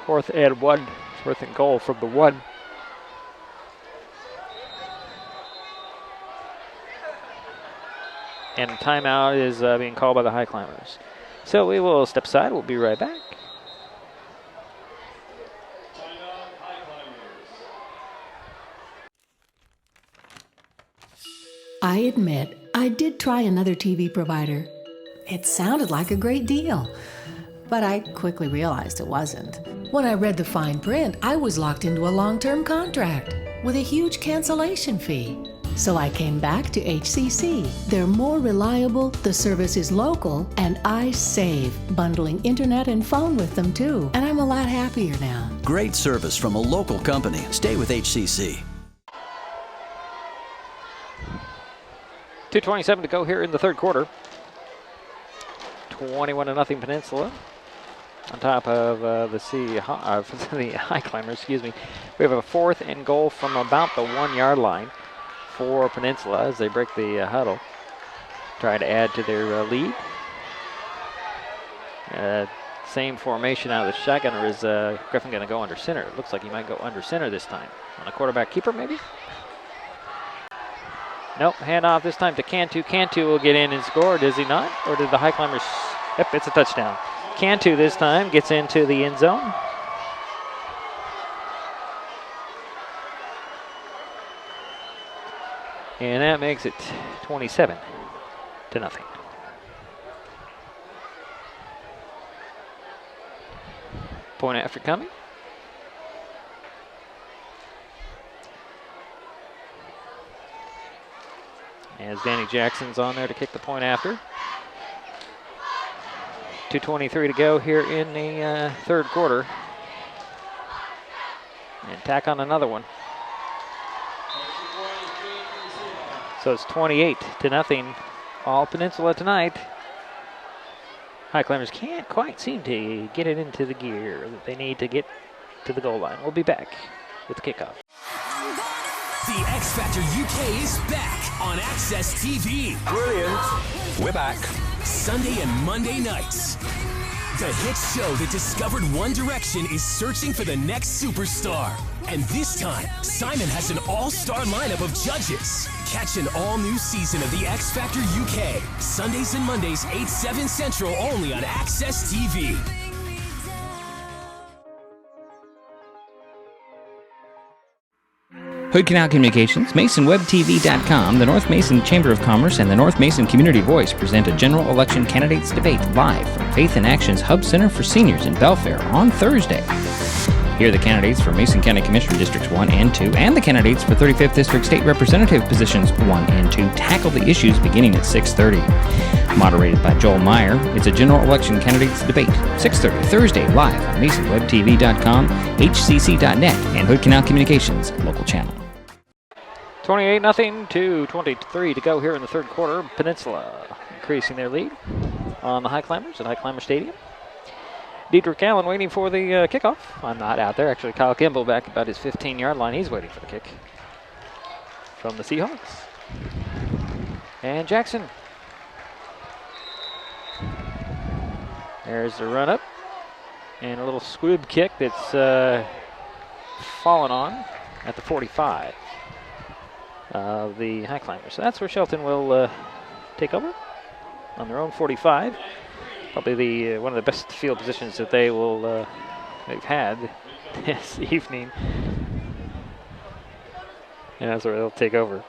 S2: 4th and 1. 4th and goal from the 1. And timeout is being called by the Highclimbers. So we will step aside. We'll be right back.
S5: I admit, I did try another TV provider. It sounded like a great deal, but I quickly realized it wasn't. When I read the fine print, I was locked into a long-term contract with a huge cancellation fee. So I came back to HCC. They're more reliable, the service is local, and I save, bundling internet and phone with them too. And I'm a lot happier now.
S6: Great service from a local company. Stay with HCC.
S2: 2:27 to go here in the 3rd quarter. 21-0 Peninsula on top of the Highclimbers, excuse me. We have a 4th and goal from about the 1-yard line for Peninsula as they break the huddle. Try to add to their lead. Same formation out of the shotgun, or is Griffin going to go under center? It looks like he might go under center this time. On a quarterback keeper, maybe? Nope, handoff this time to Cantu. Cantu will get in and score, does he not? Or did the Highclimbers? Yep, it's a touchdown. Cantu this time gets into the end zone. And that makes it 27-0. Point after coming. As Danny Jackson's on there to kick the point after. 2:23 to go here in the third quarter. And tack on another one. So it's 28-0, all Peninsula tonight. Highclimbers can't quite seem to get it into the gear that they need to get to the goal line. We'll be back with the kickoff.
S8: The X Factor UK is back on Access TV.
S9: Brilliant. We're back.
S8: Sunday and Monday nights. The hit show that discovered One Direction is searching for the next superstar. And this time, Simon has an all-star lineup of judges. Catch an all-new season of the X Factor UK. Sundays and Mondays, 8, 7 Central, only on Access TV.
S10: Hood Canal Communications, MasonWebTV.com, the North Mason Chamber of Commerce, and the North Mason Community Voice present a general election candidates debate live from Faith in Action's Hub Center for Seniors in Belfair on Thursday. Here are the candidates for Mason County Commissioner Districts 1 and 2, and the candidates for 35th District State Representative Positions 1 and 2 tackle the issues beginning at 6:30. Moderated by Joel Meyer, it's a general election candidates debate, 6:30 Thursday, live on MasonWebTV.com, HCC.net, and Hood Canal Communications local channel.
S2: 28-0 to 23 to go here in the third quarter. Peninsula increasing their lead on the Highclimbers at Highclimber Stadium. Dietrich Allen waiting for the kickoff. I'm not out there. Actually, Kyle Kimball back about his 15-yard line. He's waiting for the kick from the Seahawks. And Jackson. There's the run up. And a little squib kick that's fallen on at the 45 of the Highclimbers. So that's where Shelton will take over on their own 45. Probably the one of the best field positions that they've had this evening. And that's where they'll take over.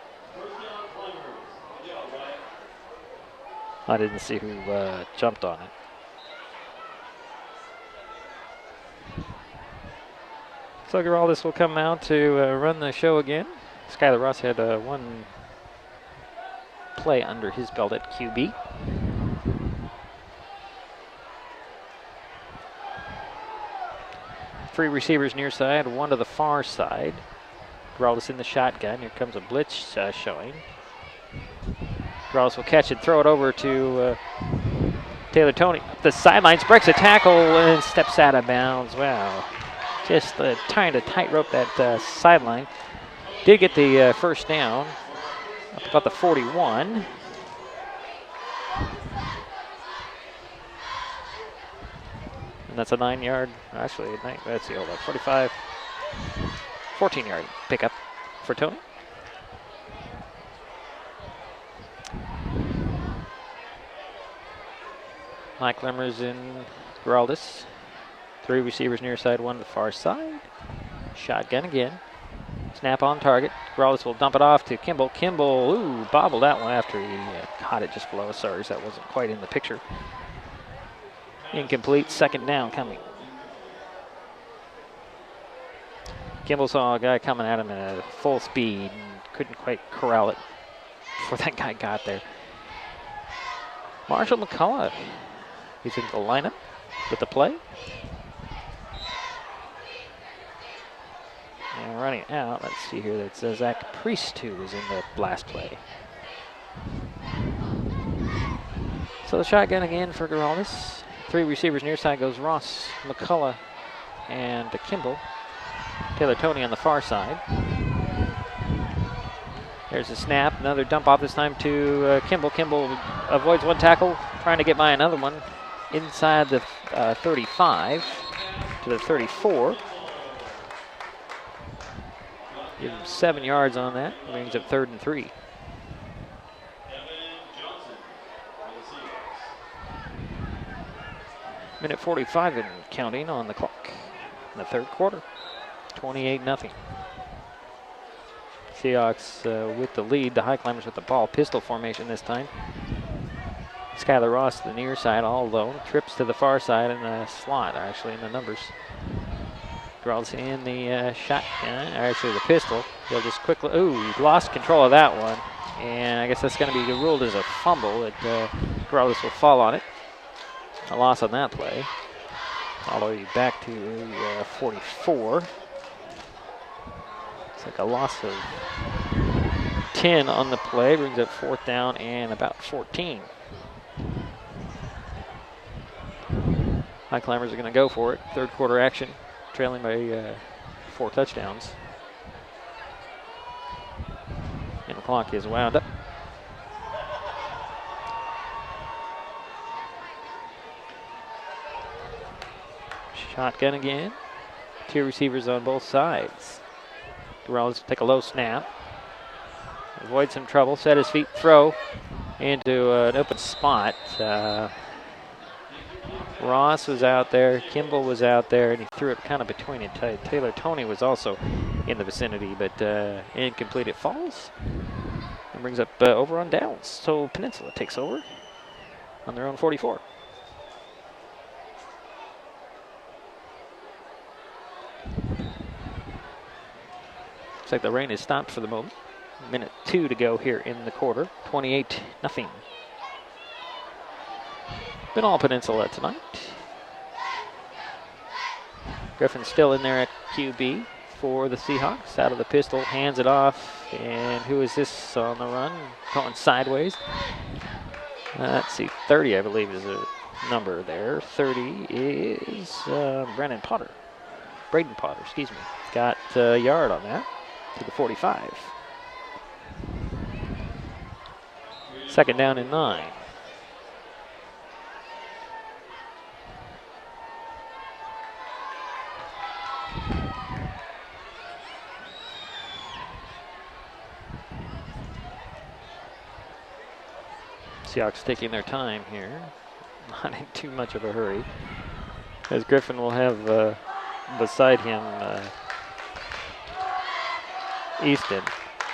S2: I didn't see who jumped on it. So Geraldus will come out to run the show again. Skylar Ross had one play under his belt at QB. Three receivers near side, one to the far side. Geraldus in the shotgun. Here comes a blitz showing. Geraldus will catch it, throw it over to Taylor Tony. The sidelines, breaks a tackle and steps out of bounds. Wow. Just trying to tightrope that sideline. Did get the first down up about the 41. And that's a 9-yard, actually, let's see, hold on, 45, 14-yard pickup for Tony. Highclimbers in Geraldus. Three receivers near side, one to the far side. Shotgun again. Snap on target. Geraldus will dump it off to Kimball. Kimball, ooh, bobbled that one after he caught it just below. Sorry, that wasn't quite in the picture. Incomplete, second down coming. Kimball saw a guy coming at him at full speed and couldn't quite corral it before that guy got there. Marshall McCullough, he's in the lineup with the play. And running out, let's see here, that's Zach Priest who was in the last play. So the shotgun again for Geraldus. Three receivers near side goes Ross, McCullough, and Kimball. Taylor Tony on the far side. There's a snap, another dump off this time to Kimball. Kimball avoids one tackle, trying to get by another one inside the 35 to the 34. Give him 7 yards on that. Brings up 3rd and 3. Minute 45 and counting on the clock in the 3rd quarter. 28-0. Seahawks with the lead. The Highclimbers with the ball. Pistol formation this time. Skylar Ross to the near side all alone. Trips to the far side in the slot, actually, in the numbers. Draws in the shotgun, or actually the pistol. He'll just quickly, he lost control of that one. And I guess that's going to be ruled as a fumble. Corrales will fall on it. A loss on that play. All the way back to 44. It's like a loss of 10 on the play. Brings up 4th down and about 14. Highclimbers are going to go for it. 3rd quarter action, trailing by 4 touchdowns. And the clock is wound up. Shotgun again. 2 receivers on both sides. Corrales take a low snap. Avoid some trouble. Set his feet. Throw into an open spot. Ross was out there. Kimball was out there. And he threw it kind of between it. Taylor Toney was also in the vicinity. But incomplete. It falls. And brings up over on downs. So Peninsula takes over on their own 44. Looks like the rain has stopped for the moment. Minute 2 to go here in the quarter. 28-0. Been all Peninsula tonight. Griffin still in there at QB for the Seahawks. Out of the pistol, hands it off. And who is this on the run? Going sideways. Let's see, 30 I believe is a number there. 30 is Braden Potter, excuse me. Got a yard on that. To the 45. 2nd down and 9. Seahawks taking their time here. Not in too much of a hurry. As Griffin will have beside him Easton.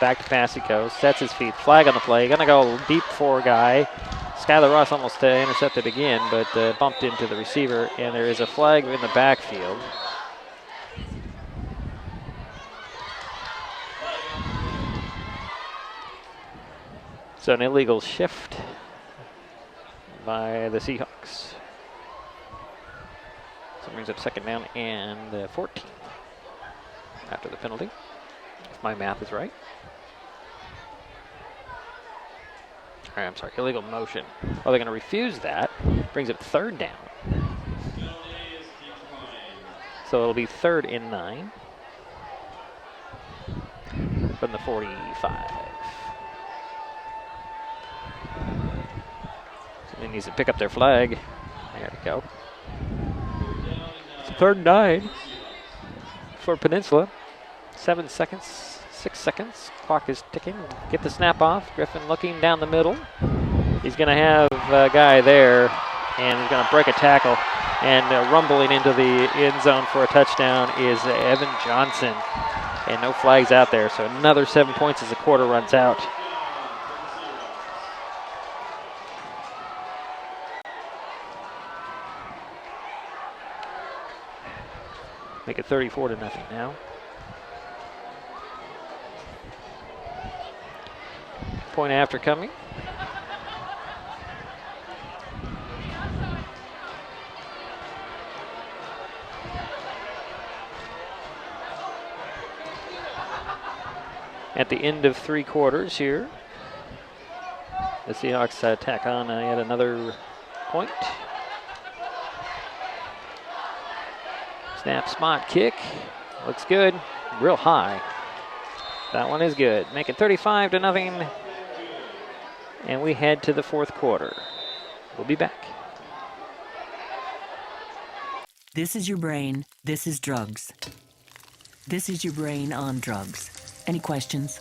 S2: Back to pass he goes. Sets his feet. Flag on the play. Gonna go deep 4 guy. Skylar Ross almost intercepted again, but bumped into the receiver. And there is a flag in the backfield. So an illegal shift by the Seahawks. So it brings up 2nd down and 14 after the penalty. If my math is right. All right, I'm sorry, illegal motion. Well, they're going to refuse that. Brings up 3rd down. So it'll be 3rd and 9 from the 45. Somebody needs to pick up their flag. There we go. It's 3rd and 9 for Peninsula. 7 seconds, 6 seconds. Clock is ticking. Get the snap off. Griffin looking down the middle. He's going to have a guy there, and he's going to break a tackle. And rumbling into the end zone for a touchdown is Evan Johnson. And no flags out there, so another 7 points as the quarter runs out. Make it 34-0 now. Point after coming. At the end of 3 quarters here, the Seahawks tack on yet another point. Snap, spot, kick. Looks good. Real high. That one is good. Make it 35-0. And we head to the 4th quarter. We'll be back.
S3: This is your brain. This is drugs. This is your brain on drugs. Any questions?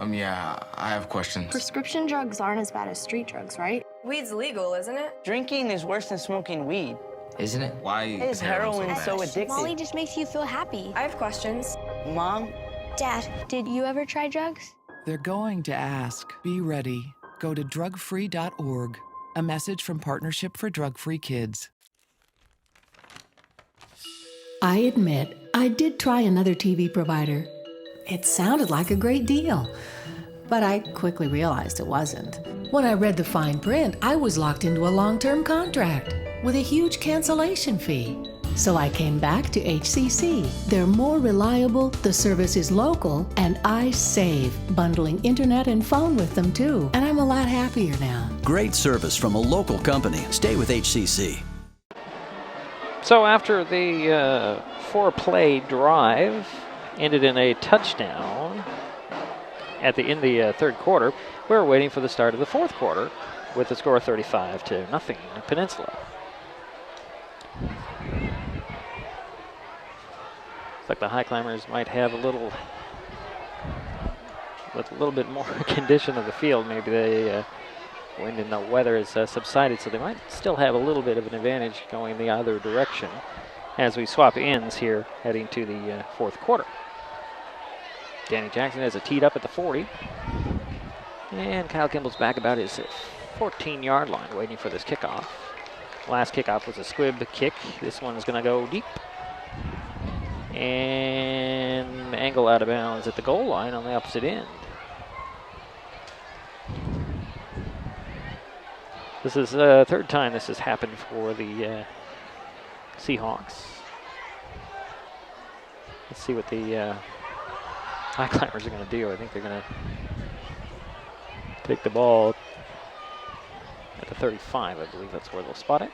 S11: Yeah, I have questions.
S12: Prescription drugs aren't as bad as street drugs, right?
S13: Weed's legal, isn't it?
S14: Drinking is worse than smoking weed.
S11: Isn't it? Why
S14: is heroin so addictive?
S12: Molly just makes you feel happy.
S13: I have questions.
S14: Mom?
S12: Dad, did you ever try drugs?
S23: They're going to ask. Be ready. Go to drugfree.org. A message from Partnership for Drug-Free Kids.
S5: I admit, I did try another TV provider. It sounded like a great deal, but I quickly realized it wasn't. When I read the fine print, I was locked into a long-term contract with a huge cancellation fee. So I came back to HCC. They're more reliable, the service is local, and I save, bundling internet and phone with them too. And I'm a lot happier now.
S6: Great service from a local company. Stay with HCC.
S2: So after the four-play drive ended in a touchdown in the third quarter, we were waiting for the start of the fourth quarter with the score 35-0 Peninsula. Looks like the Highclimbers might have a little bit more condition of the field. Maybe the wind and the weather has subsided, so they might still have a little bit of an advantage going the other direction as we swap ends here heading to the fourth quarter. Danny Jackson has it teed up at the 40. And Kyle Kimball's back about his 14-yard line waiting for this kickoff. Last kickoff was a squib kick. This one is going to go deep. And angle out of bounds at the goal line on the opposite end. This is the third time this has happened for the Seahawks. Let's see what the Highclimbers are going to do. I think they're going to take the ball at the 35. I believe that's where they'll spot it.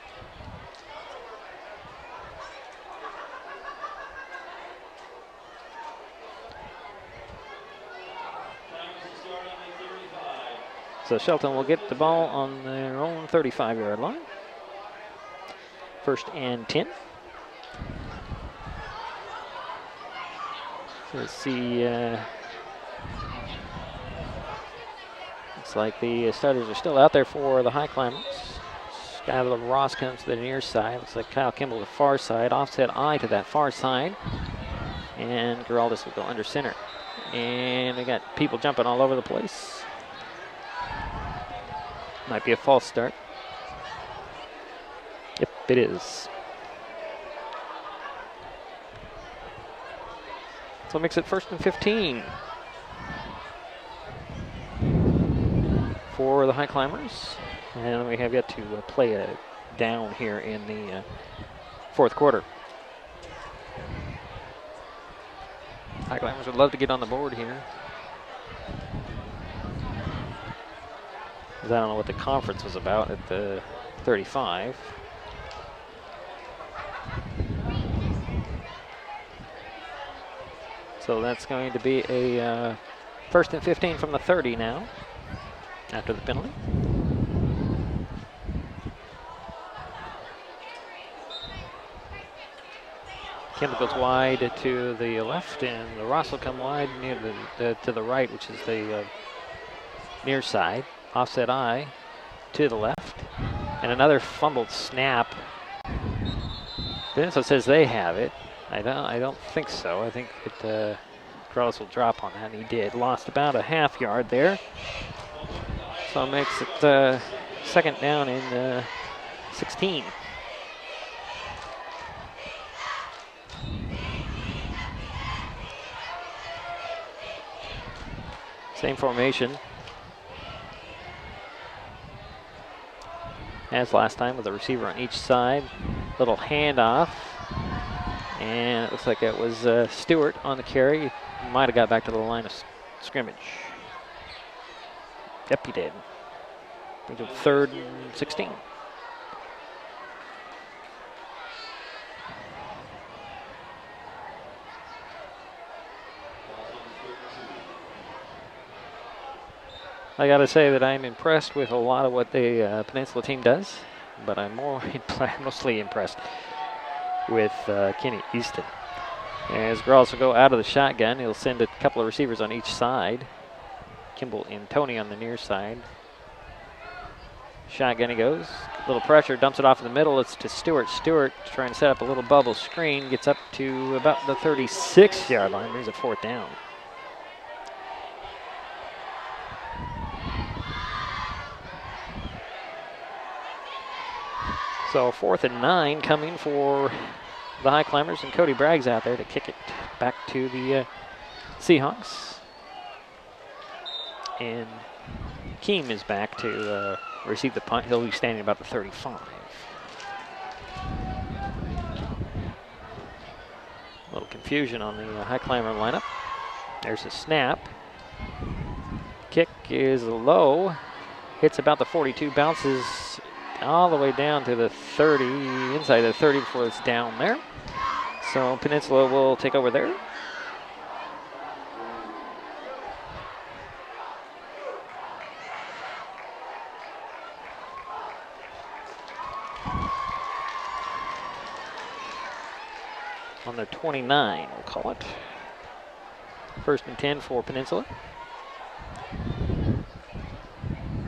S2: So Shelton will get the ball on their own 35-yard line. 1st and 10. So let's see. Looks like the starters are still out there for the Highclimbers. Skylar Ross comes to the near side. Looks like Kyle Kimball to the far side. Offset eye to that far side. And Geraldus will go under center. And we got people jumping all over the place. Might be a false start. Yep, it is. So it makes it 1st and 15 for the Highclimbers. And we have yet to play a down here in the fourth quarter. Highclimbers would love to get on the board here. I don't know what the conference was about at the 35. So that's going to be a 1st and 15 from the 30 now, after the penalty. Kimball goes wide to the left, and the Ross will come wide near to the right, which is the near side. Offset eye to the left, and another fumbled snap. Peninsula says they have it. I don't think so. I think that Gross will drop on that, and he did. Lost about a half yard there. So it makes it 2nd down in 16. Same formation as last time, with a receiver on each side. Little handoff. And it looks like it was Stewart on the carry. Might have got back to the line of scrimmage. Yep, he did. 3rd and 16. I got to say that I'm impressed with a lot of what the Peninsula team does. but I'm mostly impressed with Kenny Easton. As Grawls will go out of the shotgun, he'll send a couple of receivers on each side. Kimball and Tony on the near side. Shotgun he goes. Little pressure, dumps it off in the middle. It's to Stewart. Stewart trying to set up a little bubble screen. Gets up to about the 36-yard line. Brings a 4th down. So 4th and 9 coming for the Highclimbers, and Cody Bragg's out there to kick it back to the Seahawks. And Keem is back to receive the punt. He'll be standing about the 35. A little confusion on the Highclimber lineup. There's a snap. Kick is low. Hits about the 42, bounces all the way down to the 30, inside the 30 before it's down there. So Peninsula will take over there. On their 29, we'll call it. 1st and 10 for Peninsula.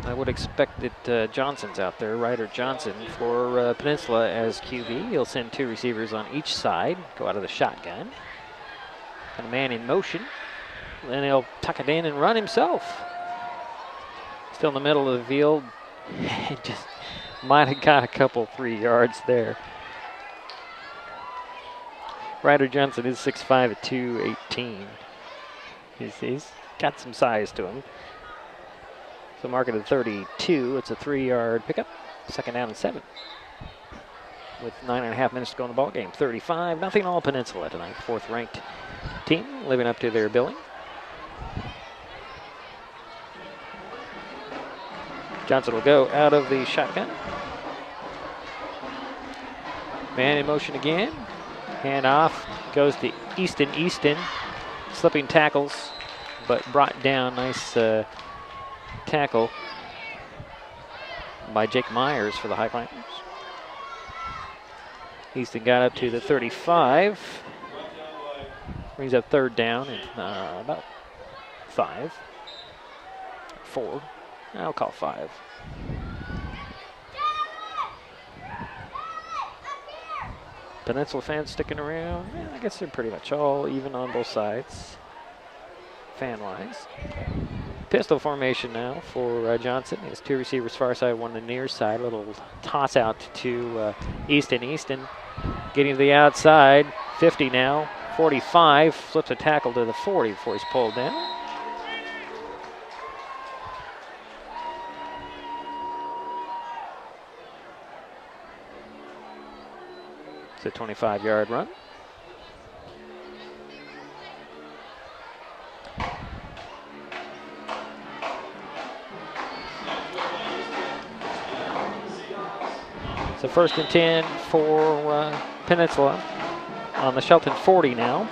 S2: I would expect that Johnson's out there, Ryder Johnson for Peninsula as QB. He'll send 2 receivers on each side, go out of the shotgun. And a man in motion. Then he'll tuck it in and run himself. Still in the middle of the field. Just might have got a couple 3 yards there. Ryder Johnson is 6'5" at 218. He's got some size to him. So mark it at 32. It's a 3-yard pickup. 2nd down and 7. With 9.5 minutes to go in the ball game. 35-0 all Peninsula tonight. 4th ranked team living up to their billing. Johnson will go out of the shotgun. Man in motion again. Hand off, goes to Easton. Easton slipping tackles, but brought down. Nice tackle by Jake Myers for the Highclimbers. Easton got up to the 35. Brings up 3rd down and about 5. 4. I'll call 5. Peninsula fans sticking around. I guess they're pretty much all even on both sides, fan-wise. Pistol formation now for Johnson. He has 2 receivers far side, 1 on the near side. Little toss out to Easton. Easton getting to the outside. 50 now. 45. Flips a tackle to the 40 before he's pulled down. It's a 25-yard run. So 1st and 10 for Peninsula on the Shelton 40 now.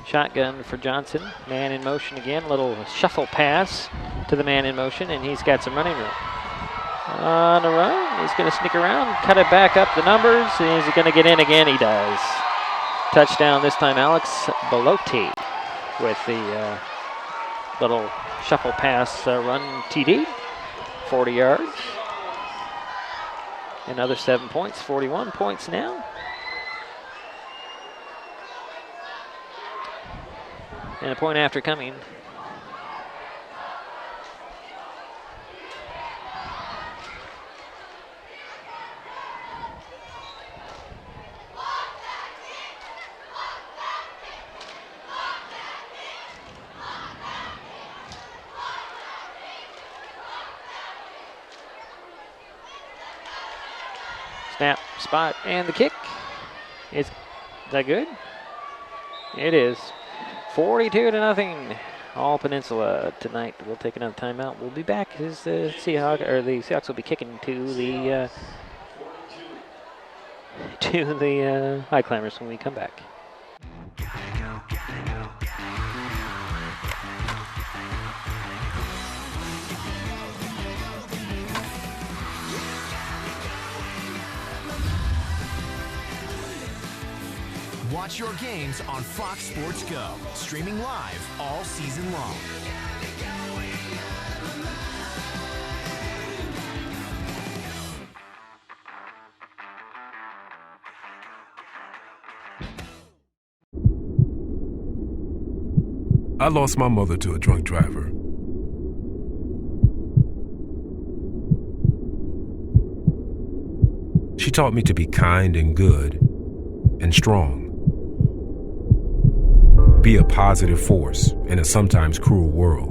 S2: Shotgun for Johnson. Man in motion again. Little shuffle pass to the man in motion, and he's got some running room. On the run, he's going to sneak around, cut it back up the numbers, and is he going to get in again? He does. Touchdown this time, Alex Belotti with the little shuffle pass run TD. 40 yards. Another 7 points, 41 points now. And a point after coming. Snap, spot, and the kick. Is that good? It is. 42-0. All Peninsula tonight. We'll take another timeout. We'll be back as the Seahawks will be kicking to the Highclimbers when we come back.
S8: Watch your games on Fox Sports Go, streaming live all season long.
S16: I lost my mother to a drunk driver. She taught me to be kind and good and strong. Be a positive force in a sometimes cruel world.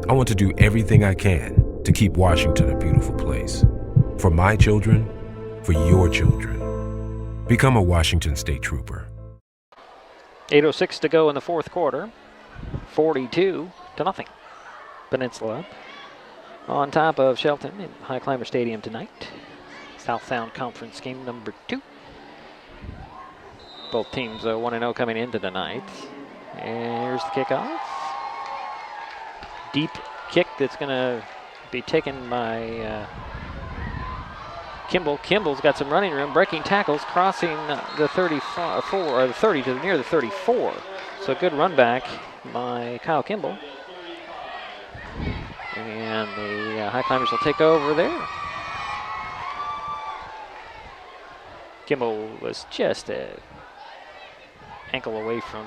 S16: I want to do everything I can to keep Washington a beautiful place. For my children, for your children. Become a Washington State Trooper.
S2: 8:06 to go in the fourth quarter. 42-0. Peninsula on top of Shelton in Highclimber Stadium tonight. South Sound Conference game number 2. Both teams 1-0 coming into tonight. And here's the kickoff. Deep kick that's going to be taken by Kimball. Kimball's got some running room, breaking tackles, crossing the 34 or the 30 to near the 34. So good run back by Kyle Kimball. And the Highclimbers will take over there. Kimball was just an ankle away from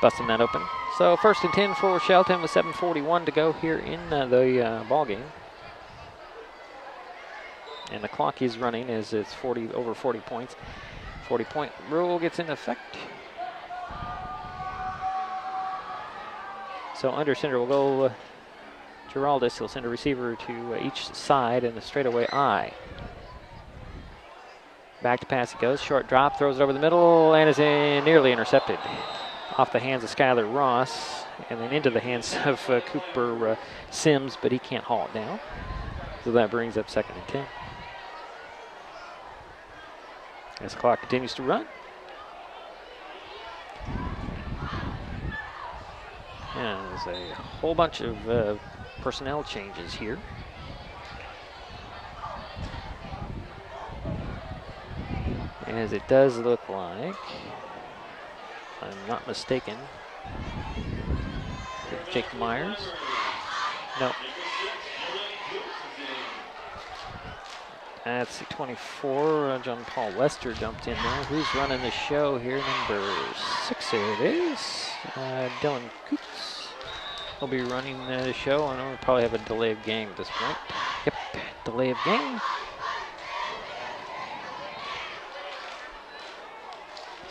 S2: busting that open. So 1st and 10 for Shelton with 7:41 to go here in the ball game. And the clock is running as it's over 40 points. 40-point rule gets into effect. So under center will go Giraldus. He'll send a receiver to each side in the straightaway I. Back to pass he goes. Short drop, throws it over the middle, and is nearly intercepted. Off the hands of Skylar Ross, and then into the hands of Cooper Sims, but he can't haul it down. So that brings up 2nd and 10. As the clock continues to run. And there's a whole bunch of personnel changes here. As it does look like, if I'm not mistaken, Jake Myers. No. That's 24. John Paul Lester jumped in there. Who's running the show here? Number 6, there it is. Dylan Coots will be running the show. I know we'll probably have a delay of game at this point. Yep, delay of game.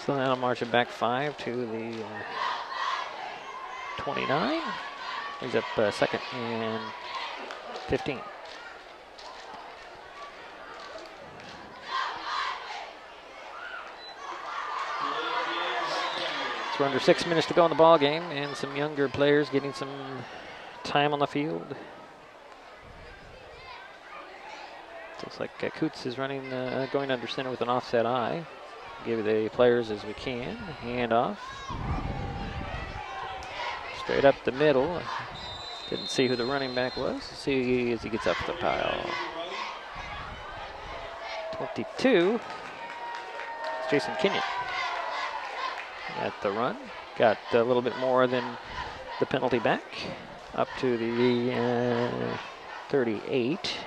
S2: So that'll march it back 5 to the 29. He's up 2nd and 15. So we're under 6 minutes to go in the ball game, and some younger players getting some time on the field. Looks like Coots is running, going under center with an offset I. Give the players as we can. Hand off. Straight up the middle. Didn't see who the running back was. See as he gets up the pile. 22. It's Jason Kenyon. At the run. Got a little bit more than the penalty back. Up to the 38.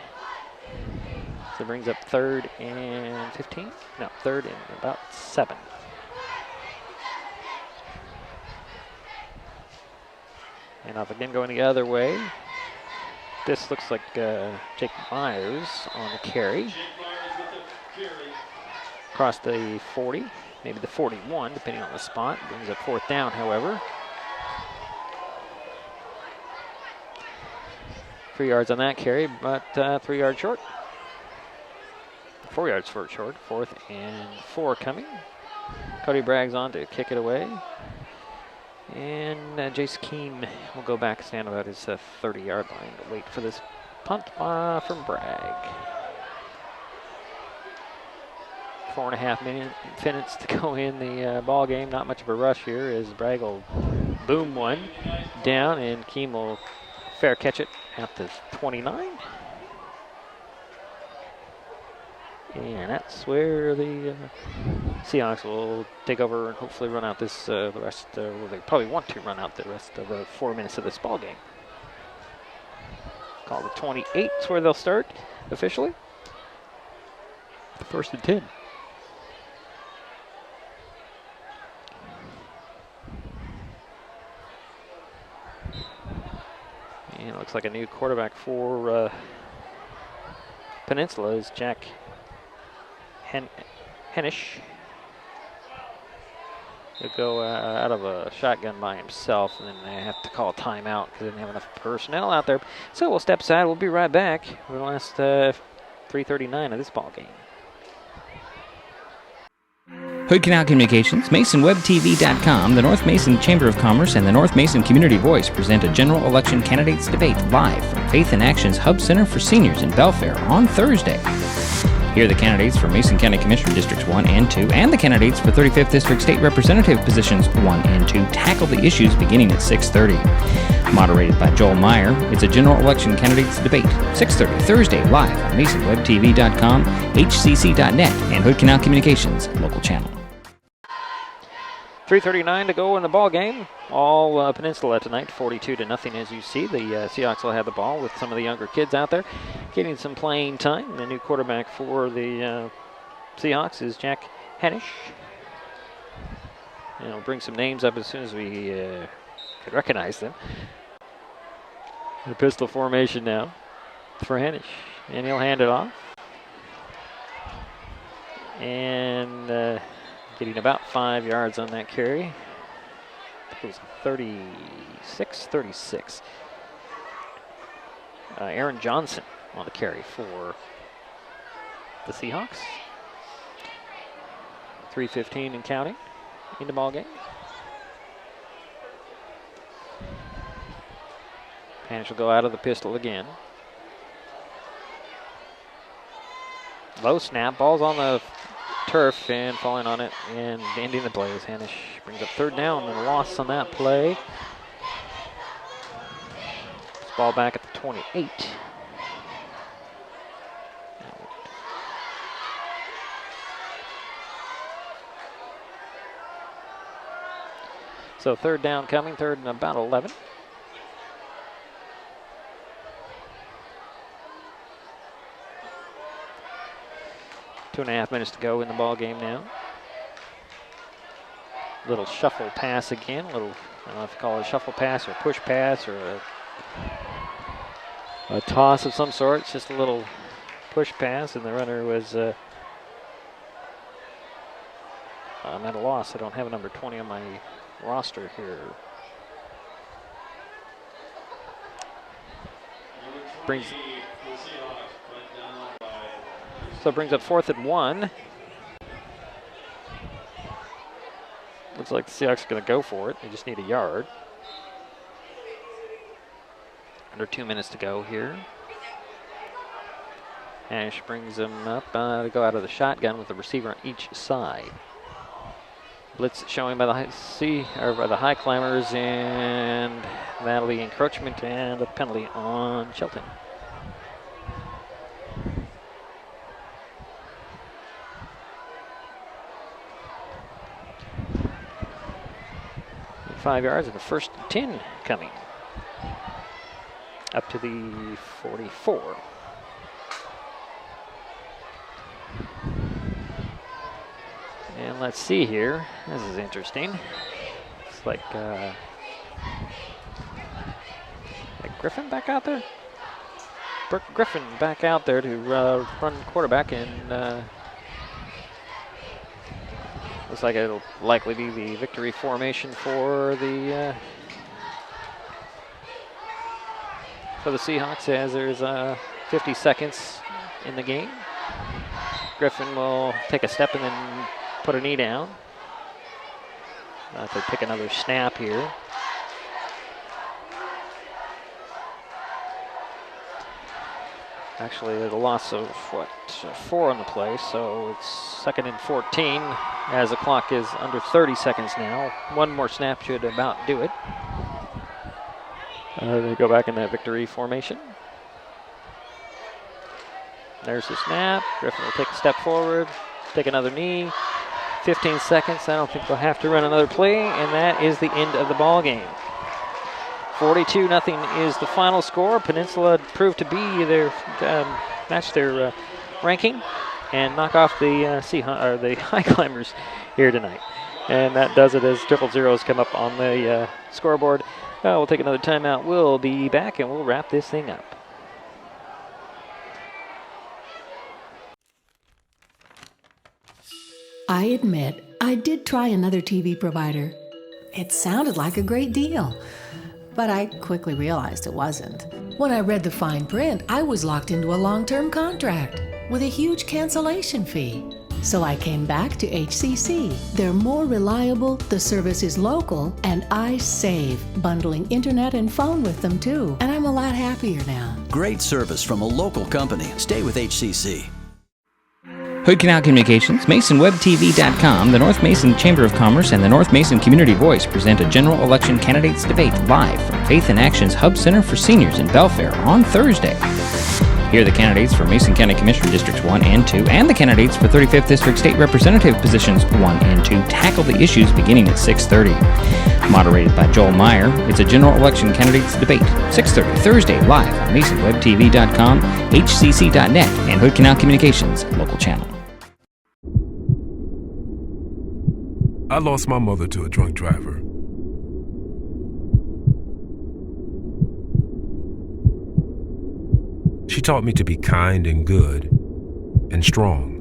S2: So it brings up 3rd and 15. No, 3rd and about 7. And off again going the other way. This looks like Jake Myers on the carry. Across the 40, maybe the 41, depending on the spot. Brings up 4th down, however. 3 yards on that carry, but 3 yards short. 4 yards short. 4th and 4 coming. Cody Bragg's on to kick it away. And Jace Keem will go back and stand about his 30-yard line to wait for this punt from Bragg. 4.5 minutes to go in the ball game. Not much of a rush here as Bragg will boom one down, and Keem will fair catch it at the 29. And that's where the Seahawks will take over and hopefully run out this the rest. Well, they probably want to run out the rest of the 4 minutes of this ball game. Call the 28 is where they'll start officially. The 1st and 10. And it looks like a new quarterback for Peninsula is Jack Hennish. He'll go out of a shotgun by himself, and then they have to call a timeout because they didn't have enough personnel out there. So we'll step aside. We'll be right back for the last 3:39 of this ball game.
S10: Hood Canal Communications, MasonWebTV.com, the North Mason Chamber of Commerce, and the North Mason Community Voice present a general election candidates debate live from Faith in Action's Hub Center for Seniors in Belfair on Thursday. Here are the candidates for Mason County Commissioner Districts 1 and 2 and the candidates for 35th District State Representative positions 1 and 2 tackle the issues beginning at 6:30. Moderated by Joel Meyer, it's a general election candidates debate, 6:30 Thursday live on MasonWebTV.com, HCC.net, and Hood Canal Communications local channel.
S2: 3:39 to go in the ball game. All Peninsula tonight, 42-0 as you see. The Seahawks will have the ball with some of the younger kids out there getting some playing time. The new quarterback for the Seahawks is Jack Hennish. And we'll bring some names up as soon as we can recognize them. The pistol formation now for Hennish. And he'll hand it off. And getting about 5 yards on that carry. I think it was 36. Aaron Johnson on the carry for the Seahawks. 3:15 and counting in the ball game. Panish will go out of the pistol again. Low snap, ball's on the turf and falling on it and ending the play as Hanish brings up 3rd down and a loss on that play. This ball back at the 28. So 3rd down coming, 3rd and about 11. Two and a half minutes to go in the ball game now. Little shuffle pass again. I don't know if you call it a shuffle pass or a push pass or a toss of some sort. It's just a little push pass, and the runner was I'm at a loss. I don't have a number 20 on my roster here. So it brings up 4th and 1. Looks like the Seahawks are going to go for it. They just need a yard. Under 2 minutes to go here. Ash brings them up to go out of the shotgun with the receiver on each side. Blitz showing by the Highclimbers, and that'll be encroachment and a penalty on Shelton. 5 yards and the 1st and 10 coming. Up to the 44. And let's see here. This is interesting. It's like Griffin back out there? Burke Griffin back out there to run quarterback, and looks like it'll likely be the victory formation for the Seahawks, as there's 50 seconds in the game. Griffin will take a step and then put a knee down. If they pick another snap here. Actually, there's a loss of, 4 on the play, so it's 2nd and 14 as the clock is under 30 seconds now. One more snap should about do it. They go back in that victory formation. There's the snap. Griffin will take a step forward, take another knee. 15 seconds. I don't think they'll have to run another play, and that is the end of the ball game. 42-0 is the final score. Peninsula proved to be their match their ranking and knock off the the Highclimbers here tonight. And that does it as triple zeros come up on the scoreboard. We'll take another timeout. We'll be back and we'll wrap this thing up.
S5: I admit, I did try another TV provider. It sounded like a great deal, but I quickly realized it wasn't. When I read the fine print, I was locked into a long-term contract with a huge cancellation fee. So I came back to HCC. They're more reliable, the service is local, and I save, bundling internet and phone with them too. And I'm a lot happier now.
S6: Great service from a local company. Stay with HCC.
S10: Hood Canal Communications, MasonWebTV.com, the North Mason Chamber of Commerce, and the North Mason Community Voice present a general election candidates debate live from Faith in Action's Hub Center for Seniors in Belfair on Thursday. Here are the candidates for Mason County Commissioner Districts 1 and 2, and the candidates for 35th District State Representative Positions 1 and 2 tackle the issues beginning at 6:30. Moderated by Joel Meyer, it's a general election candidates debate, 6:30 Thursday, live on MasonWebTV.com, HCC.net, and Hood Canal Communications local channel.
S16: I lost my mother to a drunk driver. She taught me to be kind and good and strong.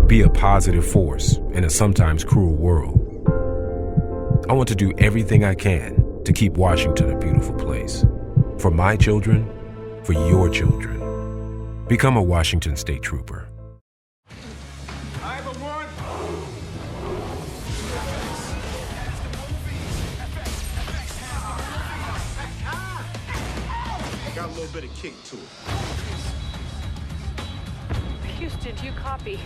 S16: Be a positive force in a sometimes cruel world. I want to do everything I can to keep Washington a beautiful place. For my children, for your children. Become a Washington State Trooper.
S1: Got a little bit of kick to it.
S18: Houston, do you copy?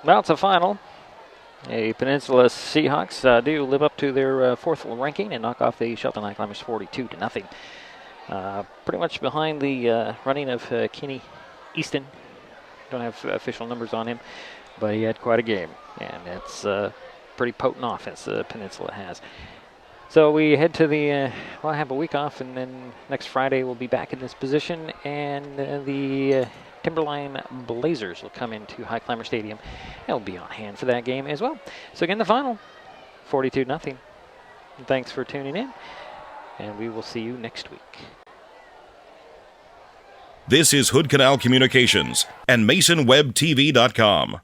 S2: Well, it's a final. A Peninsula Seahawks do live up to their fourth ranking and knock off the Shelton Highclimbers 42-0. Pretty much behind the running of Kenny Easton. Don't have official numbers on him, but he had quite a game, and it's a pretty potent offense Peninsula has. So we head to the, well, I have a week off, and then next Friday we'll be back in this position, and the Timberline Blazers will come into Highclimber Stadium. They'll be on hand for that game as well. So again, the final, 42-0. And thanks for tuning in, and we will see you next week.
S20: This is Hood Canal Communications and MasonWebTV.com.